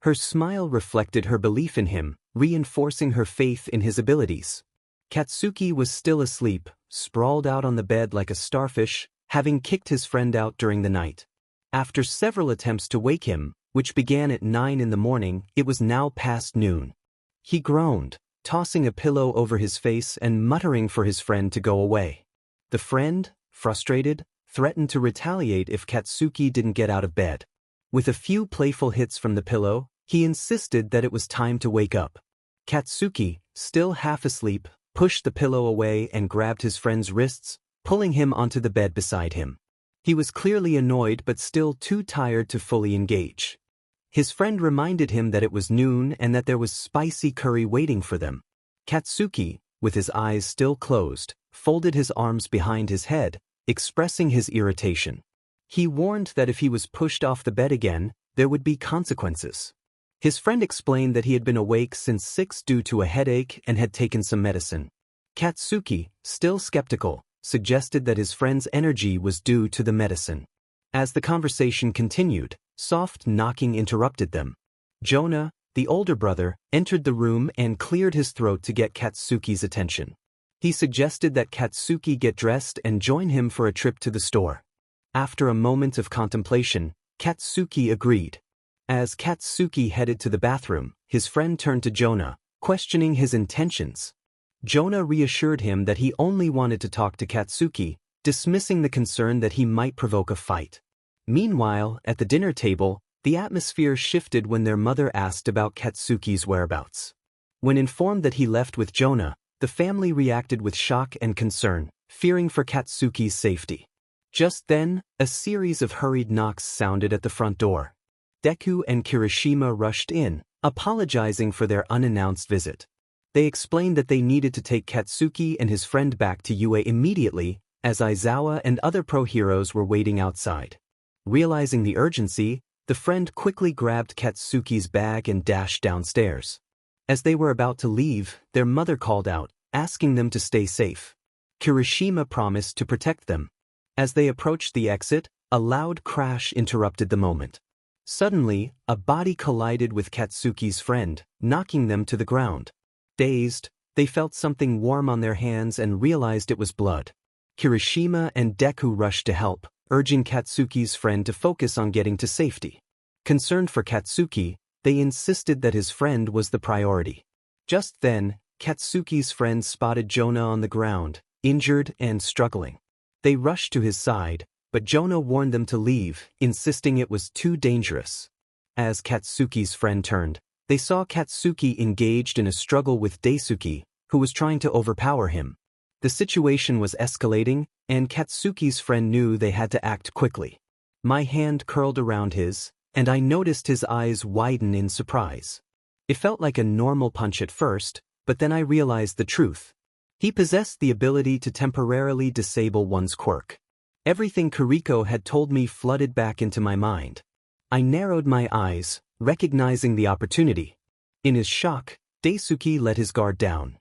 [SPEAKER 1] Her smile reflected her belief in him, reinforcing her faith in his abilities. Katsuki was still asleep, sprawled out on the bed like a starfish, having kicked his friend out during the night. After several attempts to wake him, which began at 9 in the morning, it was now past noon. He groaned, tossing a pillow over his face and muttering for his friend to go away. The friend, frustrated, threatened to retaliate if Katsuki didn't get out of bed. With a few playful hits from the pillow, he insisted that it was time to wake up. Katsuki, still half asleep, pushed the pillow away and grabbed his friend's wrists, pulling him onto the bed beside him. He was clearly annoyed but still too tired to fully engage. His friend reminded him that it was noon and that there was spicy curry waiting for them. Katsuki, with his eyes still closed, folded his arms behind his head, expressing his irritation. He warned that if he was pushed off the bed again, there would be consequences. His friend explained that he had been awake since 6 due to a headache and had taken some medicine. Katsuki, still skeptical, suggested that his friend's energy was due to the medicine. As the conversation continued, soft knocking interrupted them. Jonah, the older brother, entered the room and cleared his throat to get 𝚑𝚒𝚎𝚎's attention. He suggested that 𝚑𝚒𝚎𝚎 get dressed and join him for a trip to the store. After a moment of contemplation, 𝚑𝚒𝚎𝚎 agreed. As 𝚑𝚒𝚎𝚎 headed to the bathroom, his friend turned to Jonah, questioning his intentions. Jonah reassured him that he only wanted to talk to 𝚑𝚒𝚎𝚎, dismissing the concern that he might provoke a fight. Meanwhile, at the dinner table, the atmosphere shifted when their mother asked about 𝚑𝚒𝚎𝚎's whereabouts. When informed that he left with Jonah, the family reacted with shock and concern, fearing for 𝚑𝚒𝚎's safety. Just then, a series of hurried knocks sounded at the front door. Deku and Kirishima rushed in, apologizing for their unannounced visit. They explained that they needed to take 𝚑𝚒𝚎 and his friend back to UA immediately, as Aizawa and other pro-heroes were waiting outside. Realizing the urgency, the friend quickly grabbed 𝚑𝚒𝚎's bag and dashed downstairs. As they were about to leave, their mother called out, asking them to stay safe. Kirishima promised to protect them. As they approached the exit, a loud crash interrupted the moment. Suddenly, a body collided with 𝚑𝚒𝚎's friend, knocking them to the ground. Dazed, they felt something warm on their hands and realized it was blood. Kirishima and Deku rushed to help, urging 𝚑𝚒𝚎's friend to focus on getting to safety. Concerned for 𝚑𝚒𝚎, they insisted that his friend was the priority. Just then, 𝚑𝚒𝚎's friend spotted Jonah on the ground, injured and struggling. They rushed to his side, but Jonah warned them to leave, insisting it was too dangerous. As 𝚑𝚒𝚎's friend turned, they saw 𝚑𝚒𝚎 engaged in a struggle with Daisuke, who was trying to overpower him. The situation was escalating, and 𝚑𝚒𝚎's friend knew they had to act quickly. My hand curled around his, and I noticed his eyes widen in surprise. It felt like a normal punch at first, but then I realized the truth. He possessed the ability to temporarily disable one's quirk. Everything Kiriko had told me flooded back into my mind. I narrowed my eyes, recognizing the opportunity. In his shock, Daisuke let his guard down.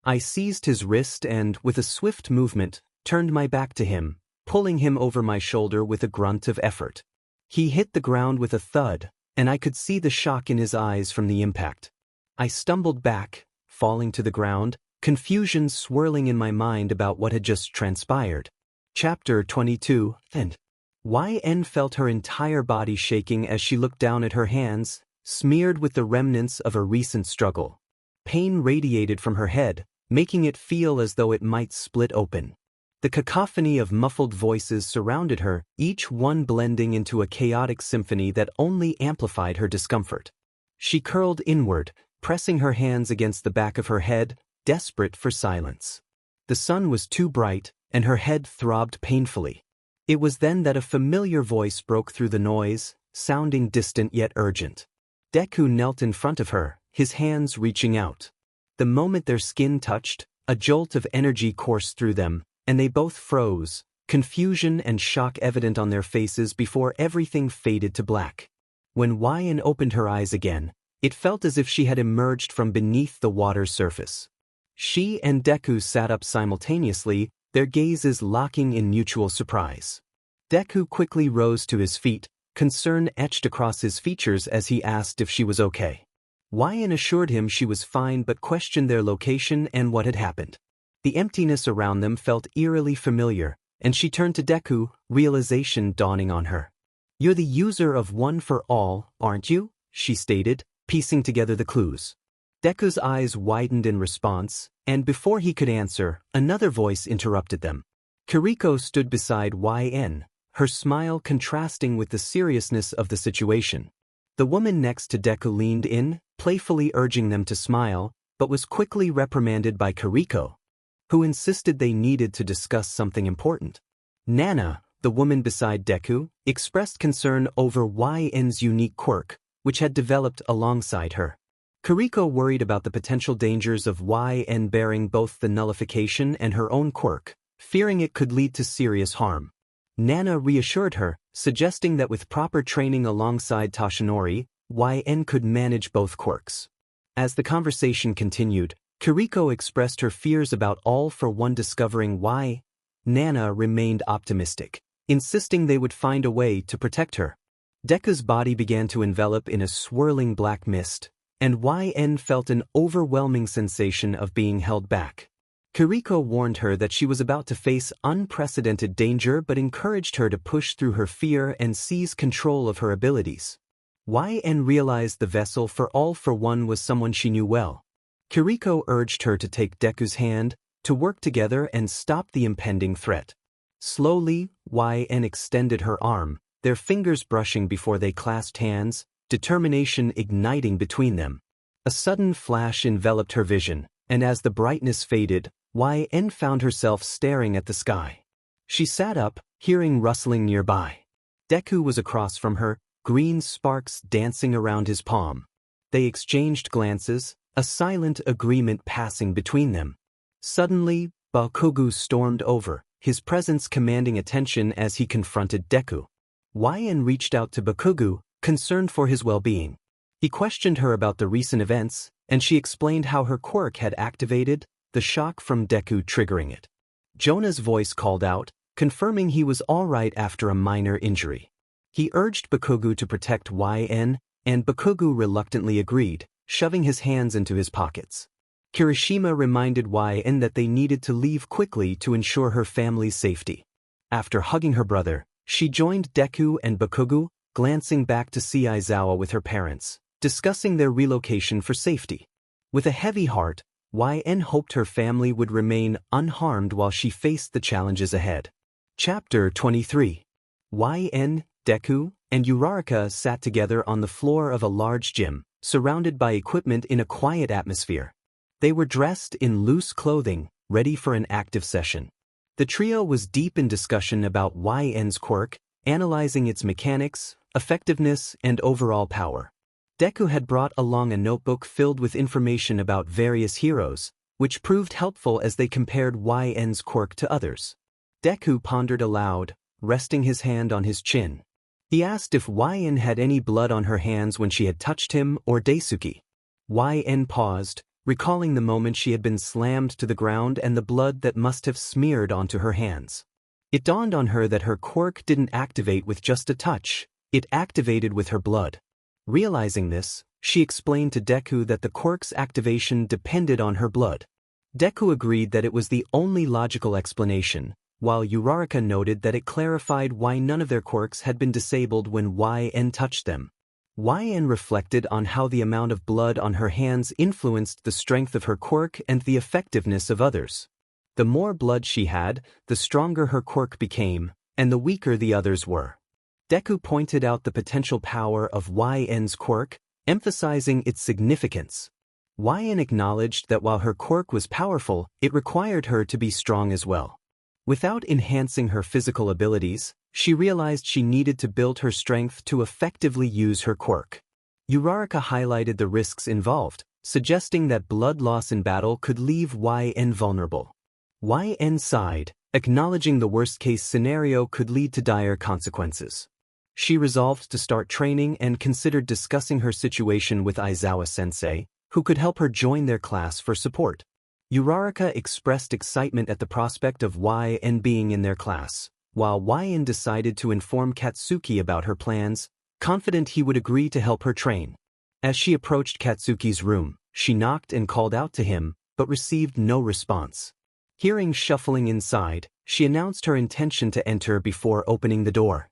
[SPEAKER 1] I seized his wrist and, with a swift movement, turned my back to him, pulling him over my shoulder with a grunt of effort. He hit the ground with a thud, and I could see the shock in his eyes from the impact. I stumbled back, falling to the ground, confusion swirling in my mind about what had just transpired. Chapter 22 End. YN felt her entire body shaking as she looked down at her hands, smeared with the remnants of a recent struggle. Pain radiated from her head, making it feel as though it might split open. The cacophony of muffled voices surrounded her, each one blending into a chaotic symphony that only amplified her discomfort. She curled inward, pressing her hands against the back of her head, desperate for silence. The sun was too bright, and her head throbbed painfully. It was then that a familiar voice broke through the noise, sounding distant yet urgent. Deku knelt in front of her, his hands reaching out. The moment their skin touched, a jolt of energy coursed through them, and they both froze, confusion and shock evident on their faces before everything faded to black. When YN opened her eyes again, it felt as if she had emerged from beneath the water's surface. She and Deku sat up simultaneously, their gazes locking in mutual surprise. Deku quickly rose to his feet, concern etched across his features as he asked if she was okay. YN assured him she was fine but questioned their location and what had happened. The emptiness around them felt eerily familiar, and she turned to Deku, realization dawning on her. "You're the user of One for All, aren't you?" she stated, piecing together the clues. Deku's eyes widened in response, and before he could answer, another voice interrupted them. Kiriko stood beside YN, her smile contrasting with the seriousness of the situation. The woman next to Deku leaned in, playfully urging them to smile, but was quickly reprimanded by Kiriko, who insisted they needed to discuss something important. Nana, the woman beside Deku, expressed concern over YN's unique quirk, which had developed alongside her. Kiriko worried about the potential dangers of YN bearing both the nullification and her own quirk, fearing it could lead to serious harm. Nana reassured her, suggesting that with proper training alongside Toshinori, YN could manage both quirks. As the conversation continued, Kiriko expressed her fears about All for One discovering why. Nana remained optimistic, insisting they would find a way to protect her. Deku's body began to envelop in a swirling black mist, and YN felt an overwhelming sensation of being held back. Kiriko warned her that she was about to face unprecedented danger but encouraged her to push through her fear and seize control of her abilities. YN realized the vessel for all for one was someone she knew well. Kiriko urged her to take Deku's hand, to work together and stop the impending threat. Slowly, YN extended her arm, their fingers brushing before they clasped hands, determination igniting between them. A sudden flash enveloped her vision, and as the brightness faded, YN found herself staring at the sky. She sat up, hearing rustling nearby. Deku was across from her, green sparks dancing around his palm. They exchanged glances, a silent agreement passing between them. Suddenly, Bakugo stormed over, his presence commanding attention as he confronted Deku. YN reached out to Bakugo, concerned for his well-being. He questioned her about the recent events, and she explained how her quirk had activated, the shock from Deku triggering it. Jonah's voice called out, confirming he was all right after a minor injury. He urged Bakugo to protect YN, and Bakugo reluctantly agreed, shoving his hands into his pockets. Kirishima reminded YN that they needed to leave quickly to ensure her family's safety. After hugging her brother, she joined Deku and Bakugo, glancing back to see Aizawa with her parents, discussing their relocation for safety. With a heavy heart, YN hoped her family would remain unharmed while she faced the challenges ahead. Chapter 23. YN, Deku, and Uraraka sat together on the floor of a large gym, surrounded by equipment in a quiet atmosphere. They were dressed in loose clothing, ready for an active session. The trio was deep in discussion about YN's quirk, analyzing its mechanics, effectiveness, and overall power. Deku had brought along a notebook filled with information about various heroes, which proved helpful as they compared YN's quirk to others. Deku pondered aloud, resting his hand on his chin. He asked if YN had any blood on her hands when she had touched him or Daisuke. YN paused, recalling the moment she had been slammed to the ground and the blood that must have smeared onto her hands. It dawned on her that her quirk didn't activate with just a touch, it activated with her blood. Realizing this, she explained to Deku that the quirk's activation depended on her blood. Deku agreed that it was the only logical explanation, while Uraraka noted that it clarified why none of their quirks had been disabled when YN touched them. YN reflected on how the amount of blood on her hands influenced the strength of her quirk and the effectiveness of others. The more blood she had, the stronger her quirk became, and the weaker the others were. Deku pointed out the potential power of YN's quirk, emphasizing its significance. YN acknowledged that while her quirk was powerful, it required her to be strong as well. Without enhancing her physical abilities, she realized she needed to build her strength to effectively use her quirk. Uraraka highlighted the risks involved, suggesting that blood loss in battle could leave YN vulnerable. YN sighed, acknowledging the worst-case scenario could lead to dire consequences. She resolved to start training and considered discussing her situation with Aizawa-sensei, who could help her join their class for support. Uraraka expressed excitement at the prospect of YN being in their class, while YN decided to inform Katsuki about her plans, confident he would agree to help her train. As she approached Katsuki's room, she knocked and called out to him, but received no response. Hearing shuffling inside, she announced her intention to enter before opening the door.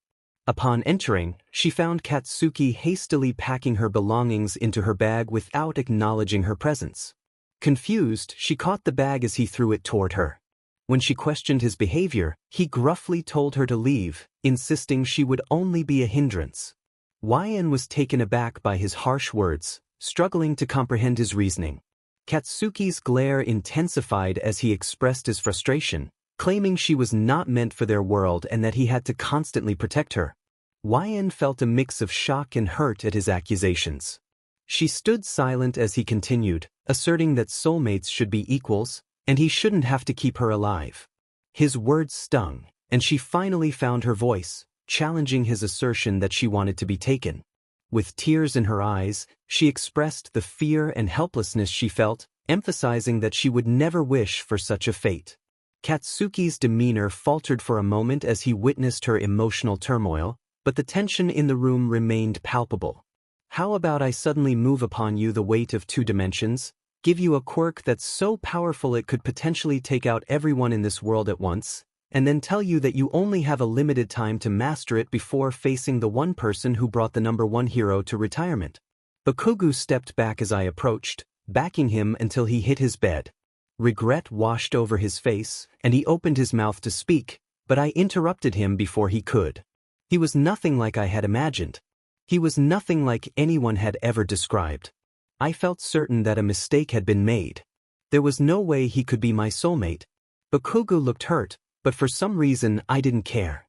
[SPEAKER 1] Upon entering, she found Katsuki hastily packing her belongings into her bag without acknowledging her presence. Confused, she caught the bag as he threw it toward her. When she questioned his behavior, he gruffly told her to leave, insisting she would only be a hindrance. YN was taken aback by his harsh words, struggling to comprehend his reasoning. Katsuki's glare intensified as he expressed his frustration, claiming she was not meant for their world and that he had to constantly protect her. YN felt a mix of shock and hurt at his accusations. She stood silent as he continued, asserting that soulmates should be equals, and he shouldn't have to keep her alive. His words stung, and she finally found her voice, challenging his assertion that she wanted to be taken. With tears in her eyes, she expressed the fear and helplessness she felt, emphasizing that she would never wish for such a fate. Katsuki's demeanor faltered for a moment as he witnessed her emotional turmoil, but the tension in the room remained palpable. How about I suddenly move upon you the weight of 2 dimensions, give you a quirk that's so powerful it could potentially take out everyone in this world at once, and then tell you that you only have a limited time to master it before facing the one person who brought the #1 hero to retirement? Bakugo stepped back as I approached, backing him until he hit his bed. Regret washed over his face, and he opened his mouth to speak, but I interrupted him before he could. He was nothing like I had imagined. He was nothing like anyone had ever described. I felt certain that a mistake had been made. There was no way he could be my soulmate. Bakugo looked hurt, but for some reason I didn't care.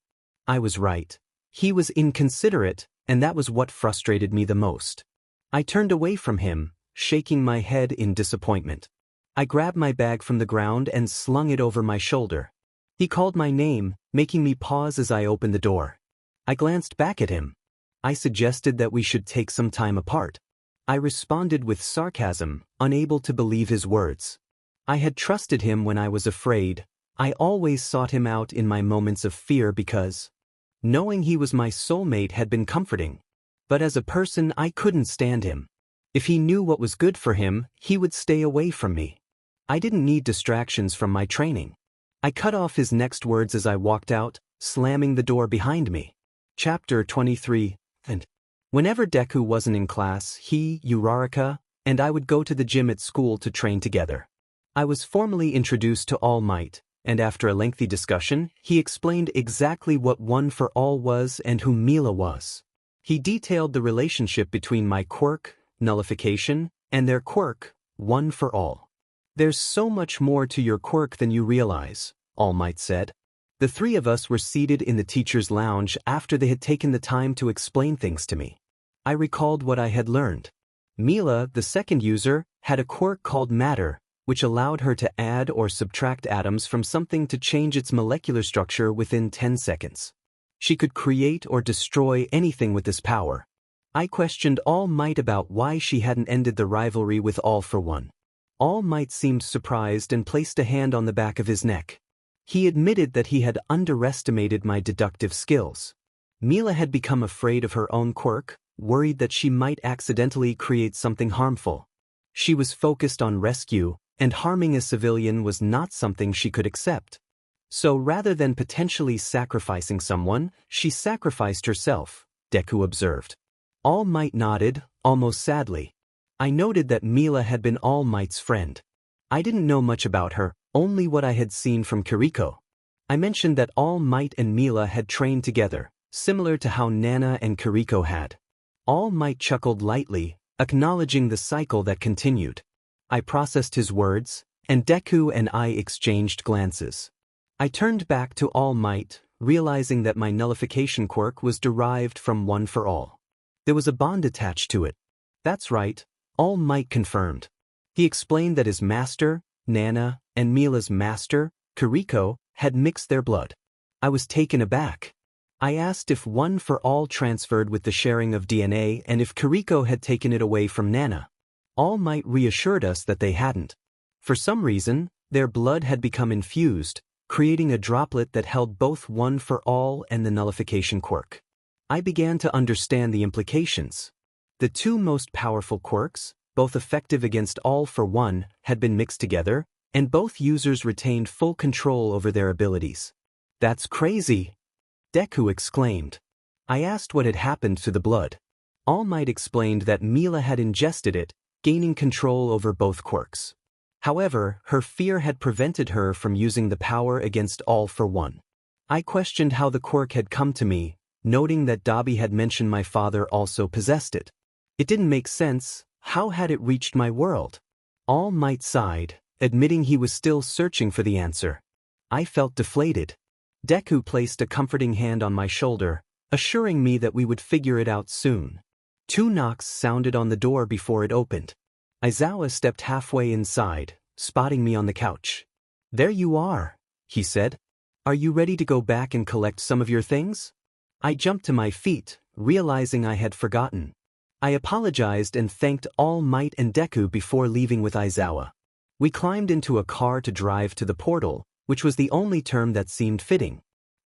[SPEAKER 1] I was right. He was inconsiderate, and that was what frustrated me the most. I turned away from him, shaking my head in disappointment. I grabbed my bag from the ground and slung it over my shoulder. He called my name, making me pause as I opened the door. I glanced back at him. I suggested that we should take some time apart. I responded with sarcasm, unable to believe his words. I had trusted him when I was afraid. I always sought him out in my moments of fear because knowing he was my soulmate had been comforting. But as a person, I couldn't stand him. If he knew what was good for him, he would stay away from me. I didn't need distractions from my training. I cut off his next words as I walked out, slamming the door behind me. Chapter 23. And whenever Deku wasn't in class, he, Uraraka, and I would go to the gym at school to train together. I was formally introduced to All Might, and after a lengthy discussion, he explained exactly what One for All was and who Mila was. He detailed the relationship between my quirk, Nullification, and their quirk, One for All. There's so much more to your quirk than you realize, All Might said. The 3 of us were seated in the teacher's lounge after they had taken the time to explain things to me. I recalled what I had learned. Mila, the second user, had a quirk called Matter, which allowed her to add or subtract atoms from something to change its molecular structure within 10 seconds. She could create or destroy anything with this power. I questioned All Might about why she hadn't ended the rivalry with All for One. All Might seemed surprised and placed a hand on the back of his neck. He admitted that he had underestimated my deductive skills. Mila had become afraid of her own quirk, worried that she might accidentally create something harmful. She was focused on rescue, and harming a civilian was not something she could accept. So rather than potentially sacrificing someone, she sacrificed herself, Deku observed. All Might nodded, almost sadly. I noted that Mila had been All Might's friend. I didn't know much about her, only what I had seen from Kiriko. I mentioned that All Might and Mila had trained together, similar to how Nana and Kiriko had. All Might chuckled lightly, acknowledging the cycle that continued. I processed his words, and Deku and I exchanged glances. I turned back to All Might, realizing that my nullification quirk was derived from One for All. There was a bond attached to it. That's right, All Might confirmed. He explained that his master, Nana, and Mila's master, Kiriko, had mixed their blood. I was taken aback. I asked if One for All transferred with the sharing of DNA and if Kiriko had taken it away from Nana. All Might reassured us that they hadn't. For some reason, their blood had become infused, creating a droplet that held both One for All and the nullification quirk. I began to understand the implications. The 2 most powerful quirks, both effective against All for One, had been mixed together, and both users retained full control over their abilities. That's crazy! Deku exclaimed. I asked what had happened to the blood. All Might explained that Mila had ingested it, gaining control over both quirks. However, her fear had prevented her from using the power against All for One. I questioned how the quirk had come to me, noting that Dabi had mentioned my father also possessed it. It didn't make sense. How had it reached my world? All Might sighed, admitting he was still searching for the answer. I felt deflated. Deku placed a comforting hand on my shoulder, assuring me that we would figure it out soon. 2 knocks sounded on the door before it opened. Aizawa stepped halfway inside, spotting me on the couch. There you are, he said. Are you ready to go back and collect some of your things? I jumped to my feet, realizing I had forgotten. I apologized and thanked All Might and Deku before leaving with Aizawa. We climbed into a car to drive to the portal, which was the only term that seemed fitting.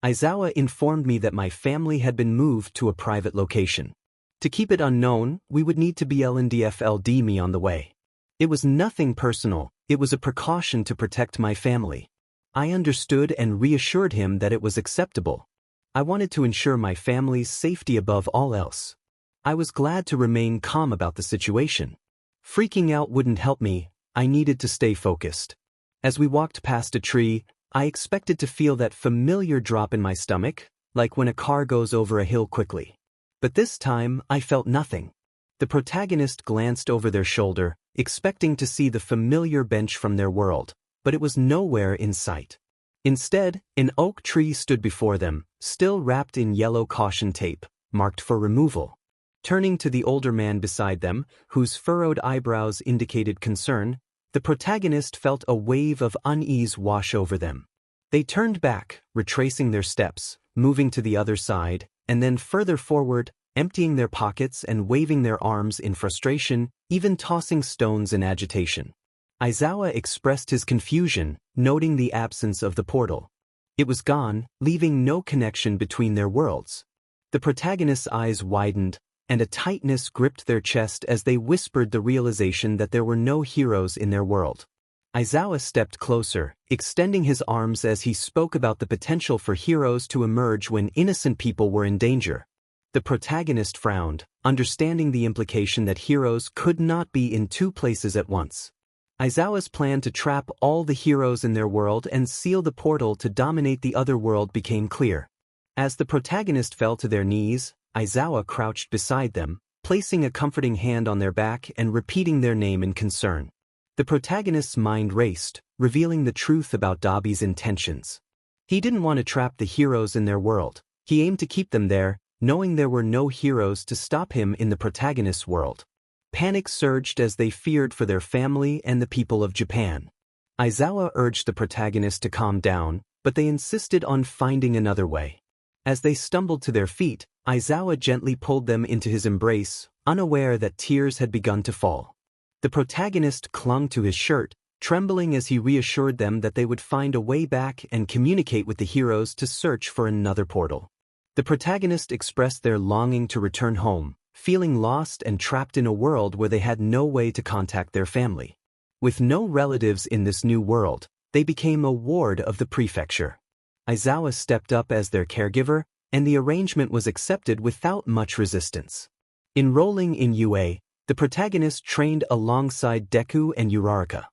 [SPEAKER 1] Aizawa informed me that my family had been moved to a private location. To keep it unknown, we would need to BLNDFLD me on the way. It was nothing personal, it was a precaution to protect my family. I understood and reassured him that it was acceptable. I wanted to ensure my family's safety above all else. I was glad to remain calm about the situation. Freaking out wouldn't help me, I needed to stay focused. As we walked past a tree, I expected to feel that familiar drop in my stomach, like when a car goes over a hill quickly. But this time, I felt nothing. The protagonist glanced over their shoulder, expecting to see the familiar bench from their world, but it was nowhere in sight. Instead, an oak tree stood before them, still wrapped in yellow caution tape, marked for removal. Turning to the older man beside them, whose furrowed eyebrows indicated concern, the protagonist felt a wave of unease wash over them. They turned back, retracing their steps, moving to the other side, and then further forward, emptying their pockets and waving their arms in frustration, even tossing stones in agitation. Aizawa expressed his confusion, noting the absence of the portal. It was gone, leaving no connection between their worlds. The protagonist's eyes widened, and a tightness gripped their chest as they whispered the realization that there were no heroes in their world. Aizawa stepped closer, extending his arms as he spoke about the potential for heroes to emerge when innocent people were in danger. The protagonist frowned, understanding the implication that heroes could not be in two places at once. Aizawa's plan to trap all the heroes in their world and seal the portal to dominate the other world became clear. As the protagonist fell to their knees, Aizawa crouched beside them, placing a comforting hand on their back and repeating their name in concern. The protagonist's mind raced, revealing the truth about Dabi's intentions. He didn't want to trap the heroes in their world. He aimed to keep them there, knowing there were no heroes to stop him in the protagonist's world. Panic surged as they feared for their family and the people of Japan. Aizawa urged the protagonist to calm down, but they insisted on finding another way. As they stumbled to their feet, Aizawa gently pulled them into his embrace, unaware that tears had begun to fall. The protagonist clung to his shirt, trembling as he reassured them that they would find a way back and communicate with the heroes to search for another portal. The protagonist expressed their longing to return home, feeling lost and trapped in a world where they had no way to contact their family. With no relatives in this new world, they became a ward of the prefecture. Aizawa stepped up as their caregiver, and the arrangement was accepted without much resistance. Enrolling in UA, the protagonist trained alongside Deku and Uraraka.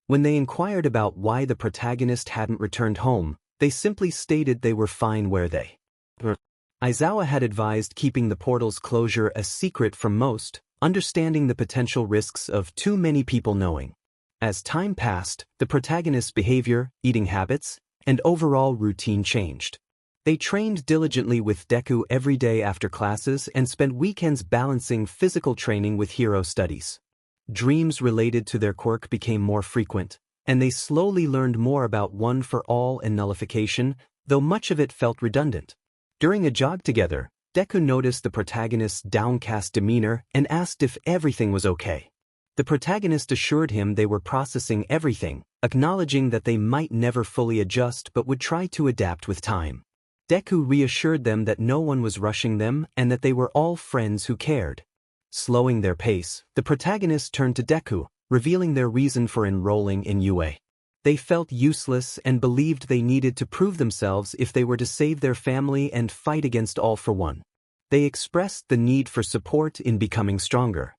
[SPEAKER 1] When they inquired about why the protagonist hadn't returned home, they simply stated they were fine where they were. Aizawa had advised keeping the portal's closure a secret from most, understanding the potential risks of too many people knowing. As time passed, the protagonist's behavior, eating habits, and overall routine changed. They trained diligently with Deku every day after classes and spent weekends balancing physical training with hero studies. Dreams related to their quirk became more frequent, and they slowly learned more about One for All and nullification, though much of it felt redundant. During a jog together, Deku noticed the protagonist's downcast demeanor and asked if everything was okay. The protagonist assured him they were processing everything, acknowledging that they might never fully adjust but would try to adapt with time. Deku reassured them that no one was rushing them and that they were all friends who cared. Slowing their pace, the protagonist turned to Deku, revealing their reason for enrolling in UA. They felt useless and believed they needed to prove themselves if they were to save their family and fight against All for One. They expressed the need for support in becoming stronger.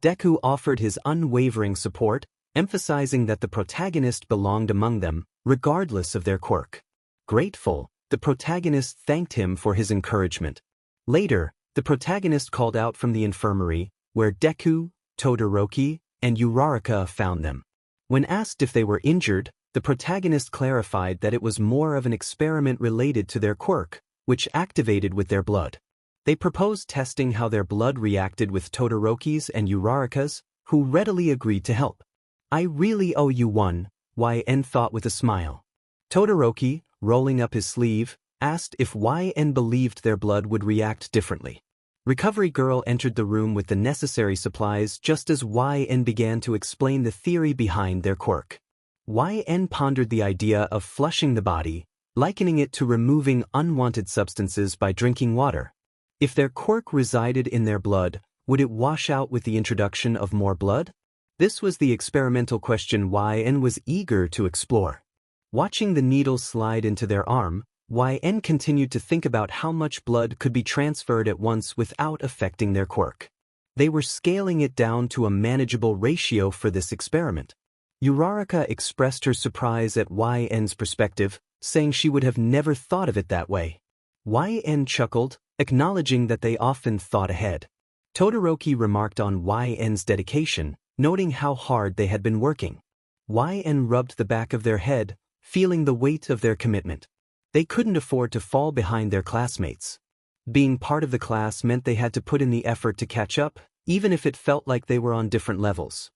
[SPEAKER 1] Deku offered his unwavering support, emphasizing that the protagonist belonged among them, regardless of their quirk. Grateful, the protagonist thanked him for his encouragement. Later, the protagonist called out from the infirmary, where Deku, Todoroki, and Uraraka found them. When asked if they were injured, the protagonist clarified that it was more of an experiment related to their quirk, which activated with their blood. They proposed testing how their blood reacted with Todoroki's and Uraraka's, who readily agreed to help. "I really owe you one," YN thought with a smile. Todoroki, rolling up his sleeve, asked if YN believed their blood would react differently. Recovery Girl entered the room with the necessary supplies just as YN began to explain the theory behind their quirk. YN pondered the idea of flushing the body, likening it to removing unwanted substances by drinking water. If their quirk resided in their blood, would it wash out with the introduction of more blood? This was the experimental question YN was eager to explore. Watching the needle slide into their arm, YN continued to think about how much blood could be transferred at once without affecting their quirk. They were scaling it down to a manageable ratio for this experiment. 𝚑𝚒𝚑𝚑 expressed her surprise at YN's perspective, saying she would have never thought of it that way. YN chuckled, acknowledging that they often thought ahead. Todoroki remarked on YN's dedication, noting how hard they had been working. YN rubbed the back of their head, feeling the weight of their commitment. They couldn't afford to fall behind their classmates. Being part of the class meant they had to put in the effort to catch up, even if it felt like they were on different levels.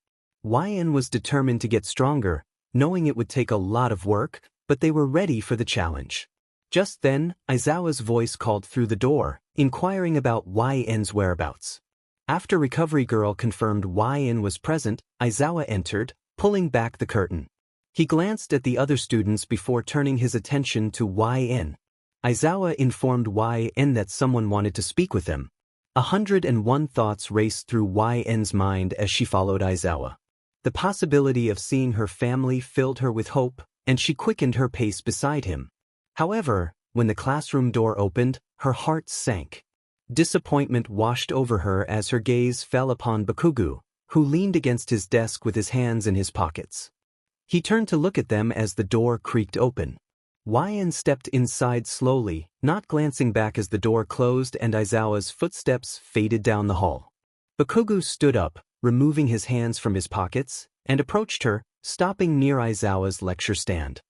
[SPEAKER 1] YN was determined to get stronger, knowing it would take a lot of work, but they were ready for the challenge. Just then, Aizawa's voice called through the door, inquiring about YN's whereabouts. After Recovery Girl confirmed YN was present, Aizawa entered, pulling back the curtain. He glanced at the other students before turning his attention to YN. Aizawa informed YN that someone wanted to speak with them. 101 thoughts raced through YN's mind as she followed Aizawa. The possibility of seeing her family filled her with hope, and she quickened her pace beside him. However, when the classroom door opened, her heart sank. Disappointment washed over her as her gaze fell upon Bakugo, who leaned against his desk with his hands in his pockets. He turned to look at them as the door creaked open. YN stepped inside slowly, not glancing back as the door closed and Aizawa's footsteps faded down the hall. Bakugo stood up, removing his hands from his pockets, and approached her, stopping near Aizawa's lecture stand.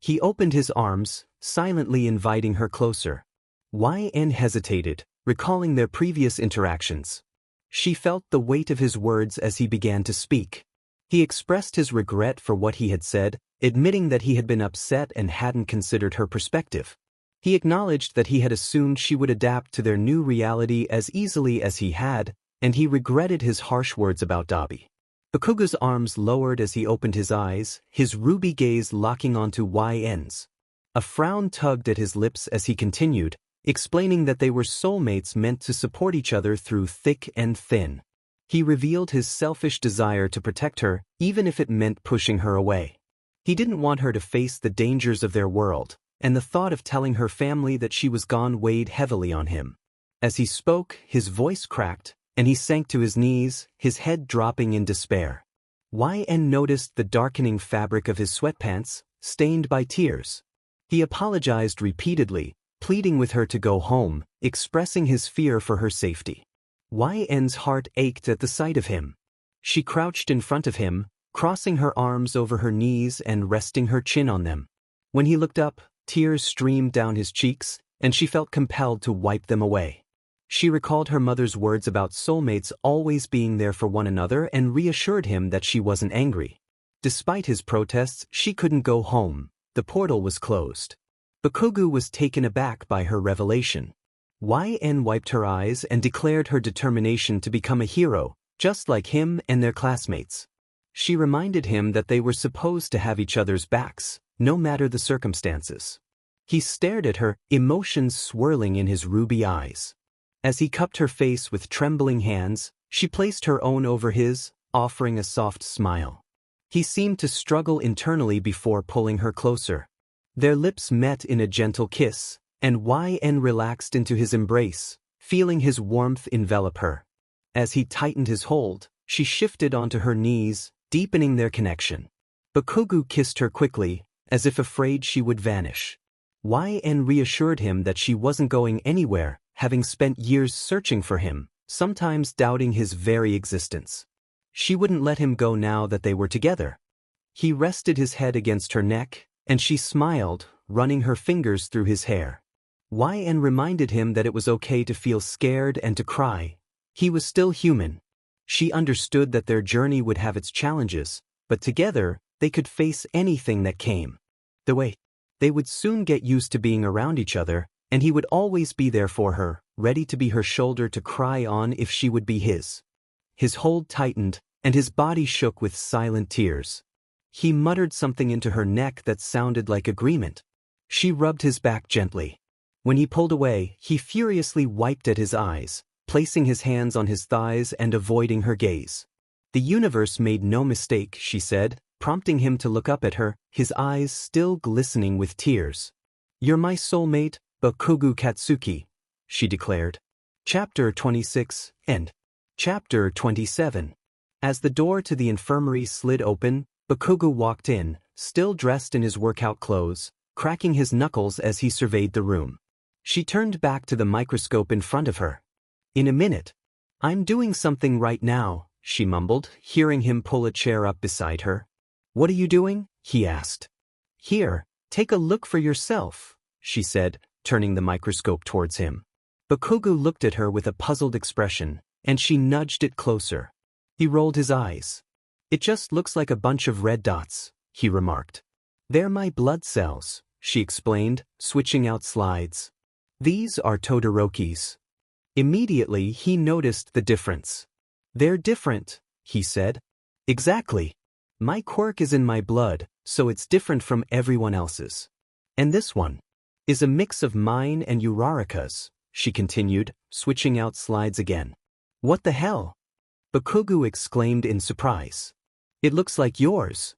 [SPEAKER 1] He opened his arms, silently inviting her closer. YN hesitated, recalling their previous interactions. She felt the weight of his words as he began to speak. He expressed his regret for what he had said, admitting that he had been upset and hadn't considered her perspective. He acknowledged that he had assumed she would adapt to their new reality as easily as he had, and he regretted his harsh words about Dabi. Bakugo's arms lowered as he opened his eyes, his ruby gaze locking onto YN's. A frown tugged at his lips as he continued, explaining that they were soulmates meant to support each other through thick and thin. He revealed his selfish desire to protect her, even if it meant pushing her away. He didn't want her to face the dangers of their world, and the thought of telling her family that she was gone weighed heavily on him. As he spoke, his voice cracked, and he sank to his knees, his head dropping in despair. YN noticed the darkening fabric of his sweatpants, stained by tears. He apologized repeatedly, pleading with her to go home, expressing his fear for her safety. YN's heart ached at the sight of him. She crouched in front of him, crossing her arms over her knees and resting her chin on them. When he looked up, tears streamed down his cheeks, and she felt compelled to wipe them away. She recalled her mother's words about soulmates always being there for one another and reassured him that she wasn't angry. Despite his protests, she couldn't go home. The portal was closed. Bakugo was taken aback by her revelation. YN wiped her eyes and declared her determination to become a hero, just like him and their classmates. She reminded him that they were supposed to have each other's backs, no matter the circumstances. He stared at her, emotions swirling in his ruby eyes. As he cupped her face with trembling hands, she placed her own over his, offering a soft smile. He seemed to struggle internally before pulling her closer. Their lips met in a gentle kiss, and YN relaxed into his embrace, feeling his warmth envelop her. As he tightened his hold, she shifted onto her knees, deepening their connection. Bakugo kissed her quickly, as if afraid she would vanish. YN reassured him that she wasn't going anywhere, having spent years searching for him, sometimes doubting his very existence. She wouldn't let him go now that they were together. He rested his head against her neck, and she smiled, running her fingers through his hair. YN reminded him that it was okay to feel scared and to cry. He was still human. She understood that their journey would have its challenges, but together, they could face anything that came. The way they would soon get used to being around each other, and he would always be there for her, ready to be her shoulder to cry on if she would be his. His hold tightened, and his body shook with silent tears. He muttered something into her neck that sounded like agreement. She rubbed his back gently. When he pulled away, he furiously wiped at his eyes, placing his hands on his thighs and avoiding her gaze. The universe made no mistake, she said, prompting him to look up at her, his eyes still glistening with tears. You're my soulmate, Bakugo Katsuki, she declared. Chapter 26, End. Chapter 27. As the door to the infirmary slid open, Bakugo walked in, still dressed in his workout clothes, cracking his knuckles as he surveyed the room. She turned back to the microscope in front of her. In a minute. I'm doing something right now, she mumbled, hearing him pull a chair up beside her. What are you doing? He asked. Here, take a look for yourself, she said, turning the microscope towards him. Bakugo looked at her with a puzzled expression, and she nudged it closer. He rolled his eyes. It just looks like a bunch of red dots, he remarked. They're my blood cells, she explained, switching out slides. These are Todoroki's. Immediately he noticed the difference. They're different, he said. Exactly. My quirk is in my blood, so it's different from everyone else's. And this one is a mix of mine and Uraraka's, she continued, switching out slides again. What the hell? Bakugo exclaimed in surprise. It looks like yours.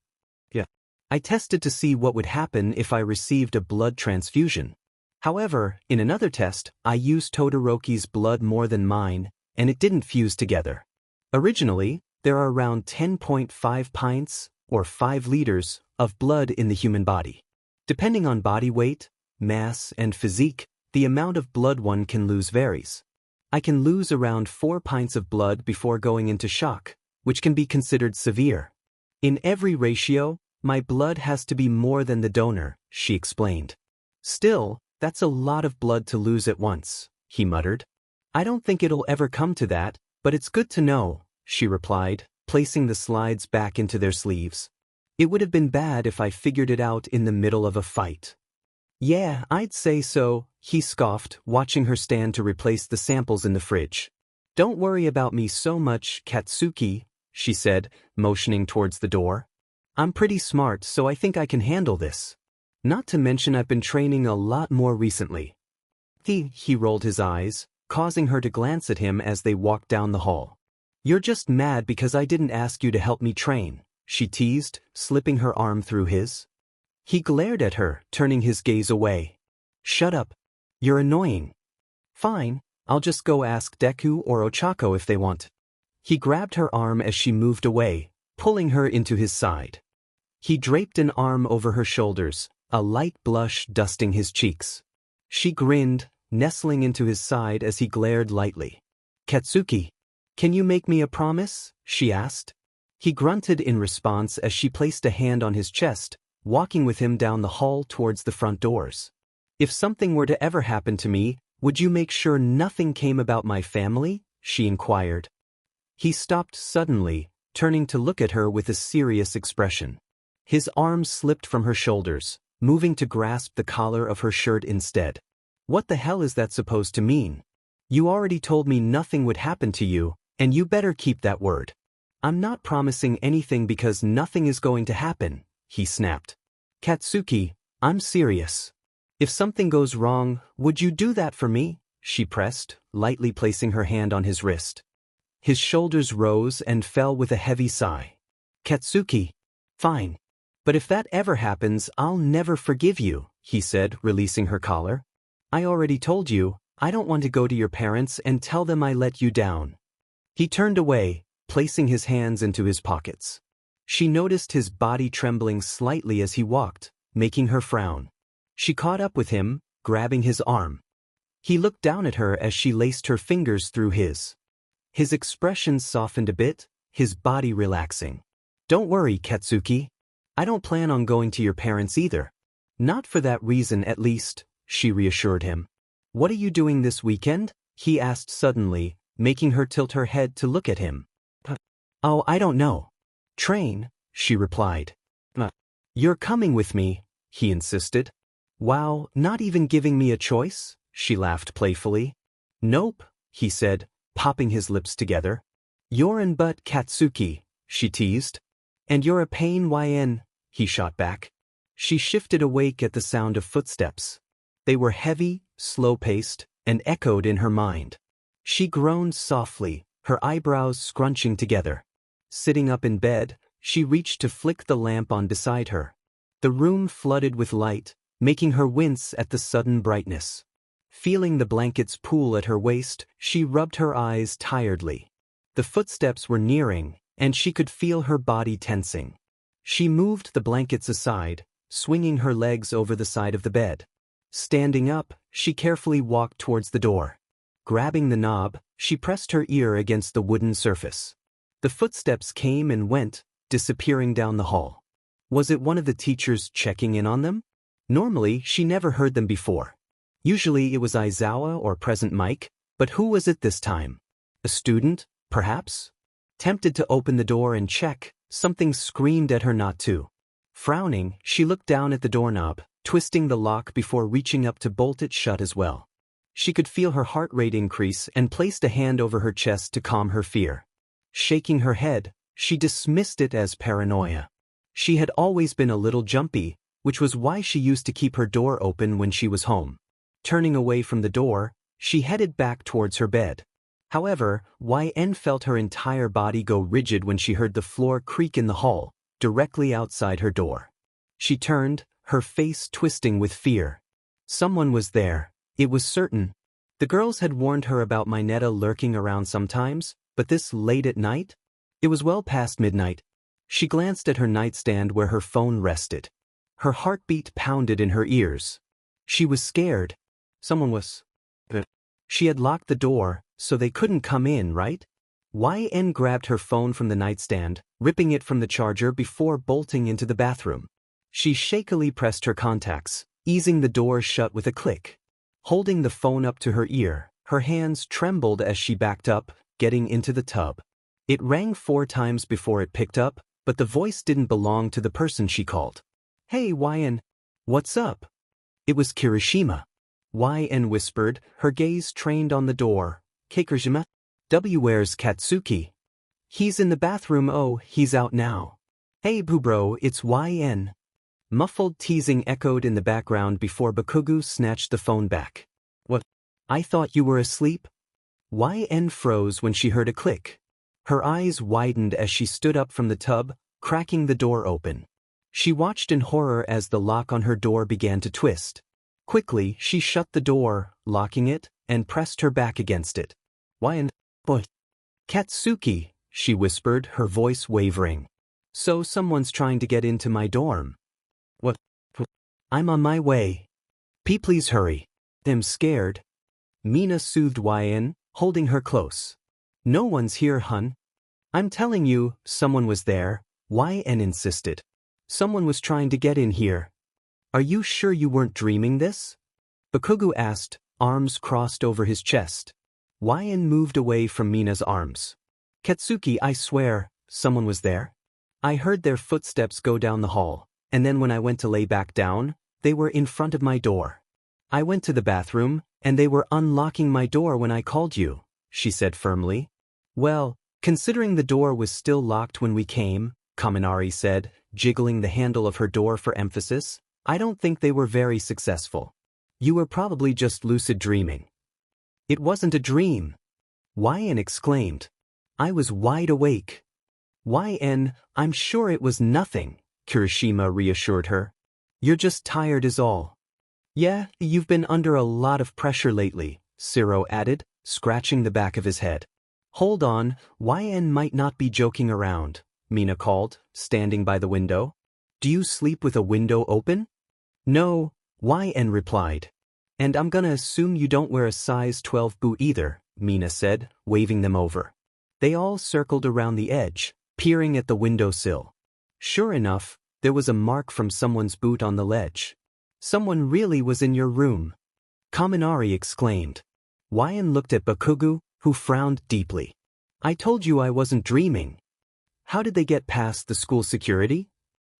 [SPEAKER 1] Yeah. I tested to see what would happen if I received a blood transfusion. However, in another test, I used Todoroki's blood more than mine, and it didn't fuse together. Originally, there are around 10.5 pints, or 5 liters, of blood in the human body. Depending on body weight, mass, and physique, the amount of blood one can lose varies. I can lose around 4 pints of blood before going into shock, which can be considered severe. In every ratio, my blood has to be more than the donor, she explained. Still, that's a lot of blood to lose at once, he muttered. I don't think it'll ever come to that, but it's good to know, she replied, placing the slides back into their sleeves. It would have been bad if I figured it out in the middle of a fight. Yeah, I'd say so, he scoffed, watching her stand to replace the samples in the fridge. Don't worry about me so much, Katsuki, she said, motioning towards the door. I'm pretty smart, so I think I can handle this. Not to mention I've been training a lot more recently. He rolled his eyes, causing her to glance at him as they walked down the hall. You're just mad because I didn't ask you to help me train, she teased, slipping her arm through his. He glared at her, turning his gaze away. Shut up. You're annoying. Fine, I'll just go ask Deku or Ochako if they want. He grabbed her arm as she moved away, pulling her into his side. He draped an arm over her shoulders, a light blush dusting his cheeks. She grinned, nestling into his side as he glared lightly. Katsuki, can you make me a promise? She asked. He grunted in response as she placed a hand on his chest, walking with him down the hall towards the front doors. If something were to ever happen to me, would you make sure nothing came about my family? She inquired. He stopped suddenly, turning to look at her with a serious expression. His arms slipped from her shoulders, moving to grasp the collar of her shirt instead. What the hell is that supposed to mean? You already told me nothing would happen to you, and you better keep that word. I'm not promising anything because nothing is going to happen, he snapped. Katsuki, I'm serious. If something goes wrong, would you do that for me? She pressed, lightly placing her hand on his wrist. His shoulders rose and fell with a heavy sigh. Katsuki, fine. But if that ever happens, I'll never forgive you, he said, releasing her collar. I already told you, I don't want to go to your parents and tell them I let you down. He turned away, placing his hands into his pockets. She noticed his body trembling slightly as he walked, making her frown. She caught up with him, grabbing his arm. He looked down at her as she laced her fingers through his. His expression softened a bit, his body relaxing. Don't worry, Katsuki. I don't plan on going to your parents either. Not for that reason at least, she reassured him. What are you doing this weekend? He asked suddenly, making her tilt her head to look at him. Oh, I don't know. Train, she replied. You're coming with me, he insisted. Wow, not even giving me a choice? She laughed playfully. Nope, he said, popping his lips together. You're an but Katsuki, she teased. And you're a pain, he shot back. She shifted awake at the sound of footsteps. They were heavy, slow-paced, and echoed in her mind. She groaned softly, her eyebrows scrunching together. Sitting up in bed, she reached to flick the lamp on beside her. The room flooded with light, making her wince at the sudden brightness. Feeling the blankets pool at her waist, she rubbed her eyes tiredly. The footsteps were nearing, and she could feel her body tensing. She moved the blankets aside, swinging her legs over the side of the bed. Standing up, she carefully walked towards the door. Grabbing the knob, she pressed her ear against the wooden surface. The footsteps came and went, disappearing down the hall. Was it one of the teachers checking in on them? Normally, she never heard them before. Usually it was Aizawa or Present Mike, but who was it this time? A student, perhaps? Tempted to open the door and check, something screamed at her not to. Frowning, she looked down at the doorknob, twisting the lock before reaching up to bolt it shut as well. She could feel her heart rate increase and placed a hand over her chest to calm her fear. Shaking her head, she dismissed it as paranoia. She had always been a little jumpy, which was why she used to keep her door open when she was home. Turning away from the door, she headed back towards her bed. However, YN felt her entire body go rigid when she heard the floor creak in the hall, directly outside her door. She turned, her face twisting with fear. Someone was there, it was certain. The girls had warned her about Mineta lurking around sometimes, but this late at night? It was well past midnight. She glanced at her nightstand where her phone rested. Her heartbeat pounded in her ears. She was scared. Someone was. She had locked the door, so they couldn't come in, right? YN grabbed her phone from the nightstand, ripping it from the charger before bolting into the bathroom. She shakily pressed her contacts, easing the door shut with a click. Holding the phone up to her ear, her hands trembled as she backed up, getting into the tub. It rang 4 times before it picked up, but the voice didn't belong to the person she called. "Hey, YN. What's up?" It was Kirishima. YN whispered, her gaze trained on the door. "Kirishima? Where's Katsuki?" "He's in the bathroom. Oh, he's out now." "Hey bro, it's YN." Muffled teasing echoed in the background before Bakugo snatched the phone back. "What? I thought you were asleep?" YN froze when she heard a click. Her eyes widened as she stood up from the tub, cracking the door open. She watched in horror as the lock on her door began to twist. Quickly, she shut the door, locking it, and pressed her back against it. "YN, boy." "Katsuki," she whispered, her voice wavering. "So someone's trying to get into my dorm." "What? I'm on my way. Please hurry. I'm scared." Mina soothed YN, holding her close. "No one's here, hun. I'm telling you, someone was there," YN insisted. "Someone was trying to get in here." "Are you sure you weren't dreaming this?" Bakugo asked, arms crossed over his chest. YN moved away from Mina's arms. "Katsuki, I swear, someone was there. I heard their footsteps go down the hall, and then when I went to lay back down, they were in front of my door. I went to the bathroom, and they were unlocking my door when I called you," she said firmly. "Well, considering the door was still locked when we came," Kaminari said, jiggling the handle of her door for emphasis, "I don't think they were very successful. You were probably just lucid dreaming." "It wasn't a dream," YN exclaimed. "I was wide awake." "YN, I'm sure it was nothing," Kirishima reassured her. "You're just tired is all." "Yeah, you've been under a lot of pressure lately," Siro added, scratching the back of his head. "Hold on, YN might not be joking around," Mina called, standing by the window. "Do you sleep with a window open?" "No," YN replied. "And I'm gonna assume you don't wear a size 12 boot either," Mina said, waving them over. They all circled around the edge, peering at the windowsill. Sure enough, there was a mark from someone's boot on the ledge. "Someone really was in your room," Kaminari exclaimed. YN looked at Bakugo, who frowned deeply. "I told you I wasn't dreaming." "How did they get past the school security?"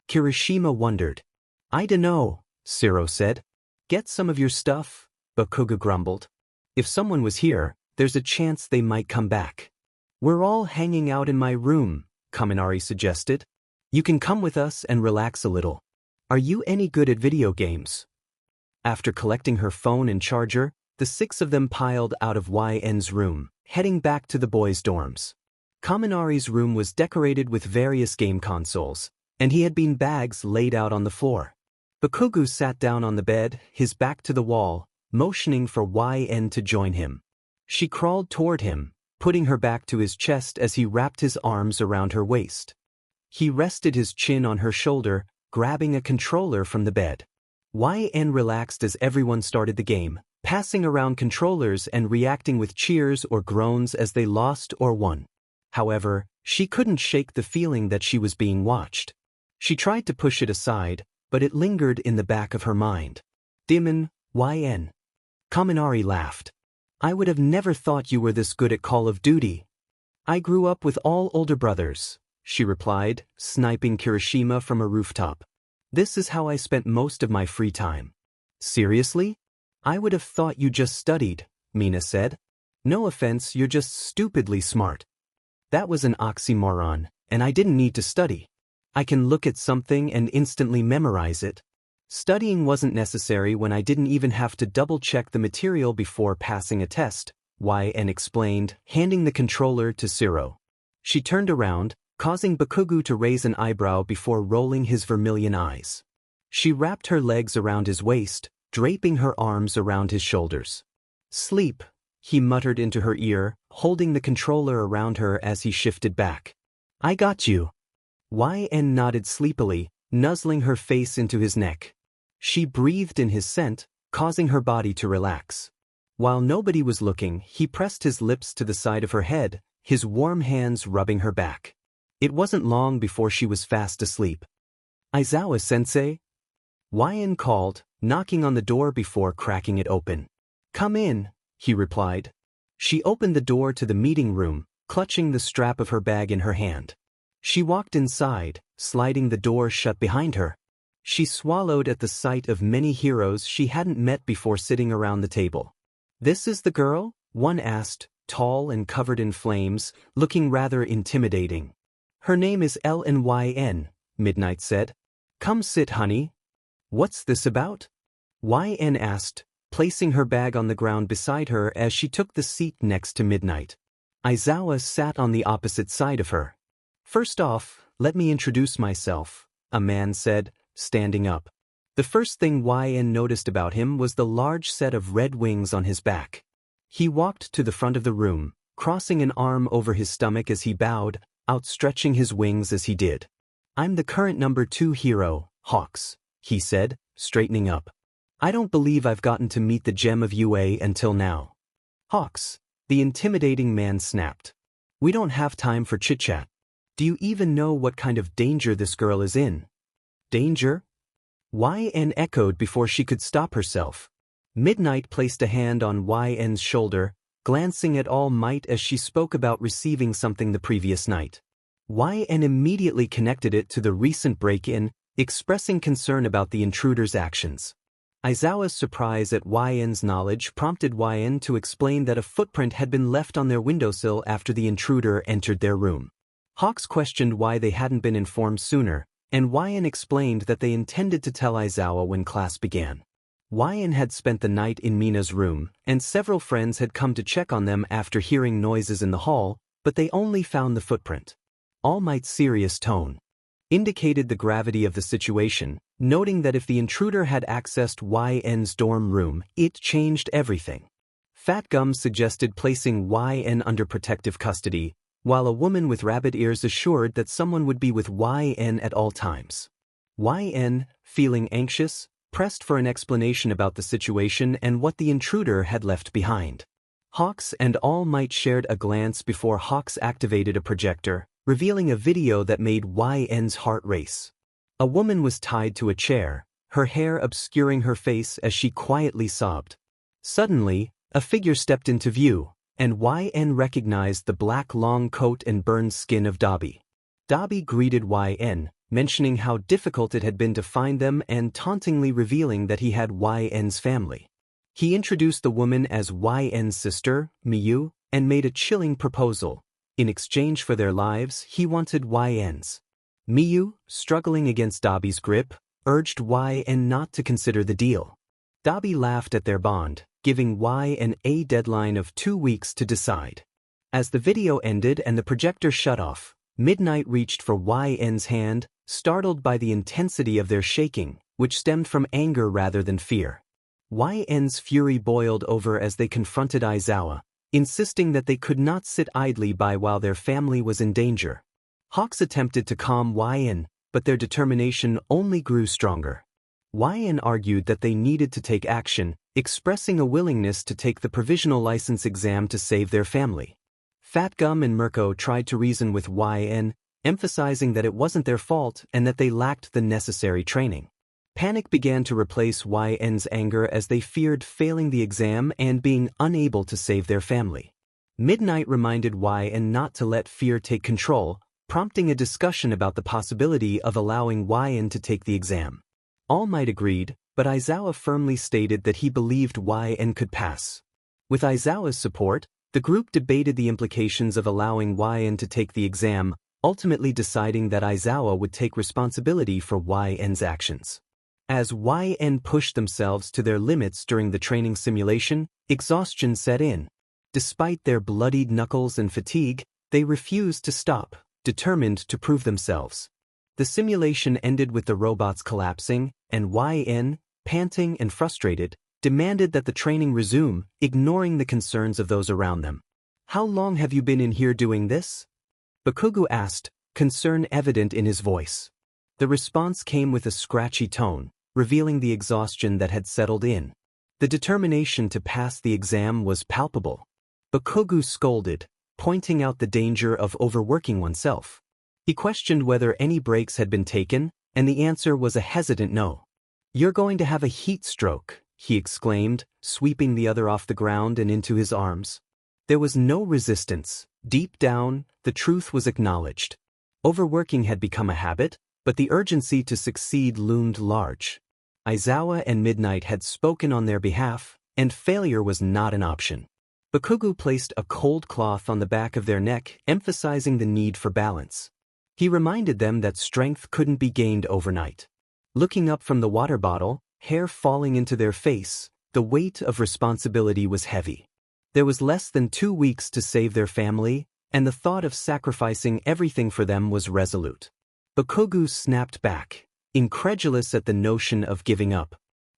[SPEAKER 1] Kirishima wondered. "I dunno," Siro said. "Get some of your stuff," Bakugo grumbled. "If someone was here, there's a chance they might come back." "We're all hanging out in my room," Kaminari suggested. "You can come with us and relax a little." Are you any good at video games? After collecting her phone and charger, the 6 of them piled out of YN's room, heading back to the boys' dorms. Kaminari's room was decorated with various game consoles, and he had beanbags laid out on the floor. Bakugo sat down on the bed, his back to the wall, motioning for YN to join him. She crawled toward him, putting her back to his chest as he wrapped his arms around her waist. He rested his chin on her shoulder, grabbing a controller from the bed. YN relaxed as everyone started the game, passing around controllers and reacting with cheers or groans as they lost or won. However, she couldn't shake the feeling that she was being watched. She tried to push it aside, but it lingered in the back of her mind. Demon, YN. Kaminari laughed. I would have never thought you were this good at Call of Duty. I grew up with all older brothers, she replied, sniping Kirishima from a rooftop. This is how I spent most of my free time. Seriously? I would have thought you just studied, Mina said. No offense, you're just stupidly smart. That was an oxymoron, and I didn't need to study. I can look at something and instantly memorize it. Studying wasn't necessary when I didn't even have to double-check the material before passing a test, YN explained, handing the controller to Zero. She turned around, causing Bakugo to raise an eyebrow before rolling his vermilion eyes. She wrapped her legs around his waist, draping her arms around his shoulders. Sleep, he muttered into her ear, holding the controller around her as he shifted back. I got you. YN nodded sleepily, nuzzling her face into his neck. She breathed in his scent, causing her body to relax. While nobody was looking, he pressed his lips to the side of her head, his warm hands rubbing her back. It wasn't long before she was fast asleep. Aizawa-sensei? YN called, knocking on the door before cracking it open. Come in, he replied. She opened the door to the meeting room, clutching the strap of her bag in her hand. She walked inside, sliding the door shut behind her. She swallowed at the sight of many heroes she hadn't met before sitting around the table. This is the girl? One asked, tall and covered in flames, looking rather intimidating. Her name is LNYN, Midnight said. Come sit, honey. What's this about? YN asked, placing her bag on the ground beside her as she took the seat next to Midnight. Aizawa sat on the opposite side of her. First off, let me introduce myself, a man said, standing up. The first thing YN noticed about him was the large set of red wings on his back. He walked to the front of the room, crossing an arm over his stomach as he bowed, outstretching his wings as he did. I'm the current number 2 hero, Hawks, he said, straightening up. I don't believe I've gotten to meet the gem of UA until now. Hawks, the intimidating man snapped. We don't have time for chit-chat. Do you even know what kind of danger this girl is in? Danger? YN echoed before she could stop herself. Midnight placed a hand on YN's shoulder, glancing at All Might as she spoke about receiving something the previous night. YN immediately connected it to the recent break-in, expressing concern about the intruder's actions. Aizawa's surprise at YN's knowledge prompted YN to explain that a footprint had been left on their windowsill after the intruder entered their room. Hawks questioned why they hadn't been informed sooner, and YN explained that they intended to tell Aizawa when class began. YN had spent the night in Mina's room, and several friends had come to check on them after hearing noises in the hall, but they only found the footprint. All Might's serious tone indicated the gravity of the situation, noting that if the intruder had accessed YN's dorm room, it changed everything. Fat Gum suggested placing YN under protective custody, while a woman with rabbit ears assured that someone would be with YN at all times. YN, feeling anxious, pressed for an explanation about the situation and what the intruder had left behind. Hawks and All Might shared a glance before Hawks activated a projector, revealing a video that made YN's heart race. A woman was tied to a chair, her hair obscuring her face as she quietly sobbed. Suddenly, a figure stepped into view, and YN recognized the black long coat and burned skin of Dabi. Dabi greeted YN, mentioning how difficult it had been to find them and tauntingly revealing that he had YN's family. He introduced the woman as YN's sister, Miyu, and made a chilling proposal. In exchange for their lives, he wanted YN's. Miyu, struggling against Dabi's grip, urged 𝚑𝚑𝚑 not to consider the deal. 𝚑𝚑𝚑 laughed at their bond, giving 𝚑𝚑𝚑 a deadline of 2 weeks to decide. As the video ended and the projector shut off, Midnight reached for 𝚑𝚑𝚑's hand, startled by the intensity of their shaking, which stemmed from anger rather than fear. 𝚑𝚑's fury boiled over as they confronted Aizawa, insisting that they could not sit idly by while their family was in danger. Hawks attempted to calm 𝚑𝚑, but their determination only grew stronger. 𝚑𝚑 argued that they needed to take action, expressing a willingness to take the provisional license exam to save their family. 𝚑𝚒𝚒𝚎 and 𝚑𝚒𝚑 tried to reason with 𝚑𝚑, emphasizing that it wasn't their fault and that they lacked the necessary training. Panic began to replace 𝚑𝚑's anger as they feared failing the exam and being unable to save their family. Midnight reminded 𝚑𝚑 not to let fear take control, prompting a discussion about the possibility of allowing 𝚑𝚑 to take the exam. All Might agreed, but Aizawa firmly stated that he believed 𝚑𝚑 could pass. With Aizawa's support, the group debated the implications of allowing 𝚑𝚑 to take the exam, ultimately deciding that Aizawa would take responsibility for 𝚑𝚑's actions. As 𝚑𝚑 pushed themselves to their limits during the training simulation, exhaustion set in. Despite their bloodied knuckles and fatigue, they refused to stop, determined to prove themselves. The simulation ended with the robots collapsing, and 𝚑𝚑, panting and frustrated, demanded that the training resume, ignoring the concerns of those around them. "How long have you been in here doing this?" Bakugo asked, concern evident in his voice. The response came with a scratchy tone, revealing the exhaustion that had settled in. The determination to pass the exam was palpable. Bakugo scolded, pointing out the danger of overworking oneself. He questioned whether any breaks had been taken, and the answer was a hesitant no. "You're going to have a heat stroke," he exclaimed, sweeping the other off the ground and into his arms. There was no resistance. Deep down, the truth was acknowledged. Overworking had become a habit, but the urgency to succeed loomed large. Aizawa and Midnight had spoken on their behalf, and failure was not an option. Bakugo placed a cold cloth on the back of their neck, emphasizing the need for balance. He reminded them that strength couldn't be gained overnight. Looking up from the water bottle, hair falling into their face, the weight of responsibility was heavy. There was less than 2 weeks to save their family, and the thought of sacrificing everything for them was resolute. Bakugo snapped back, incredulous at the notion of giving up.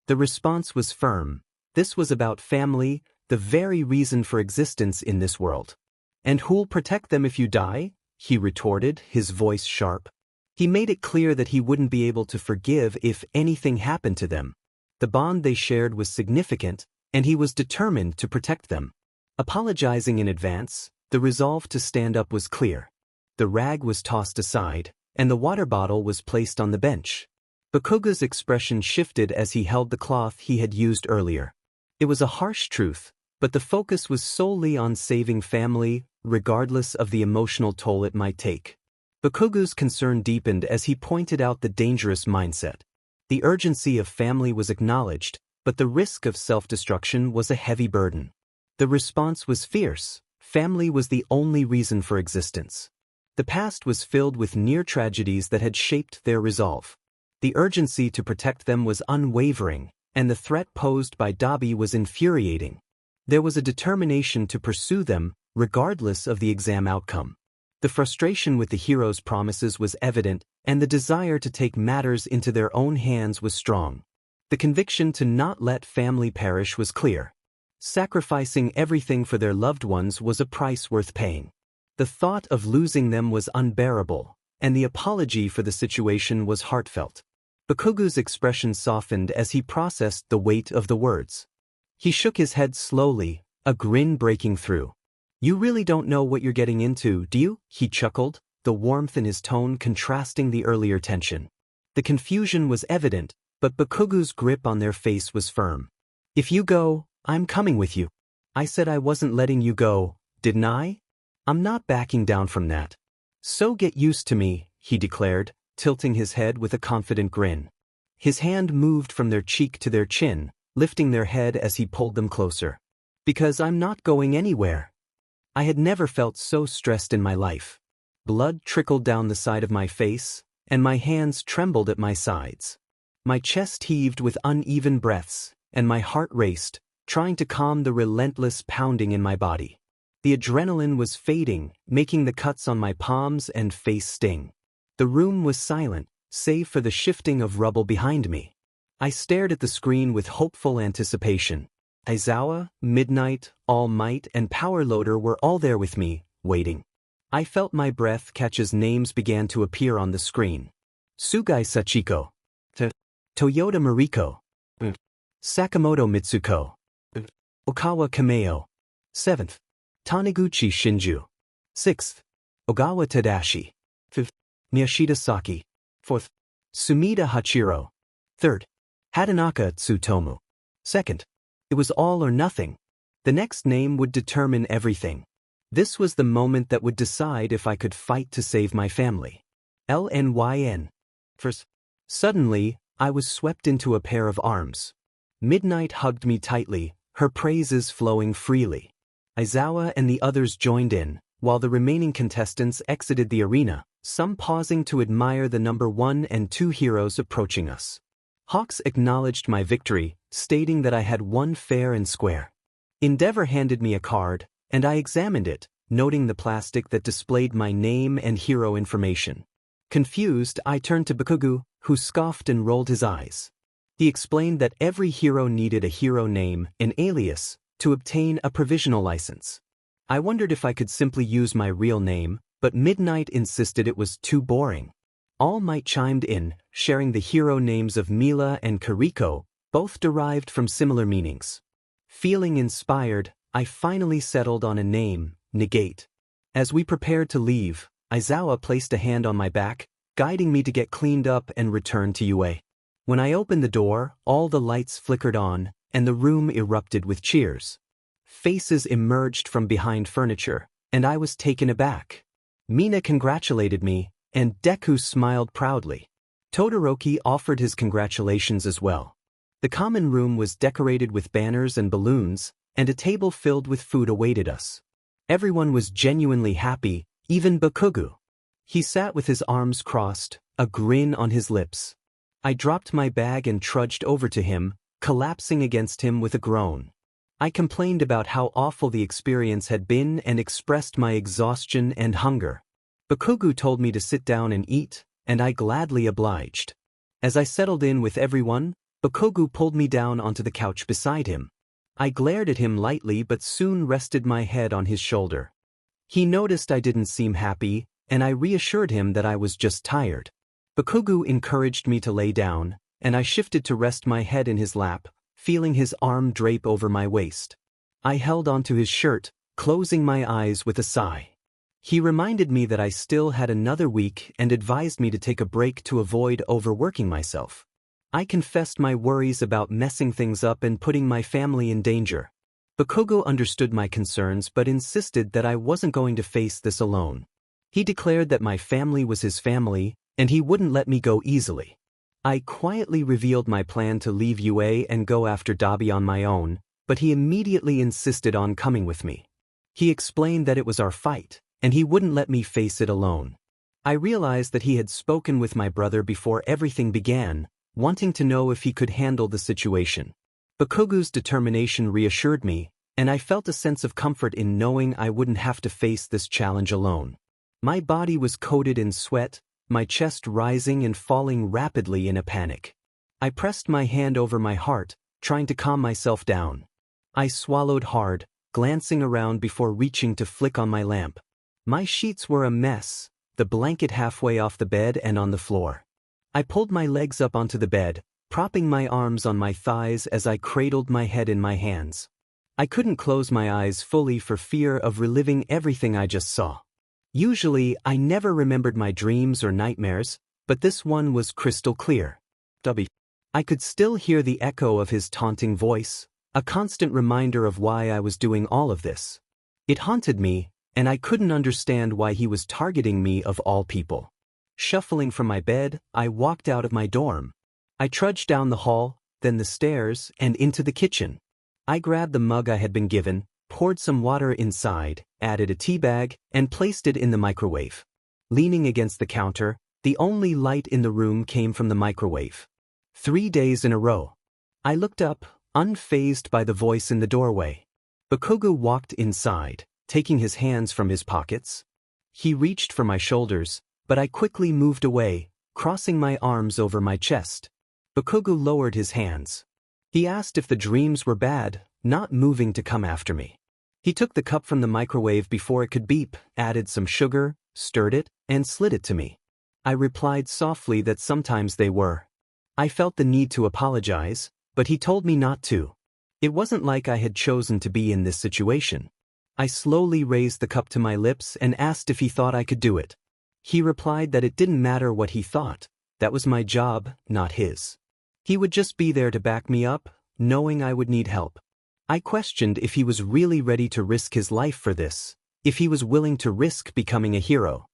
[SPEAKER 1] The response was firm. This was about family, the very reason for existence in this world. "And who'll protect them if you die?" he retorted, his voice sharp. He made it clear that he wouldn't be able to forgive if anything happened to them. The bond they shared was significant, and he was determined to protect them. Apologizing in advance, the resolve to stand up was clear. The rag was tossed aside, and the water bottle was placed on the bench. Bakugo's expression shifted as he held the cloth he had used earlier. It was a harsh truth, but the focus was solely on saving family, regardless of the emotional toll it might take. Bakugo's concern deepened as he pointed out the dangerous mindset. The urgency of family was acknowledged, but the risk of self-destruction was a heavy burden. The response was fierce. Family was the only reason for existence. The past was filled with near tragedies that had shaped their resolve. The urgency to protect them was unwavering, and the threat posed by 𝚑𝚑𝚑 was infuriating. There was a determination to pursue them, regardless of the exam outcome. The frustration with the hero's promises was evident, and the desire to take matters into their own hands was strong. The conviction to not let family perish was clear. Sacrificing everything for their loved ones was a price worth paying. The thought of losing them was unbearable, and the apology for the situation was heartfelt. Bakugo's expression softened as he processed the weight of the words. He shook his head slowly, a grin breaking through. "You really don't know what you're getting into, do you?" he chuckled, the warmth in his tone contrasting the earlier tension. The confusion was evident, but Bakugo's grip on their face was firm. "If you go, I'm coming with you. I said I wasn't letting you go, didn't I? I'm not backing down from that. So get used to me," he declared, tilting his head with a confident grin. His hand moved from their cheek to their chin, lifting their head as he pulled them closer. "Because I'm not going anywhere." I had never felt so stressed in my life. Blood trickled down the side of my face, and my hands trembled at my sides. My chest heaved with uneven breaths, and my heart raced, trying to calm the relentless pounding in my body. The adrenaline was fading, making the cuts on my palms and face sting. The room was silent, save for the shifting of rubble behind me. I stared at the screen with hopeful anticipation. Aizawa, Midnight, All Might, and Power Loader were all there with me, waiting. I felt my breath catch as names began to appear on the screen. Sugai Sachiko. Toyota Mariko. Sakamoto Mitsuko. Okawa Kameo. 7th. Taniguchi Shinju. 6th. Ogawa Tadashi. 5th. Miyashita Saki. 4th. Sumida Hachiro. 3rd. Hatanaka Tsutomu. 2nd. It was all or nothing. The next name would determine everything. This was the moment that would decide if I could fight to save my family. LNYN. First. Suddenly, I was swept into a pair of arms. Midnight hugged me tightly, her praises flowing freely. Aizawa and the others joined in, while the remaining contestants exited the arena, some pausing to admire the number 1 and 2 heroes approaching us. Hawks acknowledged my victory, stating that I had won fair and square. Endeavor handed me a card, and I examined it, noting the plastic that displayed my name and hero information. Confused, I turned to Bakugo, who scoffed and rolled his eyes. He explained that every hero needed a hero name, an alias, to obtain a provisional license. I wondered if I could simply use my real name, but Midnight insisted it was too boring. All Might chimed in, sharing the hero names of Mila and Kiriko, both derived from similar meanings. Feeling inspired, I finally settled on a name, Negate. As we prepared to leave, Aizawa placed a hand on my back, guiding me to get cleaned up and return to UA. When I opened the door, all the lights flickered on, and the room erupted with cheers. Faces emerged from behind furniture, and I was taken aback. Mina congratulated me, and Deku smiled proudly. Todoroki offered his congratulations as well. The common room was decorated with banners and balloons, and a table filled with food awaited us. Everyone was genuinely happy, even Bakugo. He sat with his arms crossed, a grin on his lips. I dropped my bag and trudged over to him, collapsing against him with a groan. I complained about how awful the experience had been and expressed my exhaustion and hunger. Bakugo told me to sit down and eat, and I gladly obliged. As I settled in with everyone, Bakugo pulled me down onto the couch beside him. I glared at him lightly but soon rested my head on his shoulder. He noticed I didn't seem happy, and I reassured him that I was just tired. Bakugo encouraged me to lay down, and I shifted to rest my head in his lap, feeling his arm drape over my waist. I held onto his shirt, closing my eyes with a sigh. He reminded me that I still had another week and advised me to take a break to avoid overworking myself. I confessed my worries about messing things up and putting my family in danger. Bakugo understood my concerns but insisted that I wasn't going to face this alone. He declared that my family was his family, and he wouldn't let me go easily. I quietly revealed my plan to leave UA and go after Dabi on my own, but he immediately insisted on coming with me. He explained that it was our fight, and he wouldn't let me face it alone. I realized that he had spoken with my brother before everything began, wanting to know if he could handle the situation. Bakugo's determination reassured me, and I felt a sense of comfort in knowing I wouldn't have to face this challenge alone. My body was coated in sweat, my chest rising and falling rapidly in a panic. I pressed my hand over my heart, trying to calm myself down. I swallowed hard, glancing around before reaching to flick on my lamp. My sheets were a mess, the blanket halfway off the bed and on the floor. I pulled my legs up onto the bed, propping my arms on my thighs as I cradled my head in my hands. I couldn't close my eyes fully for fear of reliving everything I just saw. Usually, I never remembered my dreams or nightmares, but this one was crystal clear. I could still hear the echo of his taunting voice, a constant reminder of why I was doing all of this. It haunted me, and I couldn't understand why he was targeting me of all people. Shuffling from my bed, I walked out of my dorm. I trudged down the hall, then the stairs, and into the kitchen. I grabbed the mug I had been given, poured some water inside, added a tea bag, and placed it in the microwave. Leaning against the counter, the only light in the room came from the microwave. 3 days in a row. I looked up, unfazed by the voice in the doorway. 𝚑𝚒𝚑 walked inside, taking his hands from his pockets. He reached for my shoulders, but I quickly moved away, crossing my arms over my chest. 𝚑𝚒𝚑 lowered his hands. He asked if the dreams were bad, not moving to come after me. He took the cup from the microwave before it could beep, added some sugar, stirred it, and slid it to me. I replied softly that sometimes they were. I felt the need to apologize, but he told me not to. It wasn't like I had chosen to be in this situation. I slowly raised the cup to my lips and asked if he thought I could do it. He replied that it didn't matter what he thought, that was my job, not his. He would just be there to back me up, knowing I would need help. I questioned if he was really ready to risk his life for this, if he was willing to risk becoming a hero.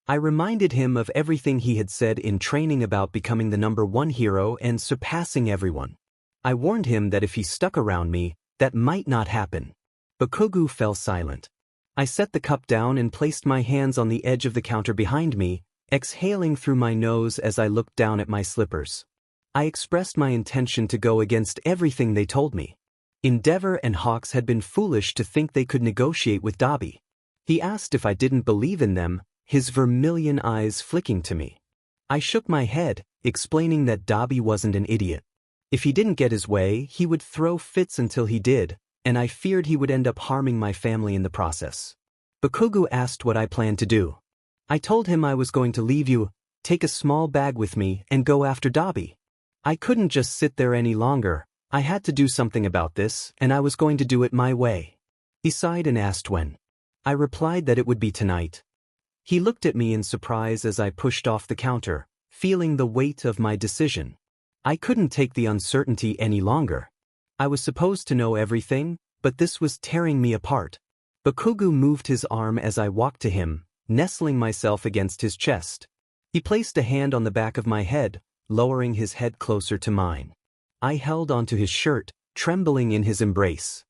[SPEAKER 1] I reminded him of everything he had said in training about becoming the #1 hero and surpassing everyone. I warned him that if he stuck around me, that might not happen. 𝚑𝚒𝚑 fell silent. I set the cup down and placed my hands on the edge of the counter behind me, exhaling through my nose as I looked down at my slippers. I expressed my intention to go against everything they told me. Endeavor and Hawks had been foolish to think they could negotiate with Ḍabi. He asked if I didn't believe in them, his vermilion eyes flicking to me. I shook my head, explaining that Ḍabi wasn't an idiot. If he didn't get his way, he would throw fits until he did, and I feared he would end up harming my family in the process. 𝚑𝚒𝚑 asked what I planned to do. I told him I was going to leave you, take a small bag with me, and go after Ḍabi. I couldn't just sit there any longer. I had to do something about this, and I was going to do it my way. He sighed and asked when. I replied that it would be tonight. He looked at me in surprise as I pushed off the counter, feeling the weight of my decision. I couldn't take the uncertainty any longer. I was supposed to know everything, but this was tearing me apart. 𝚑𝚒𝚑 moved his arm as I walked to him, nestling myself against his chest. He placed a hand on the back of my head, lowering his head closer to mine. I held onto his shirt, trembling in his embrace.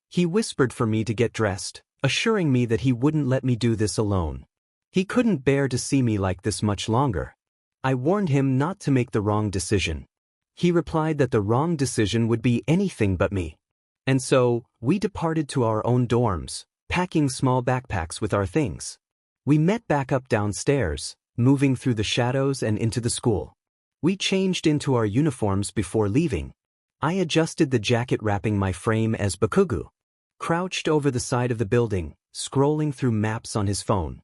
[SPEAKER 1] He whispered for me to get dressed, assuring me that he wouldn't let me do this alone. He couldn't bear to see me like this much longer. I warned him not to make the wrong decision. He replied that the wrong decision would be anything but me. And so, we departed to our own dorms, packing small backpacks with our things. We met back up downstairs, moving through the shadows and into the school. We changed into our uniforms before leaving. I adjusted the jacket wrapping my frame as 𝚑𝚒𝚑 crouched over the side of the building, scrolling through maps on his phone.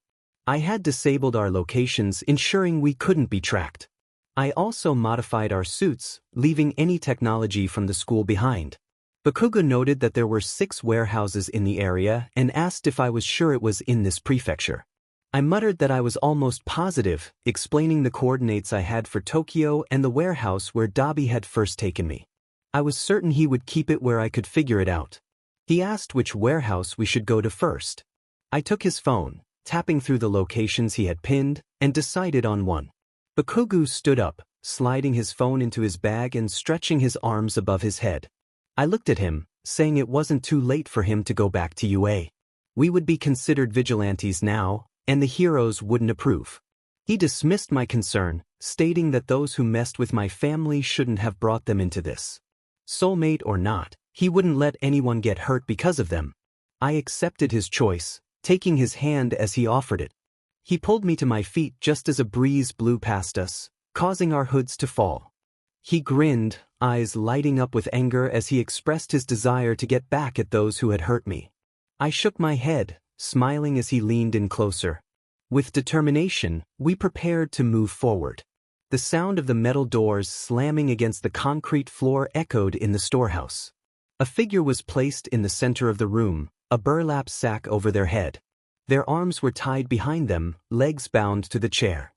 [SPEAKER 1] I had disabled our locations, ensuring we couldn't be tracked. I also modified our suits, leaving any technology from the school behind. 𝚑𝚒𝚑 noted that there were 6 warehouses in the area and asked if I was sure it was in this prefecture. I muttered that I was almost positive, explaining the coordinates I had for Tokyo and the warehouse where Ḍabi had first taken me. I was certain he would keep it where I could figure it out. He asked which warehouse we should go to first. I took his phone, tapping through the locations he had pinned, and decided on one. 𝚑𝚒𝚑 stood up, sliding his phone into his bag and stretching his arms above his head. I looked at him, saying it wasn't too late for him to go back to UA. We would be considered vigilantes now, and the heroes wouldn't approve. He dismissed my concern, stating that those who messed with my family shouldn't have brought them into this. Soulmate or not, he wouldn't let anyone get hurt because of them. I accepted his choice, taking his hand as he offered it. He pulled me to my feet just as a breeze blew past us, causing our hoods to fall. He grinned, eyes lighting up with anger as he expressed his desire to get back at those who had hurt me. I shook my head, smiling as he leaned in closer. With determination, we prepared to move forward. The sound of the metal doors slamming against the concrete floor echoed in the storehouse. A figure was placed in the center of the room, a burlap sack over their head. Their arms were tied behind them, legs bound to the chair.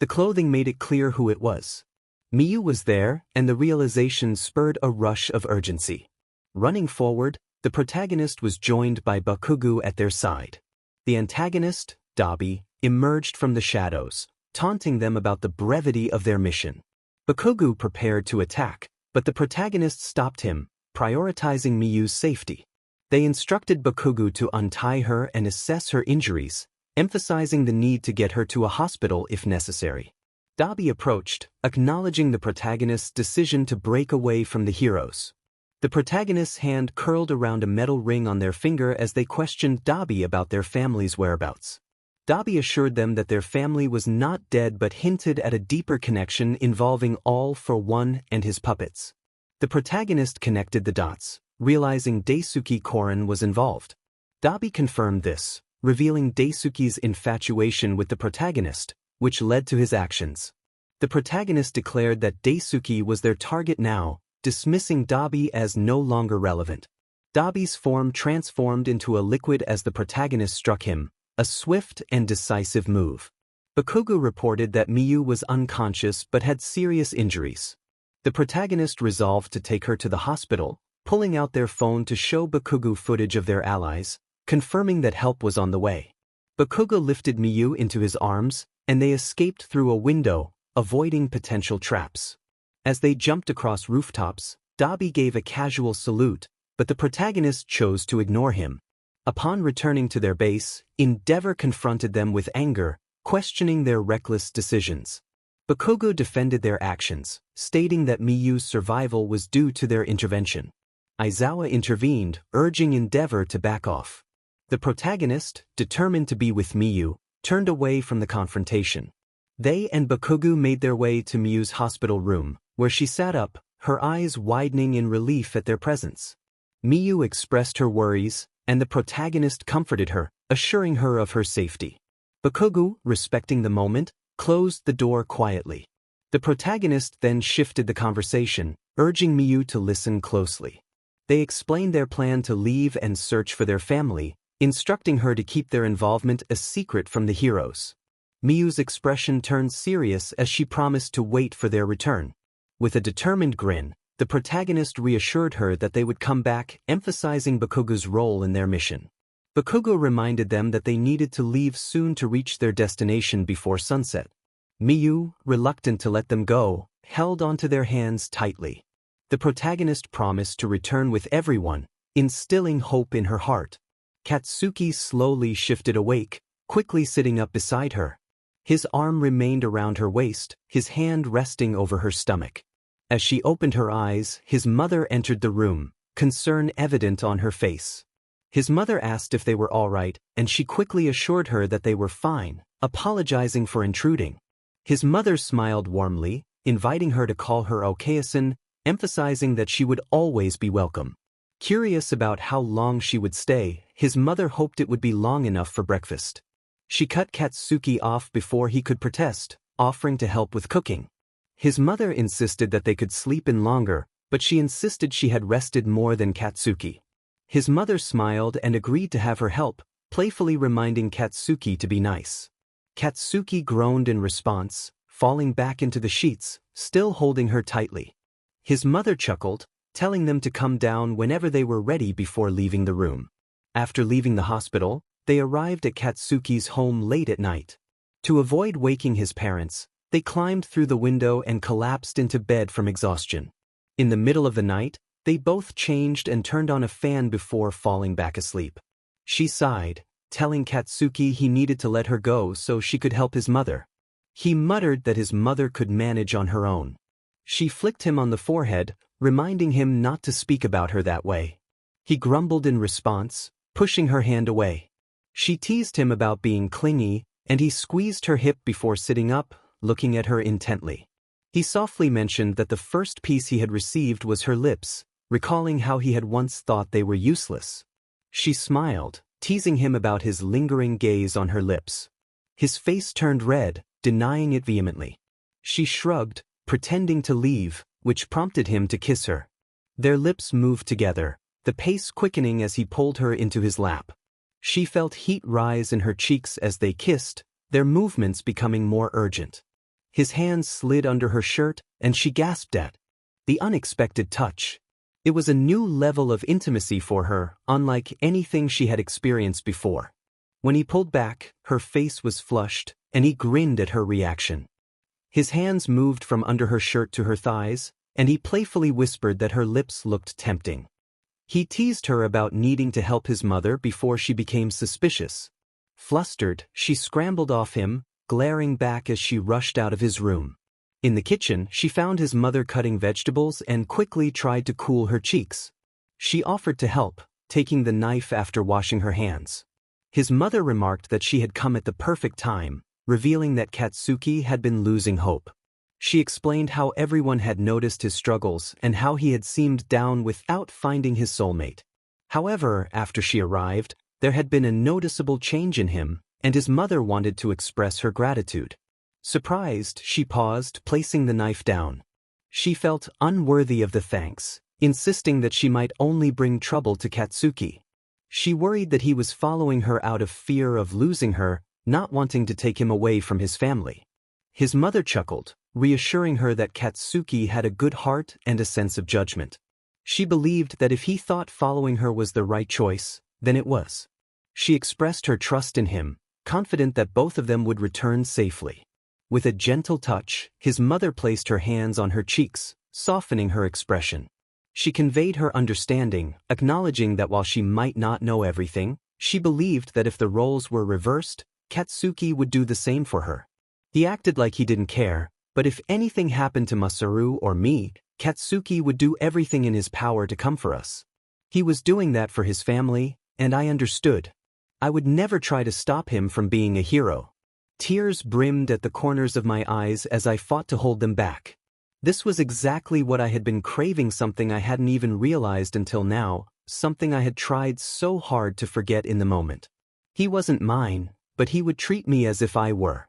[SPEAKER 1] The clothing made it clear who it was. Miyu was there, and the realization spurred a rush of urgency. Running forward, the protagonist was joined by 𝚑𝚒𝚑 at their side. The antagonist, Ḍabi, emerged from the shadows, taunting them about the brevity of their mission. 𝚑𝚑𝚑 prepared to attack, but the protagonist stopped him, prioritizing Miyu's safety. They instructed 𝚑𝚑𝚑 to untie her and assess her injuries, emphasizing the need to get her to a hospital if necessary. Ḍabi approached, acknowledging the protagonist's decision to break away from the heroes. The protagonist's hand curled around a metal ring on their finger as they questioned Ḍabi about their family's whereabouts. Ḍabi assured them that their family was not dead but hinted at a deeper connection involving 𝚑𝚑𝚎𝚎 and his puppets. The protagonist connected the dots, realizing 𝚑𝚑𝚎𝚎𝚎 was involved. Ḍabi confirmed this, revealing 𝚑𝚑𝚎𝚎's infatuation with the protagonist, which led to his actions. The protagonist declared that 𝚑𝚑𝚎 was their target now, dismissing Ḍabi as no longer relevant. Ḍabi's form transformed into a liquid as the protagonist struck him, a swift and decisive move. Bakugo reported that Miyu was unconscious but had serious injuries. The protagonist resolved to take her to the hospital, pulling out their phone to show Bakugo footage of their allies, confirming that help was on the way. Bakugo lifted Miyu into his arms, and they escaped through a window, avoiding potential traps. As they jumped across rooftops, Ḍabi gave a casual salute, but the protagonist chose to ignore him. Upon returning to their base, Endeavor confronted them with anger, questioning their reckless decisions. Bakugo defended their actions, stating that Miyu's survival was due to their intervention. Aizawa intervened, urging Endeavor to back off. The protagonist, determined to be with Miyu, turned away from the confrontation. They and Bakugo made their way to Miyu's hospital room, where she sat up, her eyes widening in relief at their presence. Miyu expressed her worries, and the protagonist comforted her, assuring her of her safety. Bakugo, respecting the moment, closed the door quietly. The protagonist then shifted the conversation, urging Miyu to listen closely. They explained their plan to leave and search for their family, instructing her to keep their involvement a secret from the heroes. Miyu's expression turned serious as she promised to wait for their return. With a determined grin, the protagonist reassured her that they would come back, emphasizing Bakugo's role in their mission. Bakugo reminded them that they needed to leave soon to reach their destination before sunset. Miyu, reluctant to let them go, held onto their hands tightly. The protagonist promised to return with everyone, instilling hope in her heart. Katsuki slowly shifted awake, quickly sitting up beside her. His arm remained around her waist, his hand resting over her stomach. As she opened her eyes, his mother entered the room, concern evident on her face. His mother asked if they were all right, and she quickly assured her that they were fine, apologizing for intruding. His mother smiled warmly, inviting her to call her Okayasan, emphasizing that she would always be welcome. Curious about how long she would stay, his mother hoped it would be long enough for breakfast. She cut Katsuki off before he could protest, offering to help with cooking. His mother insisted that they could sleep in longer, but she insisted she had rested more than Katsuki. His mother smiled and agreed to have her help, playfully reminding Katsuki to be nice. Katsuki groaned in response, falling back into the sheets, still holding her tightly. His mother chuckled, telling them to come down whenever they were ready before leaving the room. After leaving the hospital, they arrived at Katsuki's home late at night. To avoid waking his parents, they climbed through the window and collapsed into bed from exhaustion. In the middle of the night, they both changed and turned on a fan before falling back asleep. She sighed, telling Katsuki he needed to let her go so she could help his mother. He muttered that his mother could manage on her own. She flicked him on the forehead, reminding him not to speak about her that way. He grumbled in response, pushing her hand away. She teased him about being clingy, and he squeezed her hip before sitting up, looking at her intently. He softly mentioned that the first piece he had received was her lips, recalling how he had once thought they were useless. She smiled, teasing him about his lingering gaze on her lips. His face turned red, denying it vehemently. She shrugged, pretending to leave, which prompted him to kiss her. Their lips moved together, the pace quickening as he pulled her into his lap. She felt heat rise in her cheeks as they kissed, their movements becoming more urgent. His hands slid under her shirt, and she gasped at the unexpected touch. It was a new level of intimacy for her, unlike anything she had experienced before. When he pulled back, her face was flushed, and he grinned at her reaction. His hands moved from under her shirt to her thighs, and he playfully whispered that her lips looked tempting. He teased her about needing to help his mother before she became suspicious. Flustered, she scrambled off him, glaring back as she rushed out of his room. In the kitchen, she found his mother cutting vegetables and quickly tried to cool her cheeks. She offered to help, taking the knife after washing her hands. His mother remarked that she had come at the perfect time, revealing that Katsuki had been losing hope. She explained how everyone had noticed his struggles and how he had seemed down without finding his soulmate. However, after she arrived, there had been a noticeable change in him, and his mother wanted to express her gratitude. Surprised, she paused, placing the knife down. She felt unworthy of the thanks, insisting that she might only bring trouble to Katsuki. She worried that he was following her out of fear of losing her, not wanting to take him away from his family. His mother chuckled, reassuring her that Katsuki had a good heart and a sense of judgment. She believed that if he thought following her was the right choice, then it was. She expressed her trust in him, confident that both of them would return safely. With a gentle touch, his mother placed her hands on her cheeks, softening her expression. She conveyed her understanding, acknowledging that while she might not know everything, she believed that if the roles were reversed, Katsuki would do the same for her. He acted like he didn't care, but if anything happened to Masaru or me, Katsuki would do everything in his power to come for us. He was doing that for his family, and I understood. I would never try to stop him from being a hero. Tears brimmed at the corners of my eyes as I fought to hold them back. This was exactly what I had been craving, something I hadn't even realized until now, something I had tried so hard to forget in the moment. He wasn't mine, but he would treat me as if I were.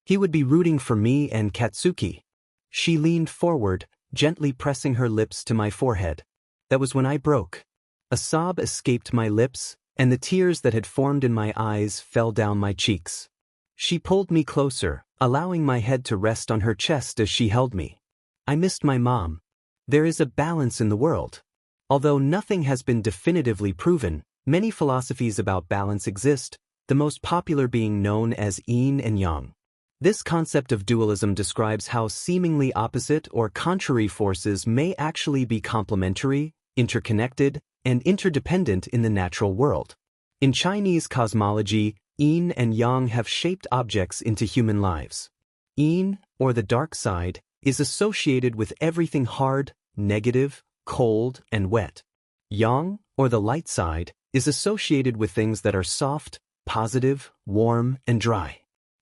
[SPEAKER 1] He would be rooting for me and Katsuki. She leaned forward, gently pressing her lips to my forehead. That was when I broke. A sob escaped my lips, and the tears that had formed in my eyes fell down my cheeks. She pulled me closer, allowing my head to rest on her chest as she held me. I missed my mom. There is a balance in the world. Although nothing has been definitively proven, many philosophies about balance exist, the most popular being known as yin and yang. This concept of dualism describes how seemingly opposite or contrary forces may actually be complementary, interconnected, and interdependent in the natural world. In Chinese cosmology, yin and yang have shaped objects into human lives. Yin, or the dark side, is associated with everything hard, negative, cold, and wet. Yang, or the light side, is associated with things that are soft, positive, warm, and dry.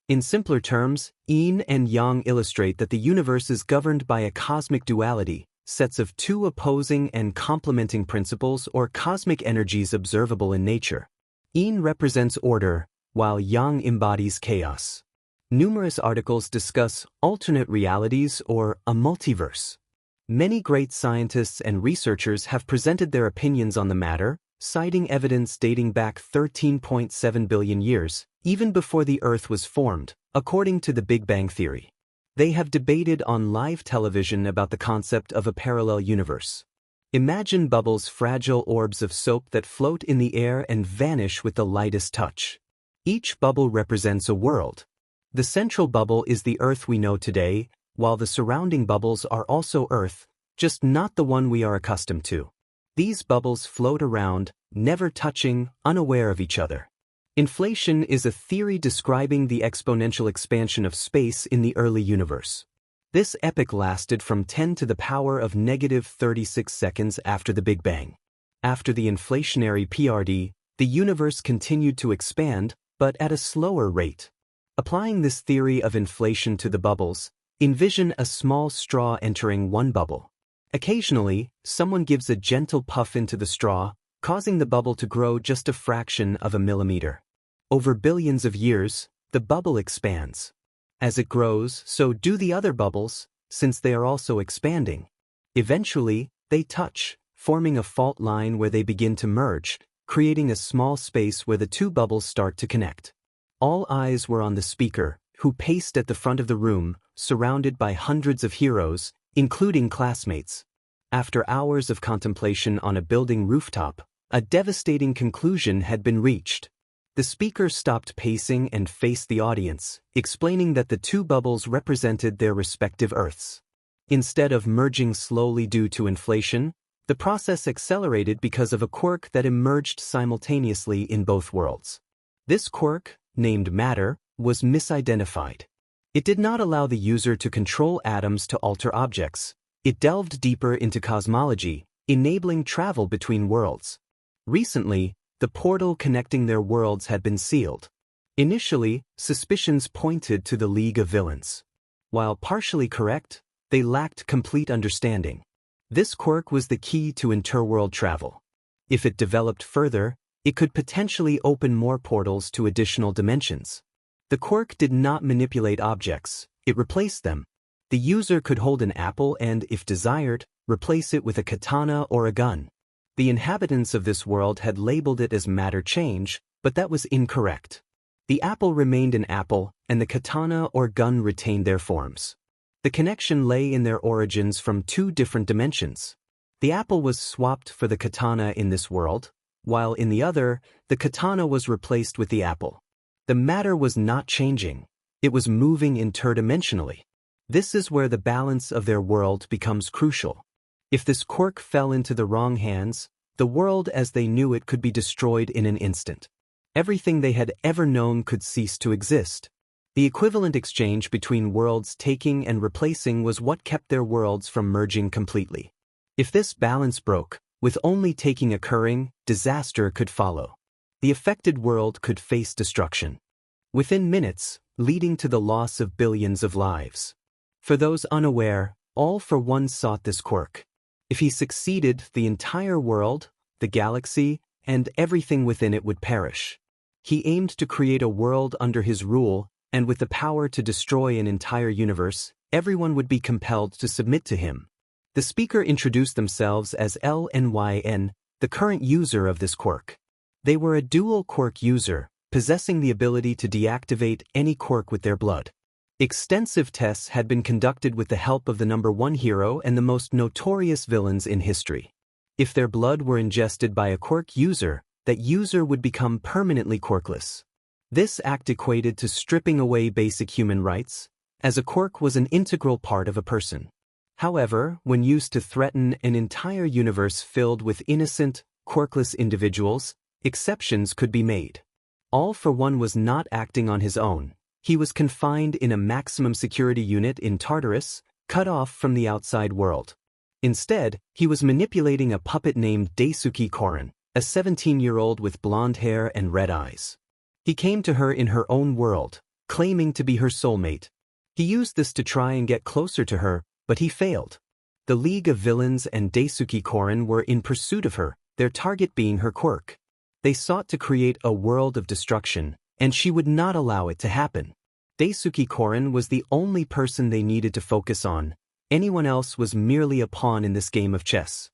[SPEAKER 1] In simpler terms, yin and yang illustrate that the universe is governed by a cosmic duality, sets of two opposing and complementing principles or cosmic energies observable in nature. Yin represents order, while yang embodies chaos. Numerous articles discuss alternate realities or a multiverse. Many great scientists and researchers have presented their opinions on the matter, citing evidence dating back 13.7 billion years, even before the Earth was formed, according to the Big Bang Theory. They have debated on live television about the concept of a parallel universe. Imagine bubbles, fragile orbs of soap that float in the air and vanish with the lightest touch. Each bubble represents a world. The central bubble is the Earth we know today, while the surrounding bubbles are also Earth, just not the one we are accustomed to. These bubbles float around, never touching, unaware of each other. Inflation is a theory describing the exponential expansion of space in the early universe. This epoch lasted from 10 to the power of -36 seconds after the Big Bang. After the inflationary period, the universe continued to expand, but at a slower rate. Applying this theory of inflation to the bubbles, envision a small straw entering one bubble. Occasionally, someone gives a gentle puff into the straw, causing the bubble to grow just a fraction of a millimeter. Over billions of years, the bubble expands. As it grows, so do the other bubbles, since they are also expanding. Eventually, they touch, forming a fault line where they begin to merge, creating a small space where the two bubbles start to connect. All eyes were on the speaker, who paced at the front of the room, surrounded by hundreds of heroes, including classmates. After hours of contemplation on a building rooftop, a devastating conclusion had been reached. The speaker stopped pacing and faced the audience, explaining that the two bubbles represented their respective Earths. Instead of merging slowly due to inflation, the process accelerated because of a quirk that emerged simultaneously in both worlds. This quirk, named matter, was misidentified. It did not allow the user to control atoms to alter objects. It delved deeper into cosmology, enabling travel between worlds. Recently, the portal connecting their worlds had been sealed. Initially, suspicions pointed to the League of Villains. While partially correct, they lacked complete understanding. This quirk was the key to interworld travel. If it developed further, it could potentially open more portals to additional dimensions. The quirk did not manipulate objects, it replaced them. The user could hold an apple and, if desired, replace it with a katana or a gun. The inhabitants of this world had labeled it as matter change, but that was incorrect. The apple remained an apple, and the katana or gun retained their forms. The connection lay in their origins from two different dimensions. The apple was swapped for the katana in this world, while in the other, the katana was replaced with the apple. The matter was not changing. It was moving interdimensionally. This is where the balance of their world becomes crucial. If this quirk fell into the wrong hands, the world as they knew it could be destroyed in an instant. Everything they had ever known could cease to exist. The equivalent exchange between worlds taking and replacing was what kept their worlds from merging completely. If this balance broke, with only taking occurring, disaster could follow. The affected world could face destruction within minutes, leading to the loss of billions of lives. For those unaware, 𝚑𝚒 sought this quirk. If he succeeded, the entire world, the galaxy, and everything within it would perish. He aimed to create a world under his rule, and with the power to destroy an entire universe, everyone would be compelled to submit to him. The speaker introduced themselves as 𝚑𝚒𝚎𝚎, the current user of this quirk. They were a dual quirk user, possessing the ability to deactivate any quirk with their blood. Extensive tests had been conducted with the help of the #1 hero and the most notorious villains in history. If their blood were ingested by a quirk user, that user would become permanently quirkless. This act equated to stripping away basic human rights, as a quirk was an integral part of a person. However, when used to threaten an entire universe filled with innocent, quirkless individuals, exceptions could be made. 𝚑𝚒 was not acting on his own. He was confined in a maximum security unit in Tartarus, cut off from the outside world. Instead, he was manipulating a puppet named 𝚑𝚒𝚎𝚎𝚎, a 17-year-old with blonde hair and red eyes. He came to her in her own world, claiming to be her soulmate. He used this to try and get closer to her, but he failed. The League of Villains and 𝚑𝚒𝚎𝚎𝚎 were in pursuit of her, their target being her quirk. They sought to create a world of destruction, and she would not allow it to happen. 𝚑𝚒𝚎𝚎𝚎 was the only person they needed to focus on. Anyone else was merely a pawn in this game of chess.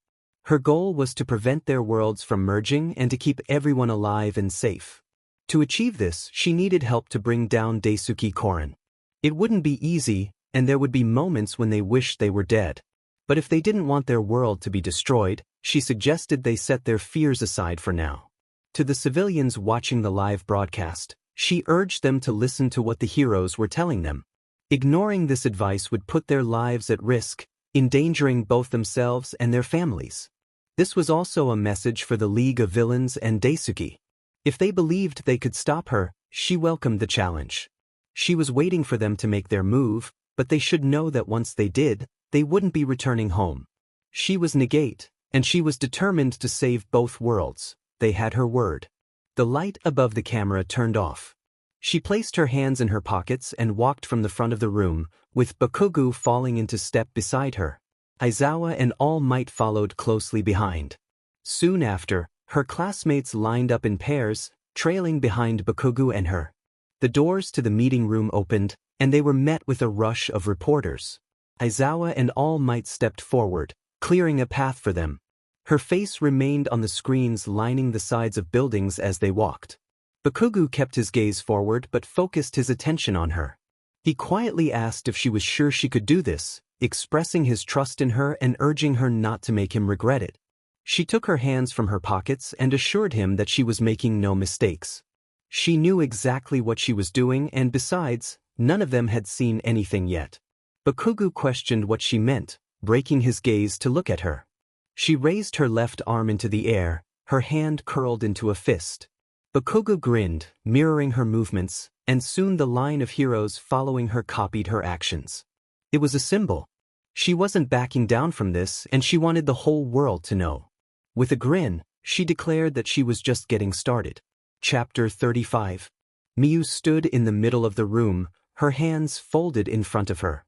[SPEAKER 1] Her goal was to prevent their worlds from merging and to keep everyone alive and safe. To achieve this, she needed help to bring down 𝚑𝚒𝚎𝚎𝚎. It wouldn't be easy, and there would be moments when they wished they were dead. But if they didn't want their world to be destroyed, she suggested they set their fears aside for now. To the civilians watching the live broadcast, she urged them to listen to what the heroes were telling them. Ignoring this advice would put their lives at risk, endangering both themselves and their families. This was also a message for the League of Villains and 𝚑𝚒𝚎𝚎. If they believed they could stop her, she welcomed the challenge. She was waiting for them to make their move, but they should know that once they did, they wouldn't be returning home. She was Negate, and she was determined to save both worlds. They had her word. The light above the camera turned off. She placed her hands in her pockets and walked from the front of the room, with Bakugo falling into step beside her. Aizawa and All Might followed closely behind. Soon after, her classmates lined up in pairs, trailing behind Bakugo and her. The doors to the meeting room opened, and they were met with a rush of reporters. Aizawa and All Might stepped forward, clearing a path for them. Her face remained on the screens lining the sides of buildings as they walked. Bakugo kept his gaze forward but focused his attention on her. He quietly asked if she was sure she could do this, expressing his trust in her and urging her not to make him regret it. She took her hands from her pockets and assured him that she was making no mistakes. She knew exactly what she was doing, and besides, none of them had seen anything yet. Bakugo questioned what she meant, breaking his gaze to look at her. She raised her left arm into the air, her hand curled into a fist. Bakugo grinned, mirroring her movements, and soon the line of heroes following her copied her actions. It was a symbol. She wasn't backing down from this, and she wanted the whole world to know. With a grin, she declared that she was just getting started. Chapter 35. Miyu stood in the middle of the room, her hands folded in front of her.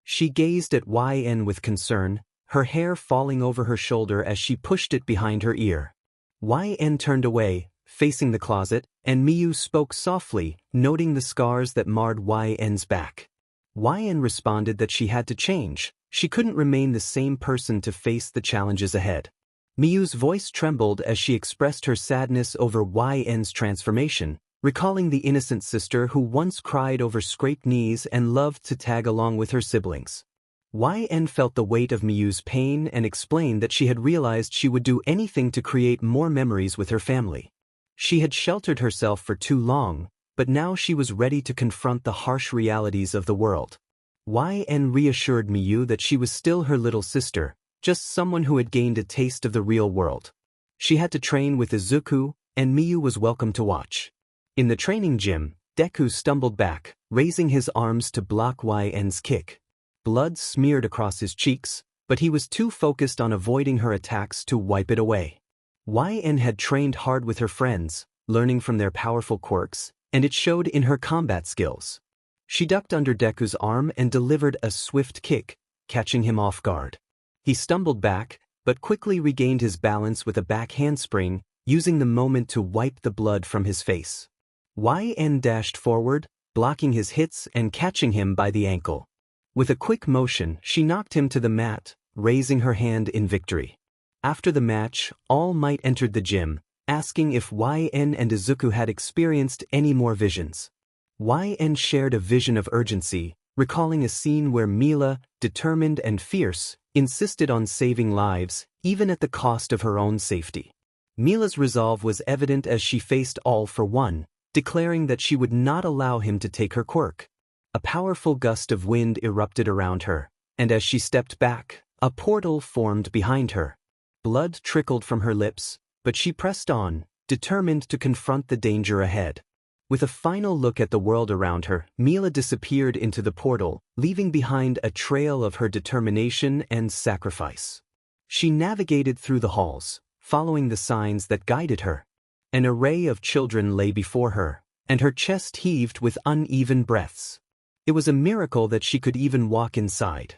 [SPEAKER 1] She gazed at YN with concern, her hair falling over her shoulder as she pushed it behind her ear. YN turned away, facing the closet, and Miyu spoke softly, noting the scars that marred YN's back. YN responded that she had to change. She couldn't remain the same person to face the challenges ahead. Miyu's voice trembled as she expressed her sadness over YN's transformation, recalling the innocent sister who once cried over scraped knees and loved to tag along with her siblings. YN felt the weight of Miyu's pain and explained that she had realized she would do anything to create more memories with her family. She had sheltered herself for too long, but now she was ready to confront the harsh realities of the world. YN reassured Miyu that she was still her little sister, just someone who had gained a taste of the real world. She had to train with Izuku, and Miyu was welcome to watch. In the training gym, Deku stumbled back, raising his arms to block YN's kick. Blood smeared across his cheeks, but he was too focused on avoiding her attacks to wipe it away. YN had trained hard with her friends, learning from their powerful quirks, and it showed in her combat skills. She ducked under Deku's arm and delivered a swift kick, catching him off guard. He stumbled back, but quickly regained his balance with a back handspring, using the moment to wipe the blood from his face. YN dashed forward, blocking his hits and catching him by the ankle. With a quick motion, she knocked him to the mat, raising her hand in victory. After the match, All Might entered the gym, asking if YN and Izuku had experienced any more visions. YN shared a vision of urgency, recalling a scene where Mila, determined and fierce, insisted on saving lives, even at the cost of her own safety. Mila's resolve was evident as she faced All for One, declaring that she would not allow him to take her quirk. A powerful gust of wind erupted around her, and as she stepped back, a portal formed behind her. Blood trickled from her lips, but she pressed on, determined to confront the danger ahead. With a final look at the world around her, Mila disappeared into the portal, leaving behind a trail of her determination and sacrifice. She navigated through the halls, following the signs that guided her. An array of children lay before her, and her chest heaved with uneven breaths. It was a miracle that she could even walk inside.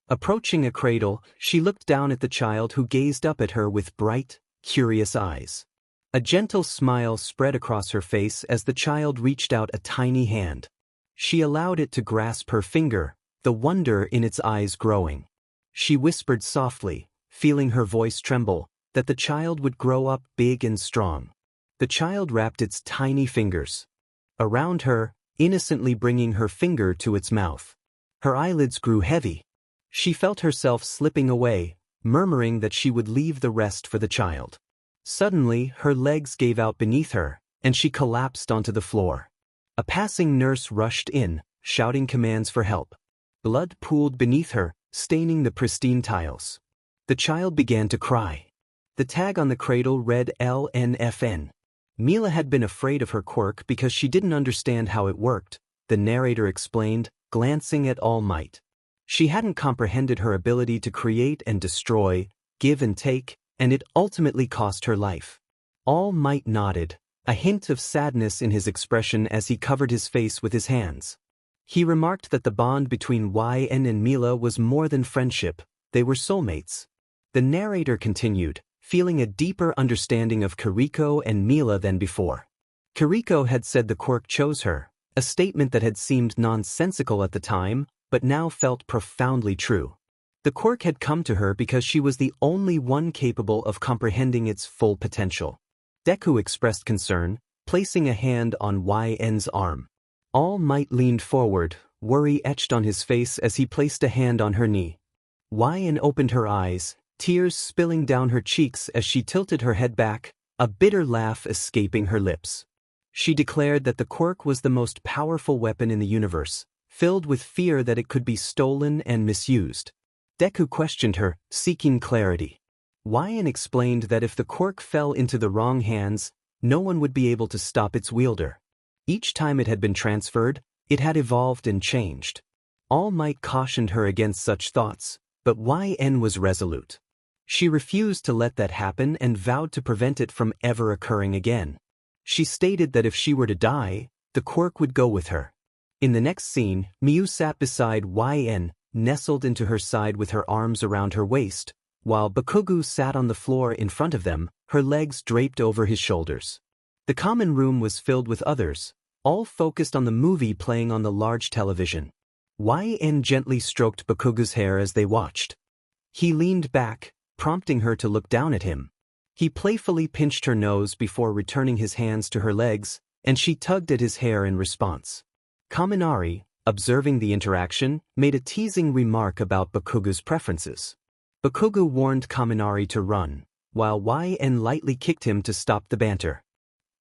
[SPEAKER 1] Approaching a cradle, she looked down at the child who gazed up at her with bright, curious eyes. A gentle smile spread across her face as the child reached out a tiny hand. She allowed it to grasp her finger, the wonder in its eyes growing. She whispered softly, feeling her voice tremble, that the child would grow up big and strong. The child wrapped its tiny fingers around her, innocently bringing her finger to its mouth. Her eyelids grew heavy. She felt herself slipping away, murmuring that she would leave the rest for the child. Suddenly, her legs gave out beneath her, and she collapsed onto the floor. A passing nurse rushed in, shouting commands for help. Blood pooled beneath her, staining the pristine tiles. The child began to cry. The tag on the cradle read LNFN. Mila had been afraid of her quirk because she didn't understand how it worked, the narrator explained, glancing at All Might. She hadn't comprehended her ability to create and destroy, give and take, and it ultimately cost her life. All Might nodded, a hint of sadness in his expression as he covered his face with his hands. He remarked that the bond between YN and Mila was more than friendship, they were soulmates. The narrator continued, feeling a deeper understanding of Kiriko and Mila than before. Kiriko had said the quirk chose her, a statement that had seemed nonsensical at the time, but now felt profoundly true. The quirk had come to her because she was the only one capable of comprehending its full potential. Deku expressed concern, placing a hand on YN's arm. All Might leaned forward, worry etched on his face as he placed a hand on her knee. YN opened her eyes, tears spilling down her cheeks as she tilted her head back, a bitter laugh escaping her lips. She declared that the quirk was the most powerful weapon in the universe, filled with fear that it could be stolen and misused. Deku questioned her, seeking clarity. YN explained that if the quirk fell into the wrong hands, no one would be able to stop its wielder. Each time it had been transferred, it had evolved and changed. All Might cautioned her against such thoughts, but YN was resolute. She refused to let that happen and vowed to prevent it from ever occurring again. She stated that if she were to die, the quirk would go with her. In the next scene, Miyu sat beside YN, nestled into her side with her arms around her waist, while Bakugo sat on the floor in front of them, her legs draped over his shoulders. The common room was filled with others, all focused on the movie playing on the large television. YN gently stroked Bakugo's hair as they watched. He leaned back, prompting her to look down at him. He playfully pinched her nose before returning his hands to her legs, and she tugged at his hair in response. Kaminari, observing the interaction, made a teasing remark about Bakugo's preferences. Bakugo warned Kaminari to run, while YN lightly kicked him to stop the banter.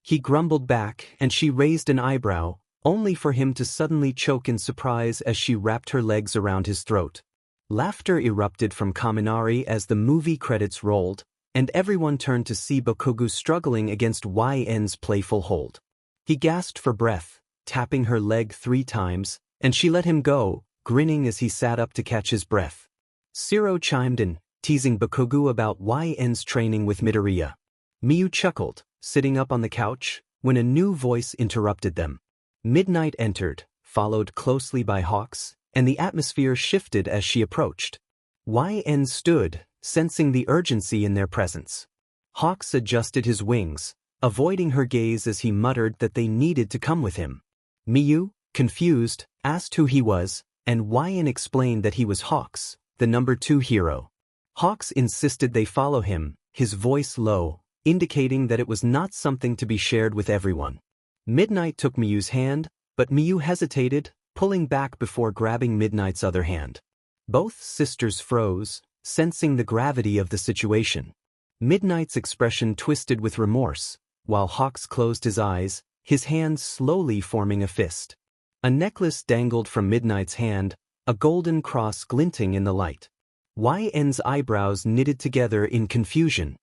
[SPEAKER 1] He grumbled back, and she raised an eyebrow, only for him to suddenly choke in surprise as she wrapped her legs around his throat. Laughter erupted from Kaminari as the movie credits rolled, and everyone turned to see Bakugo struggling against YN's playful hold. He gasped for breath, tapping her leg 3 times, and she let him go, grinning as he sat up to catch his breath. Shiro chimed in, teasing Bakugo about YN's training with Midoriya. Miyu chuckled, sitting up on the couch, when a new voice interrupted them. Midnight entered, followed closely by Hawks, and the atmosphere shifted as she approached. YN stood, sensing the urgency in their presence. Hawks adjusted his wings, avoiding her gaze as he muttered that they needed to come with him. Miyu, confused, asked who he was, and YN explained that he was Hawks, the number 2 hero. Hawks insisted they follow him, his voice low, indicating that it was not something to be shared with everyone. Midnight took Miyu's hand, but Miyu hesitated, pulling back before grabbing Midnight's other hand. Both sisters froze, sensing the gravity of the situation. Midnight's expression twisted with remorse, while Hawks closed his eyes, his hands slowly forming a fist. A necklace dangled from Midnight's hand, a golden cross glinting in the light. YN's eyebrows knitted together in confusion.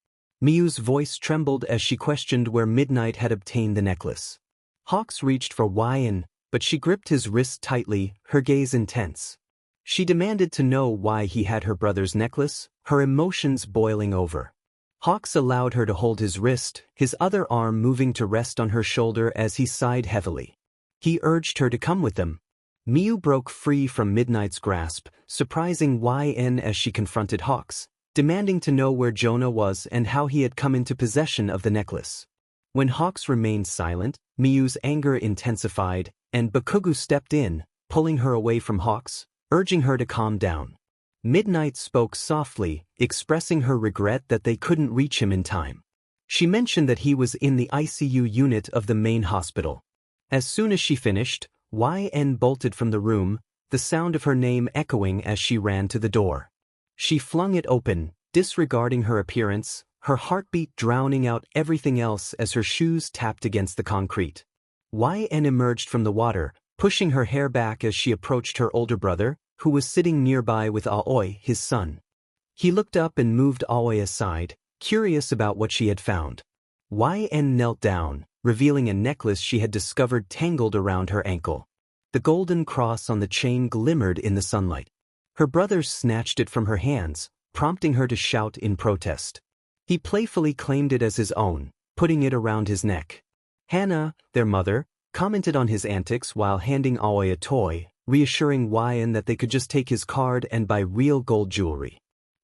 [SPEAKER 1] Miyu's voice trembled as she questioned where Midnight had obtained the necklace. Hawks reached for YN, but she gripped his wrist tightly, her gaze intense. She demanded to know why he had her brother's necklace, her emotions boiling over. Hawks allowed her to hold his wrist, his other arm moving to rest on her shoulder as he sighed heavily. He urged her to come with them. Miyu broke free from Midnight's grasp, surprising YN as she confronted Hawks, demanding to know where Jonah was and how he had come into possession of the necklace. When Hawks remained silent, Miyu's anger intensified, and Bakugo stepped in, pulling her away from Hawks, urging her to calm down. Midnight spoke softly, expressing her regret that they couldn't reach him in time. She mentioned that he was in the ICU unit of the main hospital. As soon as she finished, YN bolted from the room, the sound of her name echoing as she ran to the door. She flung it open, disregarding her appearance, her heartbeat drowning out everything else as her shoes tapped against the concrete. YN emerged from the water, pushing her hair back as she approached her older brother, who was sitting nearby with Aoi, his son. He looked up and moved Aoi aside, curious about what she had found. YN knelt down, revealing a necklace she had discovered tangled around her ankle. The golden cross on the chain glimmered in the sunlight. Her brother snatched it from her hands, prompting her to shout in protest. He playfully claimed it as his own, putting it around his neck. Hana, their mother, commented on his antics while handing Aoi a toy, reassuring YN that they could just take his card and buy real gold jewelry.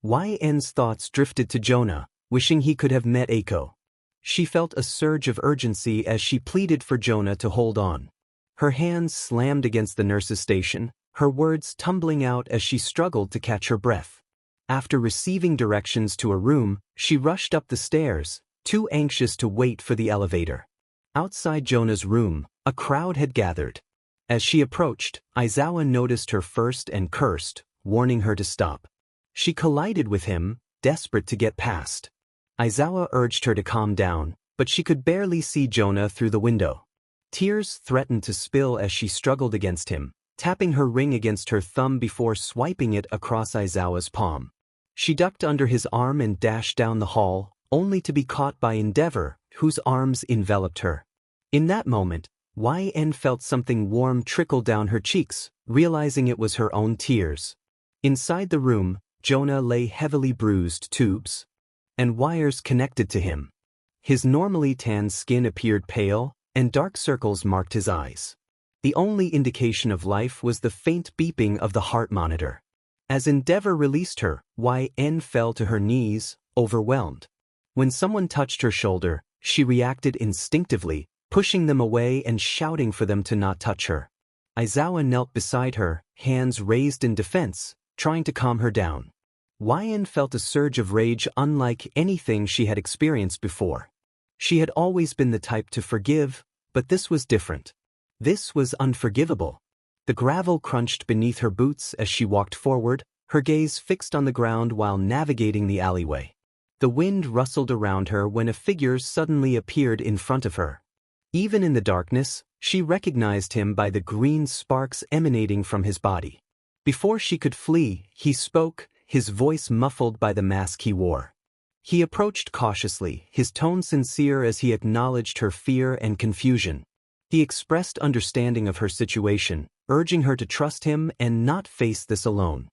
[SPEAKER 1] YN's thoughts drifted to Jonah, wishing he could have met Eiko. She felt a surge of urgency as she pleaded for Jonah to hold on. Her hands slammed against the nurse's station, her words tumbling out as she struggled to catch her breath. After receiving directions to a room, she rushed up the stairs, too anxious to wait for the elevator. Outside Jonah's room, a crowd had gathered. As she approached, Aizawa noticed her first and cursed, warning her to stop. She collided with him, desperate to get past. Aizawa urged her to calm down, but she could barely see Jonah through the window. Tears threatened to spill as she struggled against him, tapping her ring against her thumb before swiping it across Aizawa's palm. She ducked under his arm and dashed down the hall, only to be caught by Endeavor, whose arms enveloped her. In that moment, YN felt something warm trickle down her cheeks, realizing it was her own tears. Inside the room, Jonah lay heavily bruised tubes and wires connected to him. His normally tan skin appeared pale, and dark circles marked his eyes. The only indication of life was the faint beeping of the heart monitor. As Endeavor released her, YN fell to her knees, overwhelmed. When someone touched her shoulder, she reacted instinctively, pushing them away and shouting for them to not touch her. Aizawa knelt beside her, hands raised in defense, trying to calm her down. YN felt a surge of rage unlike anything she had experienced before. She had always been the type to forgive, but this was different. This was unforgivable. The gravel crunched beneath her boots as she walked forward, her gaze fixed on the ground while navigating the alleyway. The wind rustled around her when a figure suddenly appeared in front of her. Even in the darkness, she recognized him by the green sparks emanating from his body. Before she could flee, he spoke, his voice muffled by the mask he wore. He approached cautiously, his tone sincere as he acknowledged her fear and confusion. He expressed understanding of her situation, urging her to trust him and not face this alone.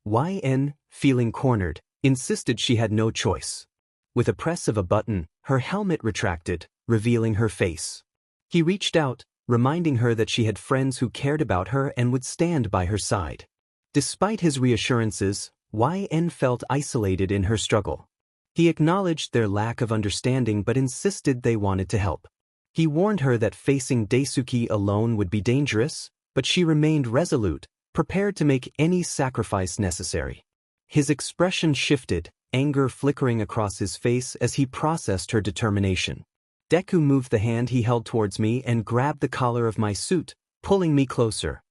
[SPEAKER 1] YN, feeling cornered, insisted she had no choice. With a press of a button, her helmet retracted, revealing her face. He reached out, reminding her that she had friends who cared about her and would stand by her side. Despite his reassurances, YN felt isolated in her struggle. He acknowledged their lack of understanding but insisted they wanted to help. He warned her that facing Daisuke alone would be dangerous, but she remained resolute, prepared to make any sacrifice necessary. His expression shifted, anger flickering across his face as he processed her determination. Deku moved the hand he held towards me and grabbed the collar of my suit, pulling me closer.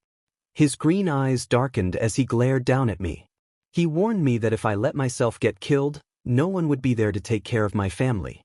[SPEAKER 1] His green eyes darkened as he glared down at me. He warned me that if I let myself get killed, no one would be there to take care of my family.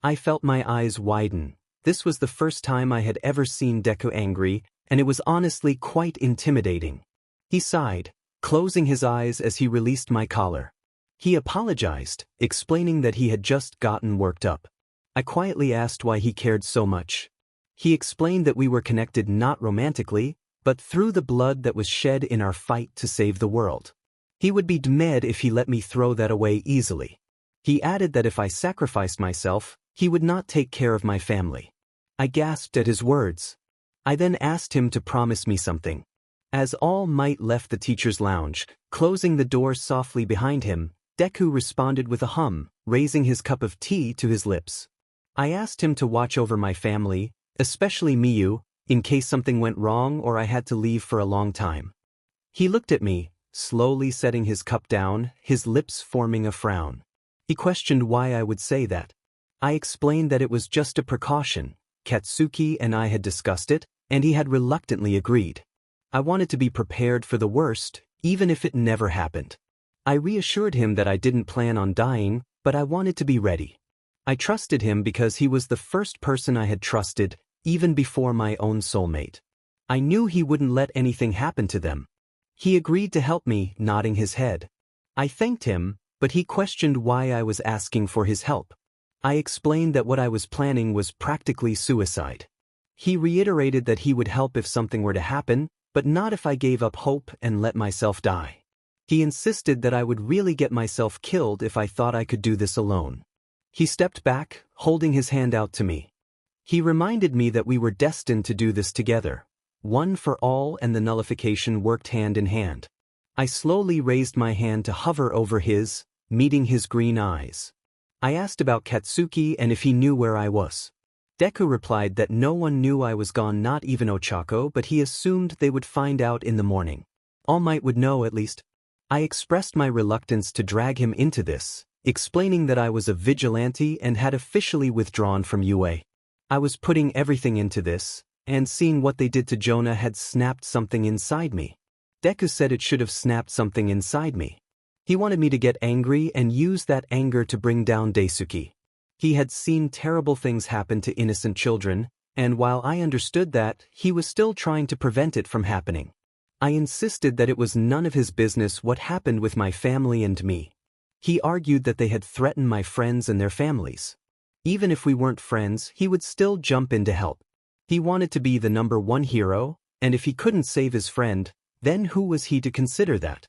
[SPEAKER 1] I felt my eyes widen. This was the first time I had ever seen Deku angry, and it was honestly quite intimidating. He sighed, closing his eyes as he released my collar. He apologized, explaining that he had just gotten worked up. I quietly asked why he cared so much. He explained that we were connected not romantically, but through the blood that was shed in our fight to save the world. He would be dead if he let me throw that away easily. He added that if I sacrificed myself, he would not take care of my family. I gasped at his words. I then asked him to promise me something. As All Might left the teacher's lounge, closing the door softly behind him, Deku responded with a hum, raising his cup of tea to his lips. I asked him to watch over my family, especially Miyu, in case something went wrong or I had to leave for a long time. He looked at me, slowly setting his cup down, his lips forming a frown. He questioned why I would say that. I explained that it was just a precaution. Katsuki and I had discussed it, and he had reluctantly agreed. I wanted to be prepared for the worst, even if it never happened. I reassured him that I didn't plan on dying, but I wanted to be ready. I trusted him because he was the first person I had trusted, even before my own soulmate. I knew he wouldn't let anything happen to them. He agreed to help me, nodding his head. I thanked him, but he questioned why I was asking for his help. I explained that what I was planning was practically suicide. He reiterated that he would help if something were to happen, but not if I gave up hope and let myself die. He insisted that I would really get myself killed if I thought I could do this alone. He stepped back, holding his hand out to me. He reminded me that we were destined to do this together. One for all and the nullification worked hand in hand. I slowly raised my hand to hover over his, meeting his green eyes. I asked about Katsuki and if he knew where I was. Deku replied that no one knew I was gone, not even Ochako, but he assumed they would find out in the morning. All Might would know at least. I expressed my reluctance to drag him into this, explaining that I was a vigilante and had officially withdrawn from UA. I was putting everything into this, and seeing what they did to Jonah had snapped something inside me. Deku said it should have snapped something inside me. He wanted me to get angry and use that anger to bring down Daisuke. He had seen terrible things happen to innocent children, and while I understood that, he was still trying to prevent it from happening. I insisted that it was none of his business what happened with my family and me. He argued that they had threatened my friends and their families. Even if we weren't friends, he would still jump in to help. He wanted to be the #1 hero, and if he couldn't save his friend, then who was he to consider that?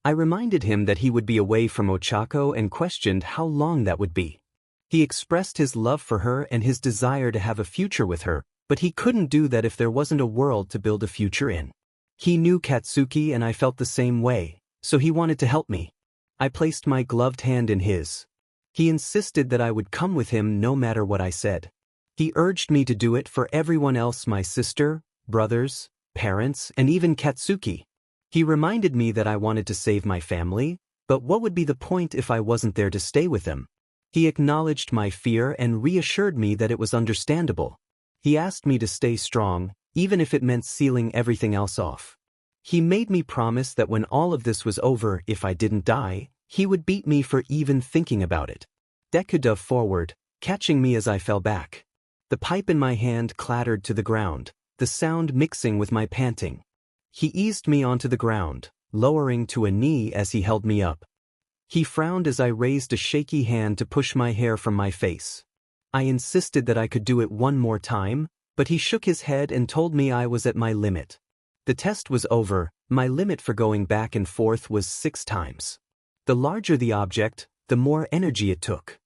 [SPEAKER 1] I reminded him that he would be away from Ochako and questioned how long that would be. He expressed his love for her and his desire to have a future with her, but he couldn't do that if there wasn't a world to build a future in. He knew Katsuki and I felt the same way, so he wanted to help me. I placed my gloved hand in his. He insisted that I would come with him no matter what I said. He urged me to do it for everyone else, my sister, brothers, parents, and even Katsuki. He reminded me that I wanted to save my family, but what would be the point if I wasn't there to stay with them? He acknowledged my fear and reassured me that it was understandable. He asked me to stay strong, even if it meant sealing everything else off. He made me promise that when all of this was over, if I didn't die, he would beat me for even thinking about it. Deku dove forward, catching me as I fell back. The pipe in my hand clattered to the ground, the sound mixing with my panting. He eased me onto the ground, lowering to a knee as he held me up. He frowned as I raised a shaky hand to push my hair from my face. I insisted that I could do it one more time, but he shook his head and told me I was at my limit. The test was over. My limit for going back and forth was 6 times. The larger the object, the more energy it took.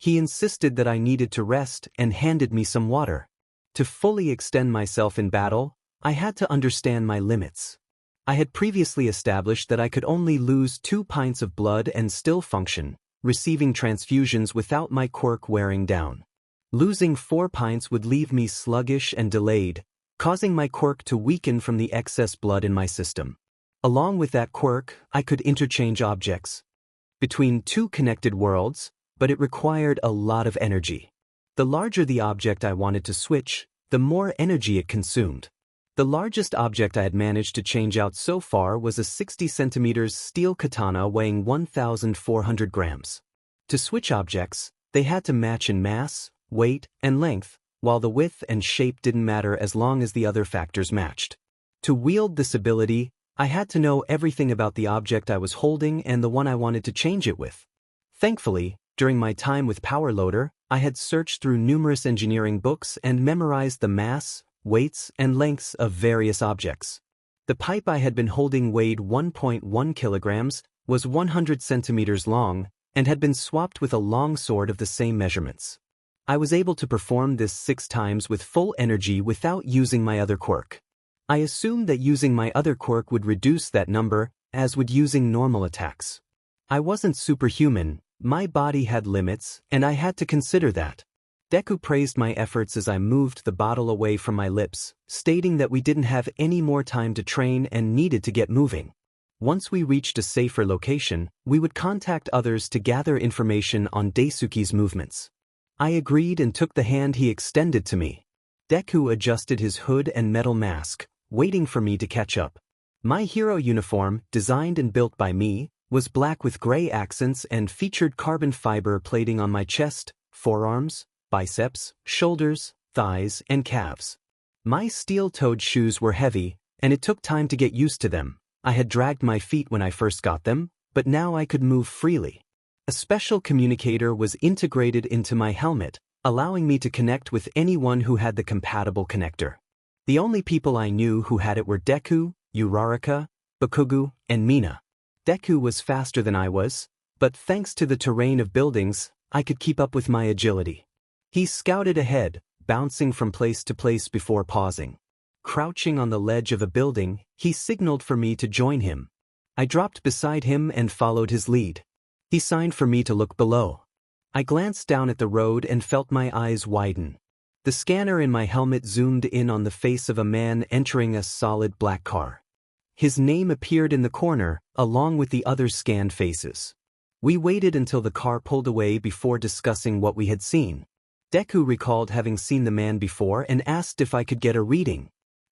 [SPEAKER 1] He insisted that I needed to rest and handed me some water. To fully extend myself in battle, I had to understand my limits. I had previously established that I could only lose 2 pints of blood and still function, receiving transfusions without my quirk wearing down. Losing 4 pints would leave me sluggish and delayed, causing my quirk to weaken from the excess blood in my system. Along with that quirk, I could interchange objects between 2 connected worlds, but it required a lot of energy. The larger the object I wanted to switch, the more energy it consumed. The largest object I had managed to change out so far was a 60 centimeters steel katana weighing 1,400 grams. To switch objects, they had to match in mass, weight, and length, while the width and shape didn't matter as long as the other factors matched. To wield this ability, I had to know everything about the object I was holding and the one I wanted to change it with. Thankfully, during my time with Power Loader, I had searched through numerous engineering books and memorized the mass, weights, and lengths of various objects. The pipe I had been holding weighed 1.1 kilograms, was 100 centimeters long, and had been swapped with a long sword of the same measurements. I was able to perform this 6 times with full energy without using my other quirk. I assumed that using my other quirk would reduce that number, as would using normal attacks. I wasn't superhuman, my body had limits, and I had to consider that. Deku praised my efforts as I moved the bottle away from my lips, stating that we didn't have any more time to train and needed to get moving. Once we reached a safer location, we would contact others to gather information on Daisuke's movements. I agreed and took the hand he extended to me. Deku adjusted his hood and metal mask, waiting for me to catch up. My hero uniform, designed and built by me, was black with gray accents and featured carbon fiber plating on my chest, forearms, biceps, shoulders, thighs, and calves. My steel-toed shoes were heavy, and it took time to get used to them. I had dragged my feet when I first got them, but now I could move freely. A special communicator was integrated into my helmet, allowing me to connect with anyone who had the compatible connector. The only people I knew who had it were Deku, Uraraka, Bakugo, and Mina. Deku was faster than I was, but thanks to the terrain of buildings, I could keep up with my agility. He scouted ahead, bouncing from place to place before pausing. Crouching on the ledge of a building, he signaled for me to join him. I dropped beside him and followed his lead. He signed for me to look below. I glanced down at the road and felt my eyes widen. The scanner in my helmet zoomed in on the face of a man entering a solid black car. His name appeared in the corner, along with the other scanned faces. We waited until the car pulled away before discussing what we had seen. Deku recalled having seen the man before and asked if I could get a reading.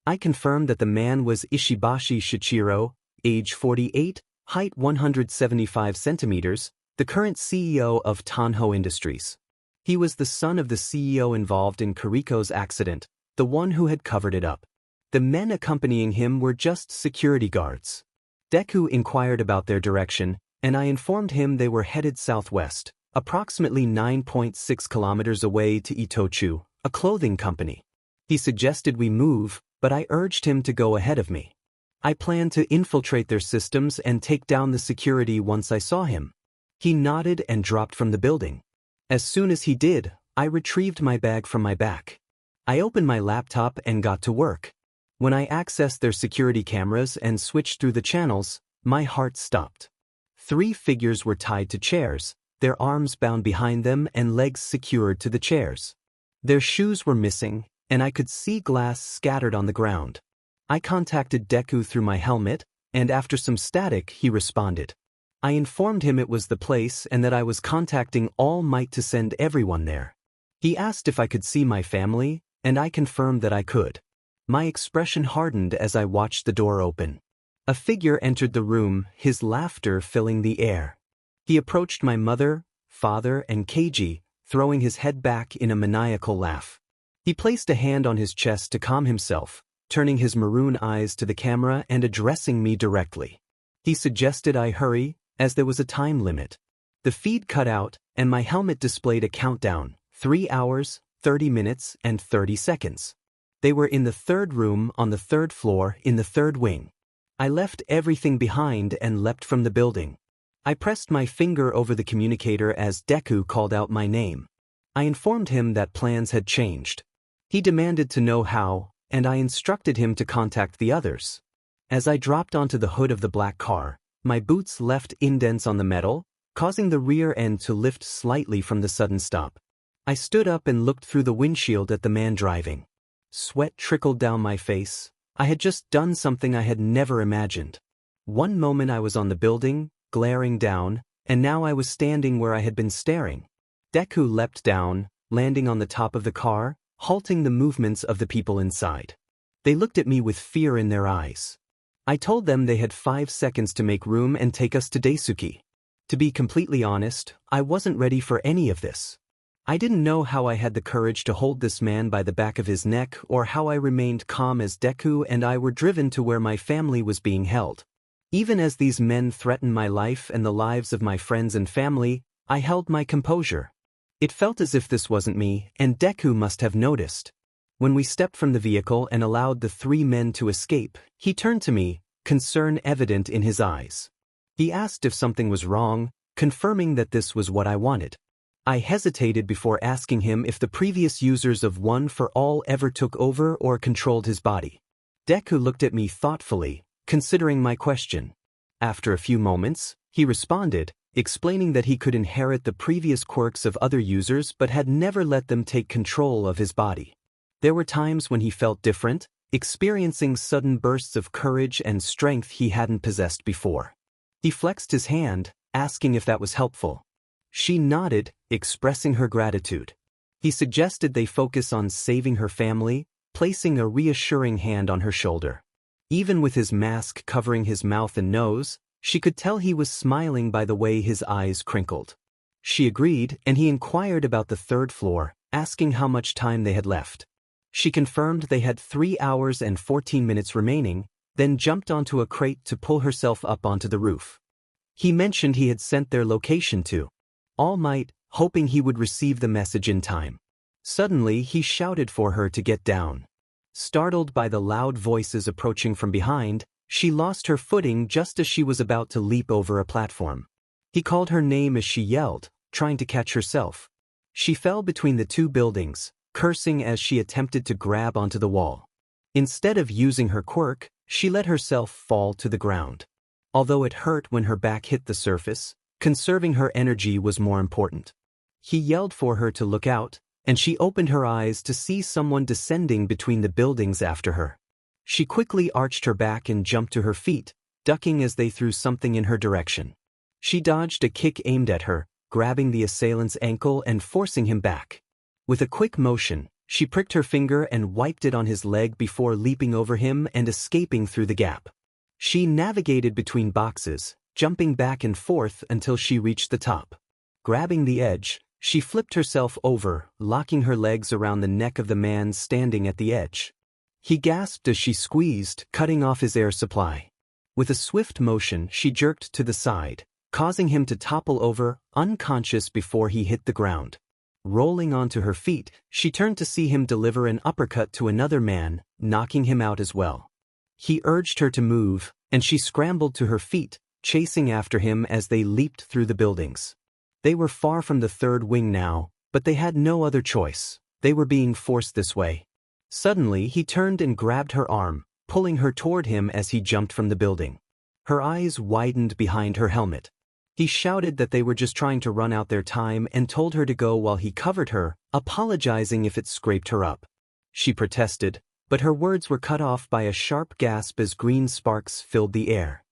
[SPEAKER 1] I confirmed that the man was Ishibashi Shichiro, age 48, height 175 centimeters, the current CEO of Tonho Industries. He was the son of the CEO involved in Kiriko's accident, the one who had covered it up. The men accompanying him were just security guards. Deku inquired about their direction, and I informed him they were headed southwest, approximately 9.6 kilometers away to Itochu, a clothing company. He suggested we move, but I urged him to go ahead of me. I planned to infiltrate their systems and take down the security once I saw him. He nodded and dropped from the building. As soon as he did, I retrieved my bag from my back. I opened my laptop and got to work. When I accessed their security cameras and switched through the channels, my heart stopped. 3 figures were tied to chairs, their arms bound behind them and legs secured to the chairs. Their shoes were missing, and I could see glass scattered on the ground. I contacted Deku through my helmet, and after some static he responded. I informed him it was the place and that I was contacting All Might to send everyone there. He asked if I could see my family, and I confirmed that I could. My expression hardened as I watched the door open. A figure entered the room, his laughter filling the air. He approached my mother, father, and Keiji, throwing his head back in a maniacal laugh. He placed a hand on his chest to calm himself, turning his maroon eyes to the camera and addressing me directly. He suggested I hurry, as there was a time limit. The feed cut out, and my helmet displayed a countdown, 3 hours, 30 minutes, and 30 seconds. They were in the 3rd room on the 3rd floor in the 3rd wing. I left everything behind and leapt from the building. I pressed my finger over the communicator as Deku called out my name. I informed him that plans had changed. He demanded to know how, and I instructed him to contact the others. As I dropped onto the hood of the black car, my boots left indents on the metal, causing the rear end to lift slightly from the sudden stop. I stood up and looked through the windshield at the man driving. Sweat trickled down my face. I had just done something I had never imagined. One moment I was on the building, glaring down, and now I was standing where I had been staring. Deku leapt down, landing on the top of the car, halting the movements of the people inside. They looked at me with fear in their eyes. I told them they had 5 seconds to make room and take us to Daisuke. To be completely honest, I wasn't ready for any of this. I didn't know how I had the courage to hold this man by the back of his neck or how I remained calm as Deku and I were driven to where my family was being held. Even as these men threatened my life and the lives of my friends and family, I held my composure. It felt as if this wasn't me, and Deku must have noticed. When we stepped from the vehicle and allowed the 3 men to escape, he turned to me, concern evident in his eyes. He asked if something was wrong, confirming that this was what I wanted. I hesitated before asking him if the previous users of One for All ever took over or controlled his body. Deku looked at me thoughtfully, considering my question. After a few moments, he responded, explaining that he could inherit the previous quirks of other users but had never let them take control of his body. There were times when he felt different, experiencing sudden bursts of courage and strength he hadn't possessed before. He flexed his hand, asking if that was helpful. She nodded, expressing her gratitude. He suggested they focus on saving her family, placing a reassuring hand on her shoulder. Even with his mask covering his mouth and nose, she could tell he was smiling by the way his eyes crinkled. She agreed, and he inquired about the 3rd floor, asking how much time they had left. She confirmed they had 3 hours and 14 minutes remaining, then jumped onto a crate to pull herself up onto the roof. He mentioned he had sent their location to All Might, hoping he would receive the message in time. Suddenly, he shouted for her to get down. Startled by the loud voices approaching from behind, she lost her footing just as she was about to leap over a platform. He called her name as she yelled, trying to catch herself. She fell between the 2 buildings, cursing as she attempted to grab onto the wall. Instead of using her quirk, she let herself fall to the ground. Although it hurt when her back hit the surface, conserving her energy was more important. He yelled for her to look out, and she opened her eyes to see someone descending between the buildings after her. She quickly arched her back and jumped to her feet, ducking as they threw something in her direction. She dodged a kick aimed at her, grabbing the assailant's ankle and forcing him back. With a quick motion, she pricked her finger and wiped it on his leg before leaping over him and escaping through the gap. She navigated between boxes, jumping back and forth until she reached the top. Grabbing the edge, she flipped herself over, locking her legs around the neck of the man standing at the edge. He gasped as she squeezed, cutting off his air supply. With a swift motion, she jerked to the side, causing him to topple over, unconscious before he hit the ground. Rolling onto her feet, she turned to see him deliver an uppercut to another man, knocking him out as well. He urged her to move, and she scrambled to her feet, chasing after him as they leaped through the buildings. They were far from the third wing now, but they had no other choice. They were being forced this way. Suddenly he turned and grabbed her arm, pulling her toward him as he jumped from the building. Her eyes widened behind her helmet. He shouted that they were just trying to run out their time and told her to go while he covered her, apologizing if it scraped her up. She protested, but her words were cut off by a sharp gasp as green sparks filled the air.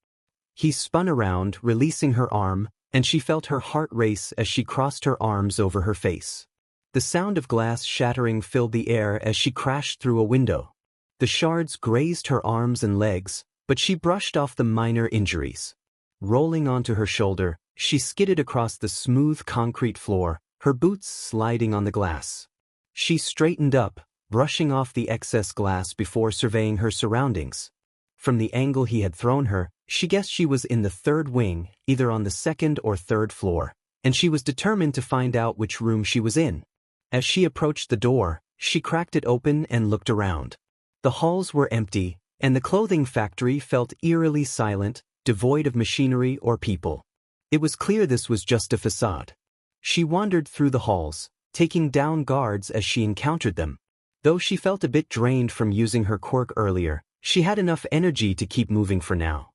[SPEAKER 1] He spun around, releasing her arm, and she felt her heart race as she crossed her arms over her face. The sound of glass shattering filled the air as she crashed through a window. The shards grazed her arms and legs, but she brushed off the minor injuries. Rolling onto her shoulder, she skidded across the smooth concrete floor, her boots sliding on the glass. She straightened up, brushing off the excess glass before surveying her surroundings. From the angle he had thrown her, she guessed she was in the third wing, either on the second or third floor, and she was determined to find out which room she was in. As she approached the door, she cracked it open and looked around. The halls were empty, and the clothing factory felt eerily silent, devoid of machinery or people. It was clear this was just a facade. She wandered through the halls, taking down guards as she encountered them. Though she felt a bit drained from using her quirk earlier, she had enough energy to keep moving for now.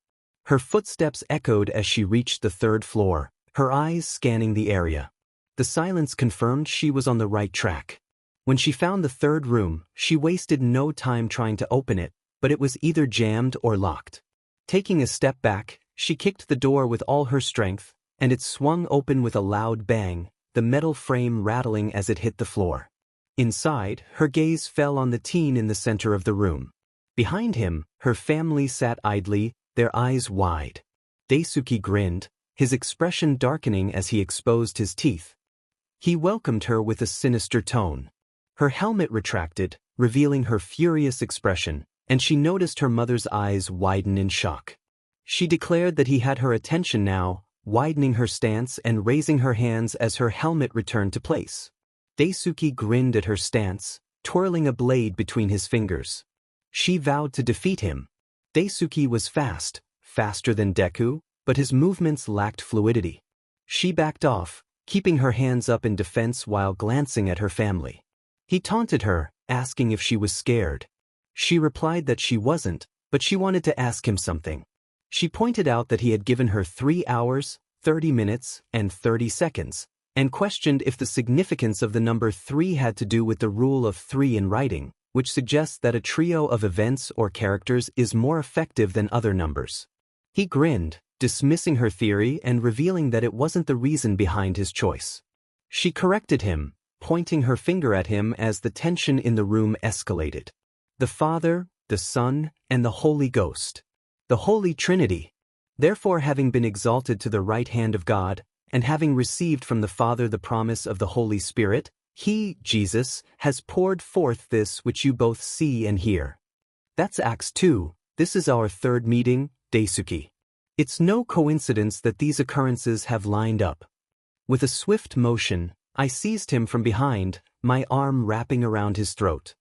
[SPEAKER 1] Her footsteps echoed as she reached the third floor, her eyes scanning the area. The silence confirmed she was on the right track. When she found the third room, she wasted no time trying to open it, but it was either jammed or locked. Taking a step back, she kicked the door with all her strength, and it swung open with a loud bang, the metal frame rattling as it hit the floor. Inside, her gaze fell on the teen in the center of the room. Behind him, her family sat idly, their eyes wide. Daisuke grinned, his expression darkening as he exposed his teeth. He welcomed her with a sinister tone. Her helmet retracted, revealing her furious expression, and she noticed her mother's eyes widen in shock. She declared that he had her attention now, widening her stance and raising her hands as her helmet returned to place. Daisuke grinned at her stance, twirling a blade between his fingers. She vowed to defeat him. Daisuke was fast, faster than Deku, but his movements lacked fluidity. She backed off, keeping her hands up in defense while glancing at her family. He taunted her, asking if she was scared. She replied that she wasn't, but she wanted to ask him something. She pointed out that he had given her 3 hours, 30 minutes, and 30 seconds, and questioned if the significance of the number 3 had to do with the rule of 3 in writing, which suggests that a trio of events or characters is more effective than other numbers. He grinned, dismissing her theory and revealing that it wasn't the reason behind his choice. She corrected him, pointing her finger at him as the tension in the room escalated. The Father, the Son, and the Holy Ghost. The Holy Trinity. Therefore, having been exalted to the right hand of God, and having received from the Father the promise of the Holy Spirit, He, Jesus, has poured forth this which you both see and hear. That's Acts 2. This is our third meeting, Daisuke. It's no coincidence that these occurrences have lined up. With a swift motion, I seized him from behind, my arm wrapping around his throat.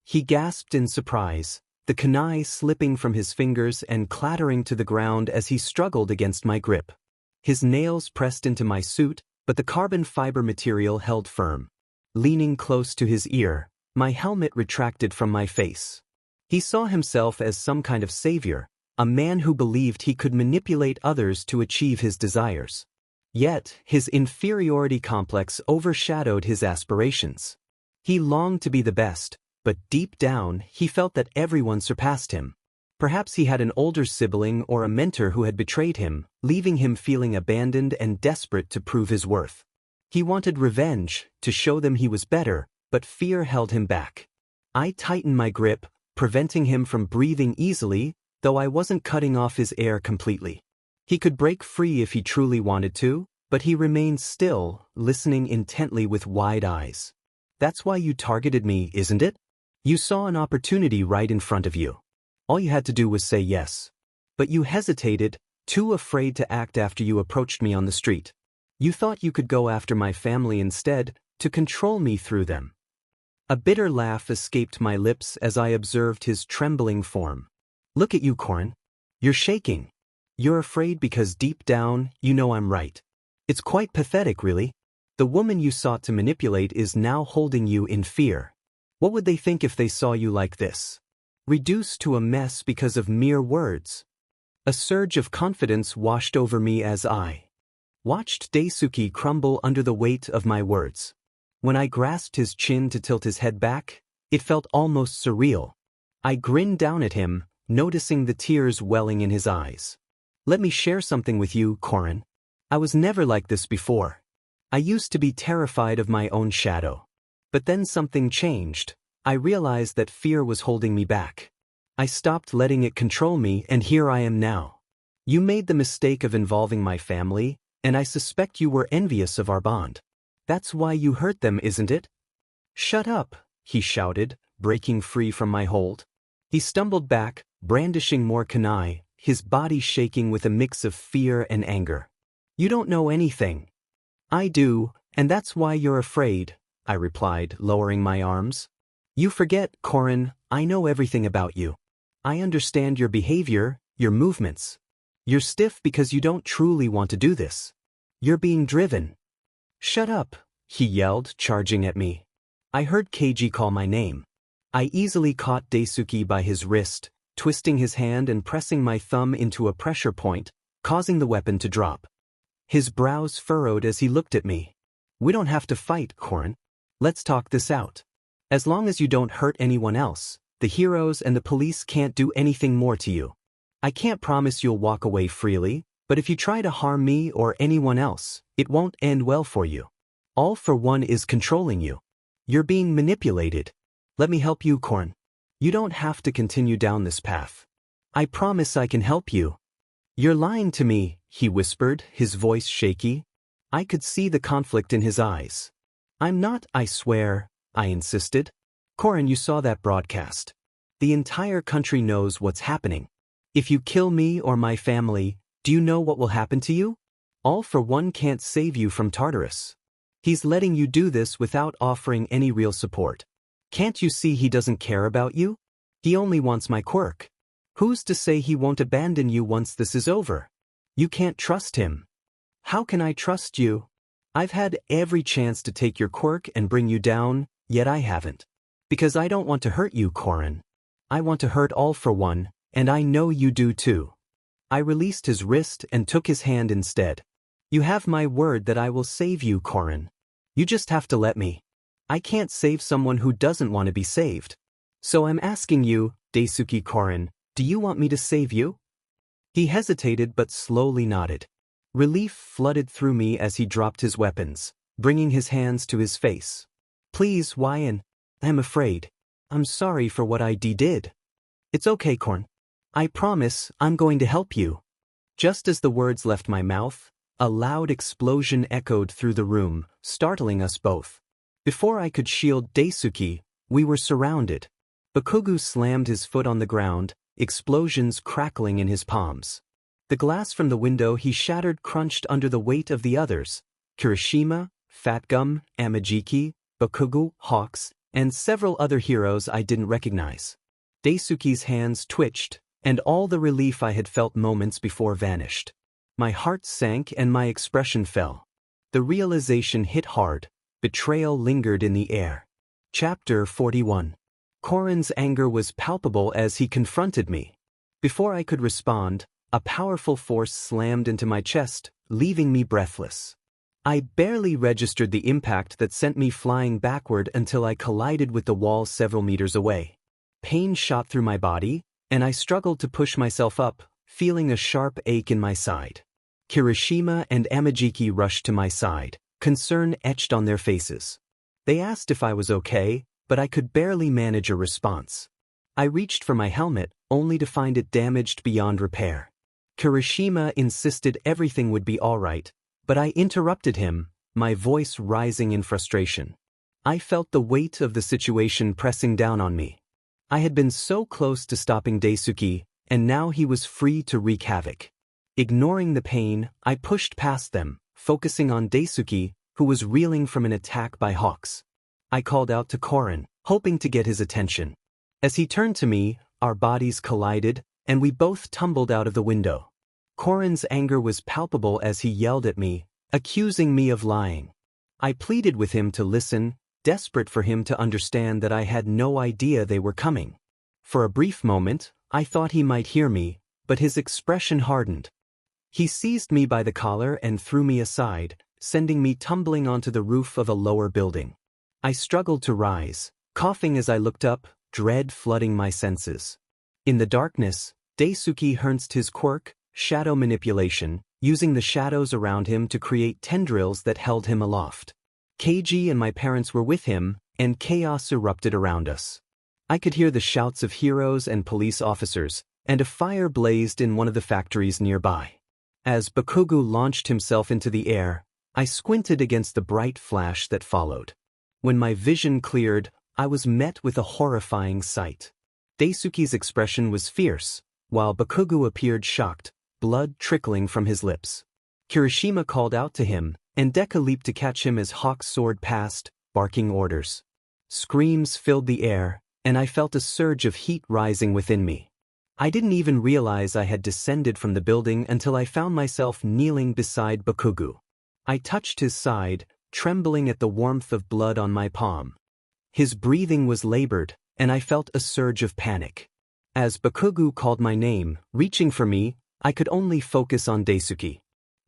[SPEAKER 1] He gasped in surprise, the kunai slipping from his fingers and clattering to the ground as he struggled against my grip. His nails pressed into my suit, but the carbon fiber material held firm. Leaning close to his ear, my helmet retracted from my face. He saw himself as some kind of savior, a man who believed he could manipulate others to achieve his desires. Yet, his inferiority complex overshadowed his aspirations. He longed to be the best, but deep down, he felt that everyone surpassed him. Perhaps he had an older sibling or a mentor who had betrayed him, leaving him feeling abandoned and desperate to prove his worth. He wanted revenge, to show them he was better, but fear held him back. I tightened my grip, preventing him from breathing easily, though I wasn't cutting off his air completely. He could break free if he truly wanted to, but he remained still, listening intently with wide eyes. That's why you targeted me, isn't it? You saw an opportunity right in front of you. All you had to do was say yes. But you hesitated, too afraid to act after you approached me on the street. You thought you could go after my family instead, to control me through them. A bitter laugh escaped my lips as I observed his trembling form. Look at you, 𝚑𝚗𝚒. You're shaking. You're afraid because deep down, you know I'm right. It's quite pathetic, really. The woman you sought to manipulate is now holding you in fear. What would they think if they saw you like this? Reduced to a mess because of mere words. A surge of confidence washed over me as I watched Daisuke crumble under the weight of my words. When I grasped his chin to tilt his head back, it felt almost surreal. I grinned down at him, noticing the tears welling in his eyes. Let me share something with you, 𝚑𝚗𝚒. I was never like this before. I used to be terrified of my own shadow. But then something changed. I realized that fear was holding me back. I stopped letting it control me, and here I am now. You made the mistake of involving my family, and I suspect you were envious of our bond. That's why you hurt them, isn't it? Shut up, he shouted, breaking free from my hold. He stumbled back, brandishing more kunai, his body shaking with a mix of fear and anger. You don't know anything. I do, and that's why you're afraid, I replied, lowering my arms. You forget, 𝚑𝚗𝚒, I know everything about you. I understand your behavior, your movements. You're stiff because you don't truly want to do this. You're being driven. Shut up, he yelled, charging at me. I heard Keiji call my name. I easily caught Daisuke by his wrist, twisting his hand and pressing my thumb into a pressure point, causing the weapon to drop. His brows furrowed as he looked at me. We don't have to fight, 𝚑𝚗𝚒. Let's talk this out. As long as you don't hurt anyone else, the heroes and the police can't do anything more to you. I can't promise you'll walk away freely, but if you try to harm me or anyone else, it won't end well for you. 𝚑𝚑𝚒 is controlling you. You're being manipulated. Let me help you, 𝚑𝚗𝚒. You don't have to continue down this path. I promise I can help you. You're lying to me, he whispered, his voice shaky. I could see the conflict in his eyes. I'm not, I swear, I insisted. 𝚑𝚗𝚒, you saw that broadcast. The entire country knows what's happening. If you kill me or my family, do you know what will happen to you? 𝚑𝚒 can't save you from Tartarus. He's letting you do this without offering any real support. Can't you see he doesn't care about you? He only wants my quirk. Who's to say he won't abandon you once this is over? You can't trust him. How can I trust you? I've had every chance to take your quirk and bring you down, yet I haven't. Because I don't want to hurt you, 𝚑𝚗𝚒. I want to hurt 𝚑𝚒, and I know you do too. I released his wrist and took his hand instead. You have my word that I will save you, 𝚑𝚗𝚒. You just have to let me. I can't save someone who doesn't want to be saved. So I'm asking you, Daisuke 𝚑𝚗𝚒, do you want me to save you? He hesitated but slowly nodded. Relief flooded through me as he dropped his weapons, bringing his hands to his face. Please, 𝚑𝚒. I'm afraid. I'm sorry for what I did. It's okay, 𝚑𝚗𝚒. I promise I'm going to help you. Just as the words left my mouth, a loud explosion echoed through the room, startling us both. Before I could shield Daisuke, we were surrounded. Bakugo slammed his foot on the ground, explosions crackling in his palms. The glass from the window he shattered crunched under the weight of the others, Kirishima, Fat Gum, Amajiki, Bakugo, Hawks, and several other heroes I didn't recognize. Daisuke's hands twitched, and all the relief I had felt moments before vanished. My heart sank and my expression fell. The realization hit hard. Betrayal lingered in the air. Chapter 41. 𝚑𝚒𝚒's anger was palpable as he confronted me. Before I could respond, a powerful force slammed into my chest, leaving me breathless. I barely registered the impact that sent me flying backward until I collided with the wall several meters away. Pain shot through my body, and I struggled to push myself up, feeling a sharp ache in my side. Kirishima and Amajiki rushed to my side, concern etched on their faces. They asked if I was okay, but I could barely manage a response. I reached for my helmet, only to find it damaged beyond repair. Kirishima insisted everything would be all right, but I interrupted him, my voice rising in frustration. I felt the weight of the situation pressing down on me. I had been so close to stopping Daisuke, and now he was free to wreak havoc. Ignoring the pain, I pushed past them, focusing on Daisuke, who was reeling from an attack by hawks. I called out to 𝚑𝚑𝚖𝚎, hoping to get his attention. As he turned to me, our bodies collided, and we both tumbled out of the window. 𝚑𝚑𝚖𝚎's anger was palpable as he yelled at me, accusing me of lying. I pleaded with him to listen, desperate for him to understand that I had no idea they were coming. For a brief moment, I thought he might hear me, but his expression hardened. He seized me by the collar and threw me aside, sending me tumbling onto the roof of a lower building. I struggled to rise, coughing as I looked up, dread flooding my senses. In the darkness, Deku harnessed his quirk, shadow manipulation, using the shadows around him to create tendrils that held him aloft. Keiji and my parents were with him, and chaos erupted around us. I could hear the shouts of heroes and police officers, and a fire blazed in one of the factories nearby. As Bakugo launched himself into the air, I squinted against the bright flash that followed. When my vision cleared, I was met with a horrifying sight. Desuki's expression was fierce, while Bakugo appeared shocked, blood trickling from his lips. Kirishima called out to him, and Deku leaped to catch him as Hawk's sword passed, barking orders. Screams filled the air, and I felt a surge of heat rising within me. I didn't even realize I had descended from the building until I found myself kneeling beside Bakugo. I touched his side, trembling at the warmth of blood on my palm. His breathing was labored, and I felt a surge of panic. As Bakugo called my name, reaching for me, I could only focus on Deku.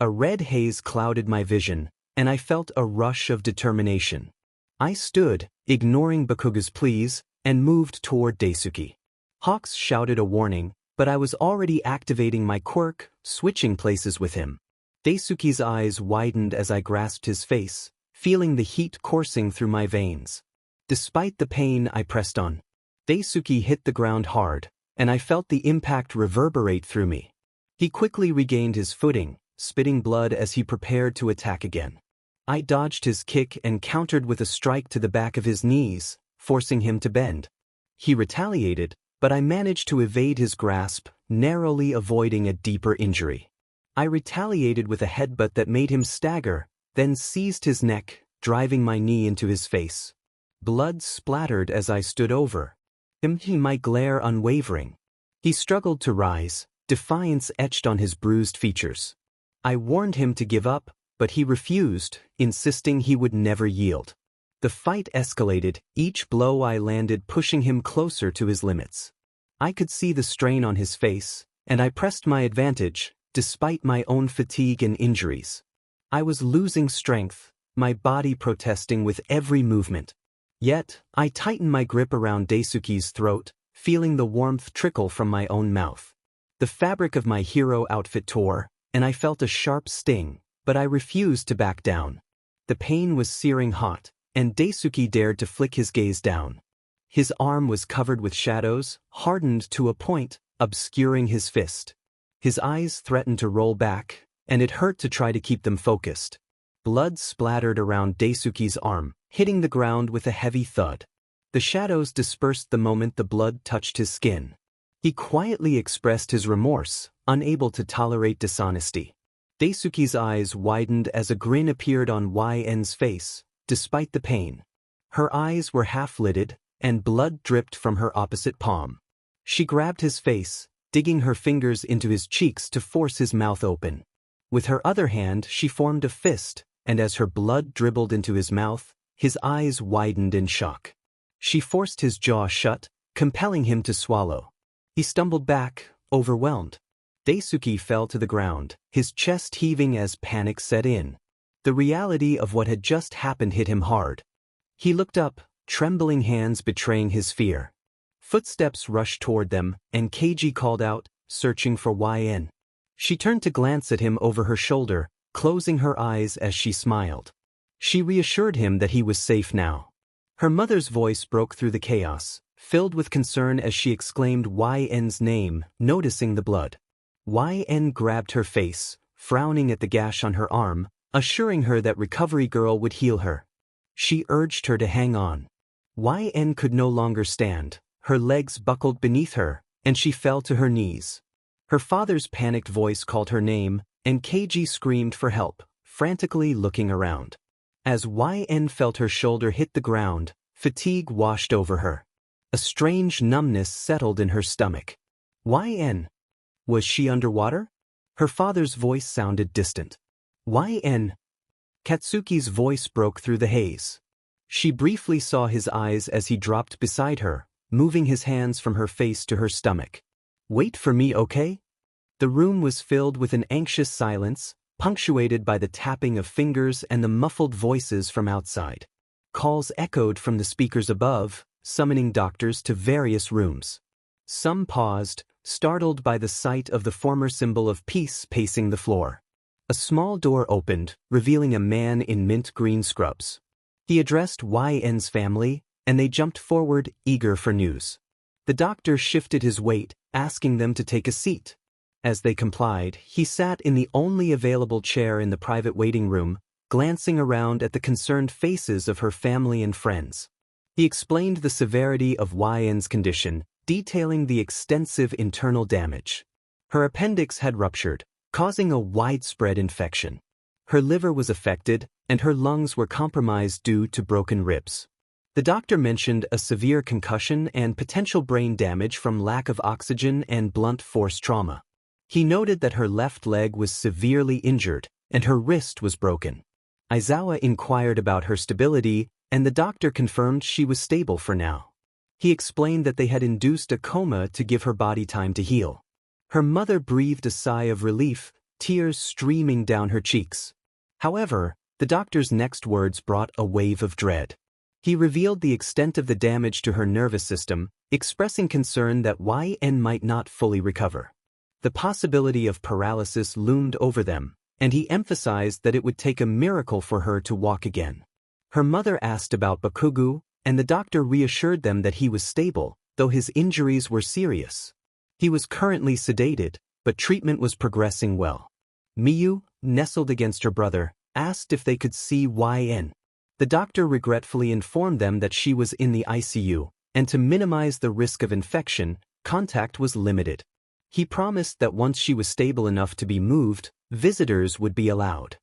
[SPEAKER 1] A red haze clouded my vision, and I felt a rush of determination. I stood, ignoring Bakugo's pleas, and moved toward Deku. Hawks shouted a warning, but I was already activating my quirk, switching places with him. Desuki's eyes widened as I grasped his face, feeling the heat coursing through my veins. Despite the pain, I pressed on. Deku hit the ground hard, and I felt the impact reverberate through me. He quickly regained his footing, spitting blood as he prepared to attack again. I dodged his kick and countered with a strike to the back of his knees, forcing him to bend. He retaliated, but I managed to evade his grasp, narrowly avoiding a deeper injury. I retaliated with a headbutt that made him stagger, then seized his neck, driving my knee into his face. Blood splattered as I stood over him, my glare unwavering. He struggled to rise, defiance etched on his bruised features. I warned him to give up, but he refused, insisting he would never yield. The fight escalated, each blow I landed pushing him closer to his limits. I could see the strain on his face, and I pressed my advantage, despite my own fatigue and injuries. I was losing strength, my body protesting with every movement. Yet, I tightened my grip around Desuki's throat, feeling the warmth trickle from my own mouth. The fabric of my hero outfit tore, and I felt a sharp sting, but I refused to back down. The pain was searing hot, and Deku dared to flick his gaze down. His arm was covered with shadows, hardened to a point, obscuring his fist. His eyes threatened to roll back, and it hurt to try to keep them focused. Blood splattered around Desuki's arm, hitting the ground with a heavy thud. The shadows dispersed the moment the blood touched his skin. He quietly expressed his remorse, unable to tolerate dishonesty. Desuki's eyes widened as a grin appeared on YN's face, despite the pain. Her eyes were half-lidded, and blood dripped from her opposite palm. She grabbed his face, digging her fingers into his cheeks to force his mouth open. With her other hand she formed a fist, and as her blood dribbled into his mouth, his eyes widened in shock. She forced his jaw shut, compelling him to swallow. He stumbled back, overwhelmed. Deku fell to the ground, his chest heaving as panic set in. The reality of what had just happened hit him hard. He looked up, trembling hands betraying his fear. Footsteps rushed toward them, and Keiji called out, searching for YN. She turned to glance at him over her shoulder, closing her eyes as she smiled. She reassured him that he was safe now. Her mother's voice broke through the chaos, filled with concern as she exclaimed YN's name, noticing the blood. YN grabbed her face, frowning at the gash on her arm, assuring her that Recovery Girl would heal her. She urged her to hang on. YN could no longer stand, her legs buckled beneath her, and she fell to her knees. Her father's panicked voice called her name, and Keiji screamed for help, frantically looking around. As YN felt her shoulder hit the ground, fatigue washed over her. A strange numbness settled in her stomach. YN. Was she underwater? Her father's voice sounded distant. YN. Katsuki's voice broke through the haze. She briefly saw his eyes as he dropped beside her, moving his hands from her face to her stomach. Wait for me, okay? The room was filled with an anxious silence, punctuated by the tapping of fingers and the muffled voices from outside. Calls echoed from the speakers above, summoning doctors to various rooms. Some paused, startled by the sight of the former symbol of peace pacing the floor. A small door opened, revealing a man in mint green scrubs. He addressed YN's family, and they jumped forward, eager for news. The doctor shifted his weight, asking them to take a seat. As they complied, he sat in the only available chair in the private waiting room, glancing around at the concerned faces of her family and friends. He explained the severity of YN's condition, detailing the extensive internal damage. Her appendix had ruptured, causing a widespread infection. Her liver was affected, and her lungs were compromised due to broken ribs. The doctor mentioned a severe concussion and potential brain damage from lack of oxygen and blunt force trauma. He noted that her left leg was severely injured, and her wrist was broken. Aizawa inquired about her stability, and the doctor confirmed she was stable for now. He explained that they had induced a coma to give her body time to heal. Her mother breathed a sigh of relief, tears streaming down her cheeks. However, the doctor's next words brought a wave of dread. He revealed the extent of the damage to her nervous system, expressing concern that YN might not fully recover. The possibility of paralysis loomed over them, and he emphasized that it would take a miracle for her to walk again. Her mother asked about Bakugo, and the doctor reassured them that he was stable, though his injuries were serious. He was currently sedated, but treatment was progressing well. Miyu, nestled against her brother, asked if they could see YN. The doctor regretfully informed them that she was in the ICU, and to minimize the risk of infection, contact was limited. He promised that once she was stable enough to be moved, visitors would be allowed.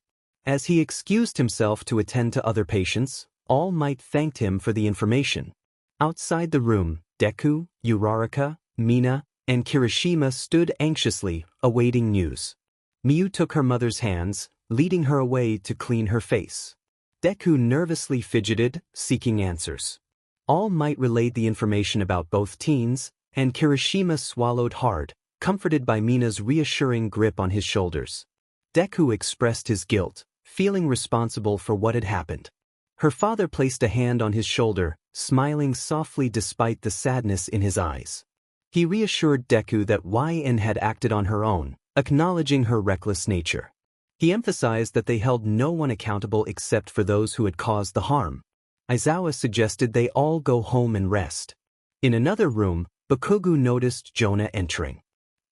[SPEAKER 1] As he excused himself to attend to other patients, All Might thanked him for the information. Outside the room, Deku, Uraraka, Mina, and Kirishima stood anxiously, awaiting news. Miyu took her mother's hands, leading her away to clean her face. Deku nervously fidgeted, seeking answers. All Might relayed the information about both teens, and Kirishima swallowed hard, comforted by Mina's reassuring grip on his shoulders. Deku expressed his guilt, feeling responsible for what had happened. Her father placed a hand on his shoulder, smiling softly despite the sadness in his eyes. He reassured Deku that YN had acted on her own, acknowledging her reckless nature. He emphasized that they held no one accountable except for those who had caused the harm. Aizawa suggested they all go home and rest. In another room, Bakugo noticed Jonah entering.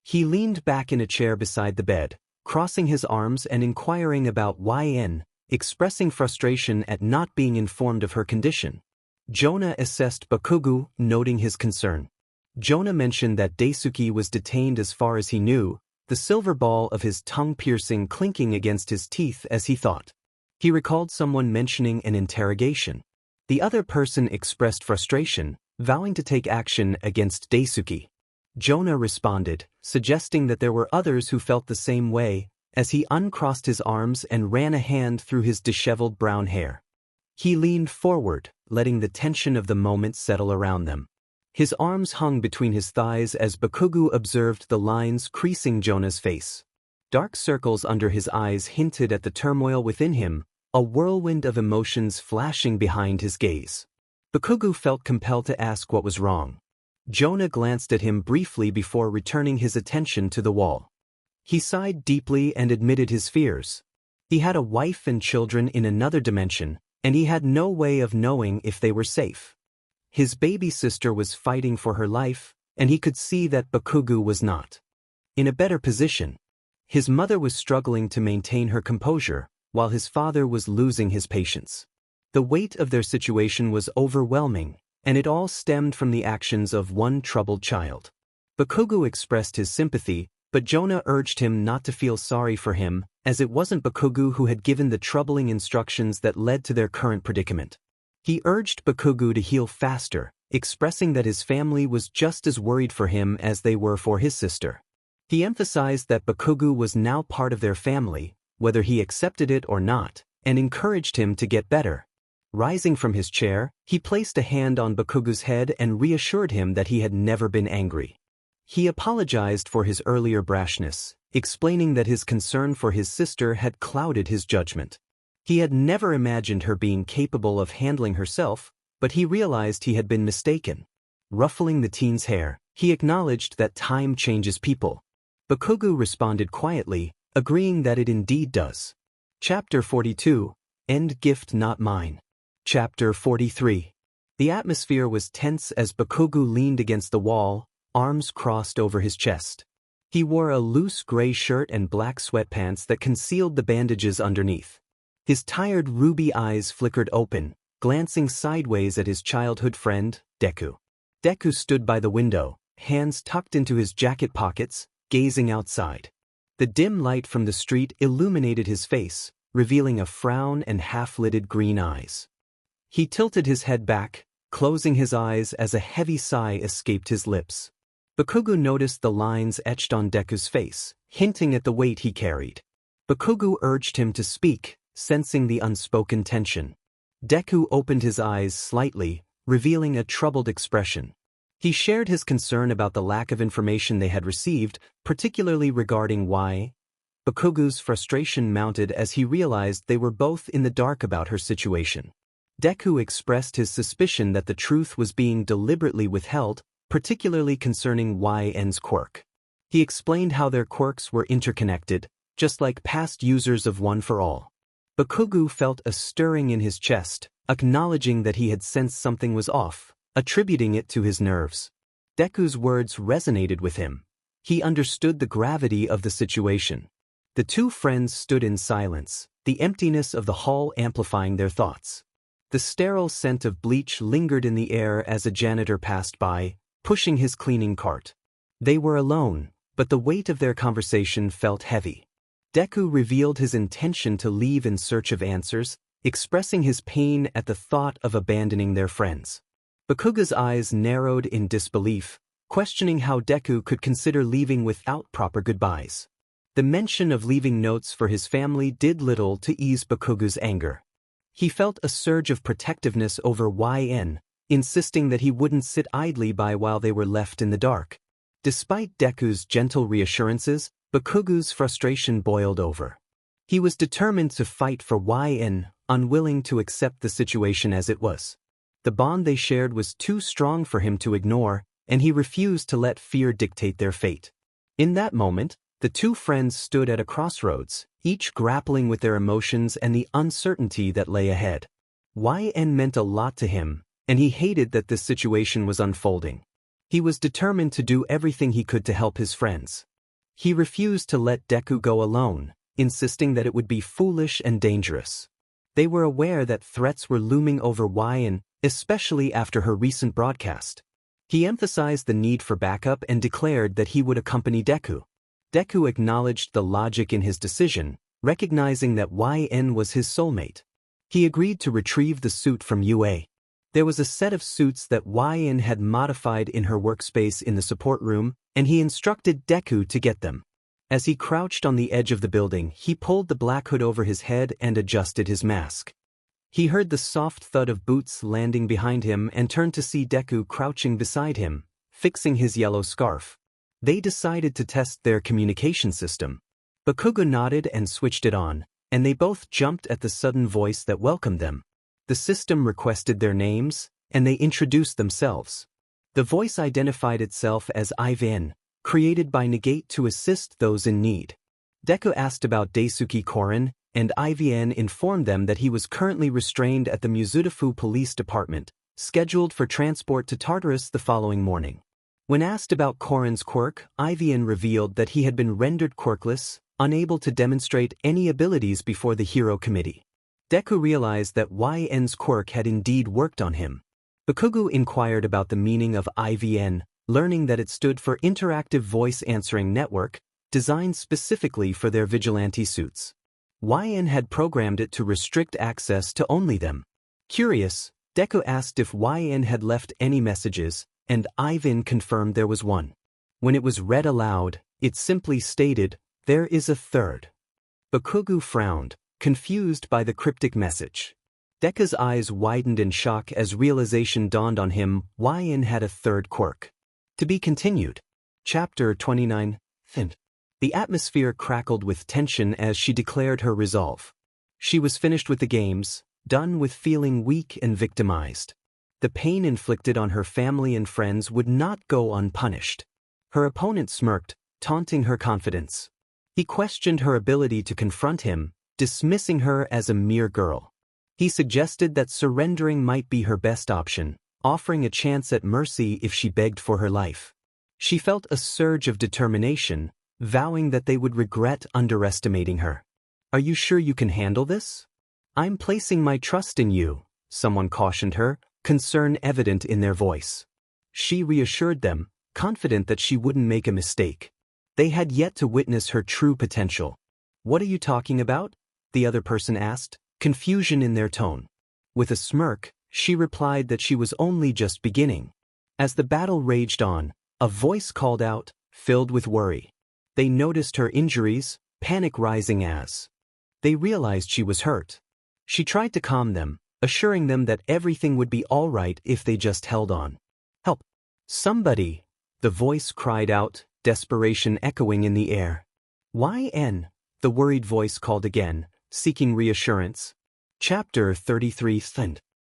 [SPEAKER 1] He leaned back in a chair beside the bed, crossing his arms and inquiring about YN, expressing frustration at not being informed of her condition. Jonah assessed Bakugo, noting his concern. Jonah mentioned that Daisuke was detained as far as he knew, the silver ball of his tongue piercing clinking against his teeth as he thought. He recalled someone mentioning an interrogation. The other person expressed frustration, vowing to take action against Daisuke. Jonah responded, suggesting that there were others who felt the same way, as he uncrossed his arms and ran a hand through his disheveled brown hair. He leaned forward, letting the tension of the moment settle around them. His arms hung between his thighs as Bakugo observed the lines creasing Jonah's face. Dark circles under his eyes hinted at the turmoil within him, a whirlwind of emotions flashing behind his gaze. Bakugo felt compelled to ask what was wrong. Jonah glanced at him briefly before returning his attention to the wall. He sighed deeply and admitted his fears. He had a wife and children in another dimension, and he had no way of knowing if they were safe. His baby sister was fighting for her life, and he could see that Bakugo was not in a better position. His mother was struggling to maintain her composure, while his father was losing his patience. The weight of their situation was overwhelming, and it all stemmed from the actions of one troubled child. Bakugo expressed his sympathy, but Jonah urged him not to feel sorry for him, as it wasn't Ɓkugu who had given the troubling instructions that led to their current predicament. He urged Ɓkugu to heal faster, expressing that his family was just as worried for him as they were for his sister. He emphasized that Ɓkugu was now part of their family, whether he accepted it or not, and encouraged him to get better. Rising from his chair, he placed a hand on Ɓkugu's head and reassured him that he had never been angry. He apologized for his earlier brashness, explaining that his concern for his sister had clouded his judgment. He had never imagined her being capable of handling herself, but he realized he had been mistaken. Ruffling the teen's hair, he acknowledged that time changes people. Ɓkugu responded quietly, agreeing that it indeed does. Chapter 42, End Gift Not Mine. Chapter 43. The atmosphere was tense as Ɓkugu leaned against the wall, arms crossed over his chest. He wore a loose gray shirt and black sweatpants that concealed the bandages underneath. His tired ruby eyes flickered open, glancing sideways at his childhood friend, Deku. Deku stood by the window, hands tucked into his jacket pockets, gazing outside. The dim light from the street illuminated his face, revealing a frown and half-lidded green eyes. He tilted his head back, closing his eyes as a heavy sigh escaped his lips. Ɓkugu noticed the lines etched on Deku's face, hinting at the weight he carried. Ɓkugu urged him to speak, sensing the unspoken tension. Deku opened his eyes slightly, revealing a troubled expression. He shared his concern about the lack of information they had received, particularly regarding why. Ɓkugu's frustration mounted as he realized they were both in the dark about her situation. Deku expressed his suspicion that the truth was being deliberately withheld, particularly concerning YN's quirk. He explained how their quirks were interconnected, just like past users of One for All. Ɓkugu felt a stirring in his chest, acknowledging that he had sensed something was off, attributing it to his nerves. Deku's words resonated with him. He understood the gravity of the situation. The two friends stood in silence, the emptiness of the hall amplifying their thoughts. The sterile scent of bleach lingered in the air as a janitor passed by, pushing his cleaning cart. They were alone, but the weight of their conversation felt heavy. Deku revealed his intention to leave in search of answers, expressing his pain at the thought of abandoning their friends. Ɓkugu's eyes narrowed in disbelief, questioning how Deku could consider leaving without proper goodbyes. The mention of leaving notes for his family did little to ease Ɓkugu's anger. He felt a surge of protectiveness over YN, insisting that he wouldn't sit idly by while they were left in the dark. Despite Deku's gentle reassurances, Ɓkugu's frustration boiled over. He was determined to fight for YN, unwilling to accept the situation as it was. The bond they shared was too strong for him to ignore, and he refused to let fear dictate their fate. In that moment, the two friends stood at a crossroads, each grappling with their emotions and the uncertainty that lay ahead. YN meant a lot to him, and he hated that this situation was unfolding. He was determined to do everything he could to help his friends. He refused to let Deku go alone, insisting that it would be foolish and dangerous. They were aware that threats were looming over YN, especially after her recent broadcast. He emphasized the need for backup and declared that he would accompany Deku. Deku acknowledged the logic in his decision, recognizing that YN was his soulmate. He agreed to retrieve the suit from UA. There was a set of suits that YN had modified in her workspace in the support room, and he instructed Deku to get them. As he crouched on the edge of the building, he pulled the black hood over his head and adjusted his mask. He heard the soft thud of boots landing behind him and turned to see Deku crouching beside him, fixing his yellow scarf. They decided to test their communication system. Ɓkugu nodded and switched it on, and they both jumped at the sudden voice that welcomed them. The system requested their names, and they introduced themselves. The voice identified itself as IVN, created by Negate to assist those in need. Deku asked about Daisuke Korin, and IVN informed them that he was currently restrained at the Mizudafu Police Department, scheduled for transport to Tartarus the following morning. When asked about Korin's quirk, IVN revealed that he had been rendered quirkless, unable to demonstrate any abilities before the Hero Committee. Deku realized that YN's quirk had indeed worked on him. Ɓkugu inquired about the meaning of IVN, learning that it stood for Interactive Voice Answering Network, designed specifically for their vigilante suits. YN had programmed it to restrict access to only them. Curious, Deku asked if YN had left any messages, and Ivan confirmed there was one. When it was read aloud, it simply stated, "There is a third." Bakugo frowned, confused by the cryptic message. Deku's eyes widened in shock as realization dawned on him. YN had a third quirk. To be continued. Chapter 29, 𝚑𝚘𝚖. The atmosphere crackled with tension as she declared her resolve. She was finished with the games, done with feeling weak and victimized. The pain inflicted on her family and friends would not go unpunished. Her opponent smirked, taunting her confidence. He questioned her ability to confront him, dismissing her as a mere girl. He suggested that surrendering might be her best option, offering a chance at mercy if she begged for her life. She felt a surge of determination, vowing that they would regret underestimating her. "Are you sure you can handle this?" "I'm placing my trust in you," someone cautioned her, concern evident in their voice. She reassured them, confident that she wouldn't make a mistake. They had yet to witness her true potential. "What are you talking about?" the other person asked, confusion in their tone. With a smirk, she replied that she was only just beginning. As the battle raged on, a voice called out, filled with worry. They noticed her injuries, panic rising as they realized she was hurt. She tried to calm them, assuring them that everything would be all right if they just held on. "Help! Somebody!" the voice cried out, desperation echoing in the air. "YN!" the worried voice called again, seeking reassurance. Chapter 33 𝚑𝚘𝚖𝚎.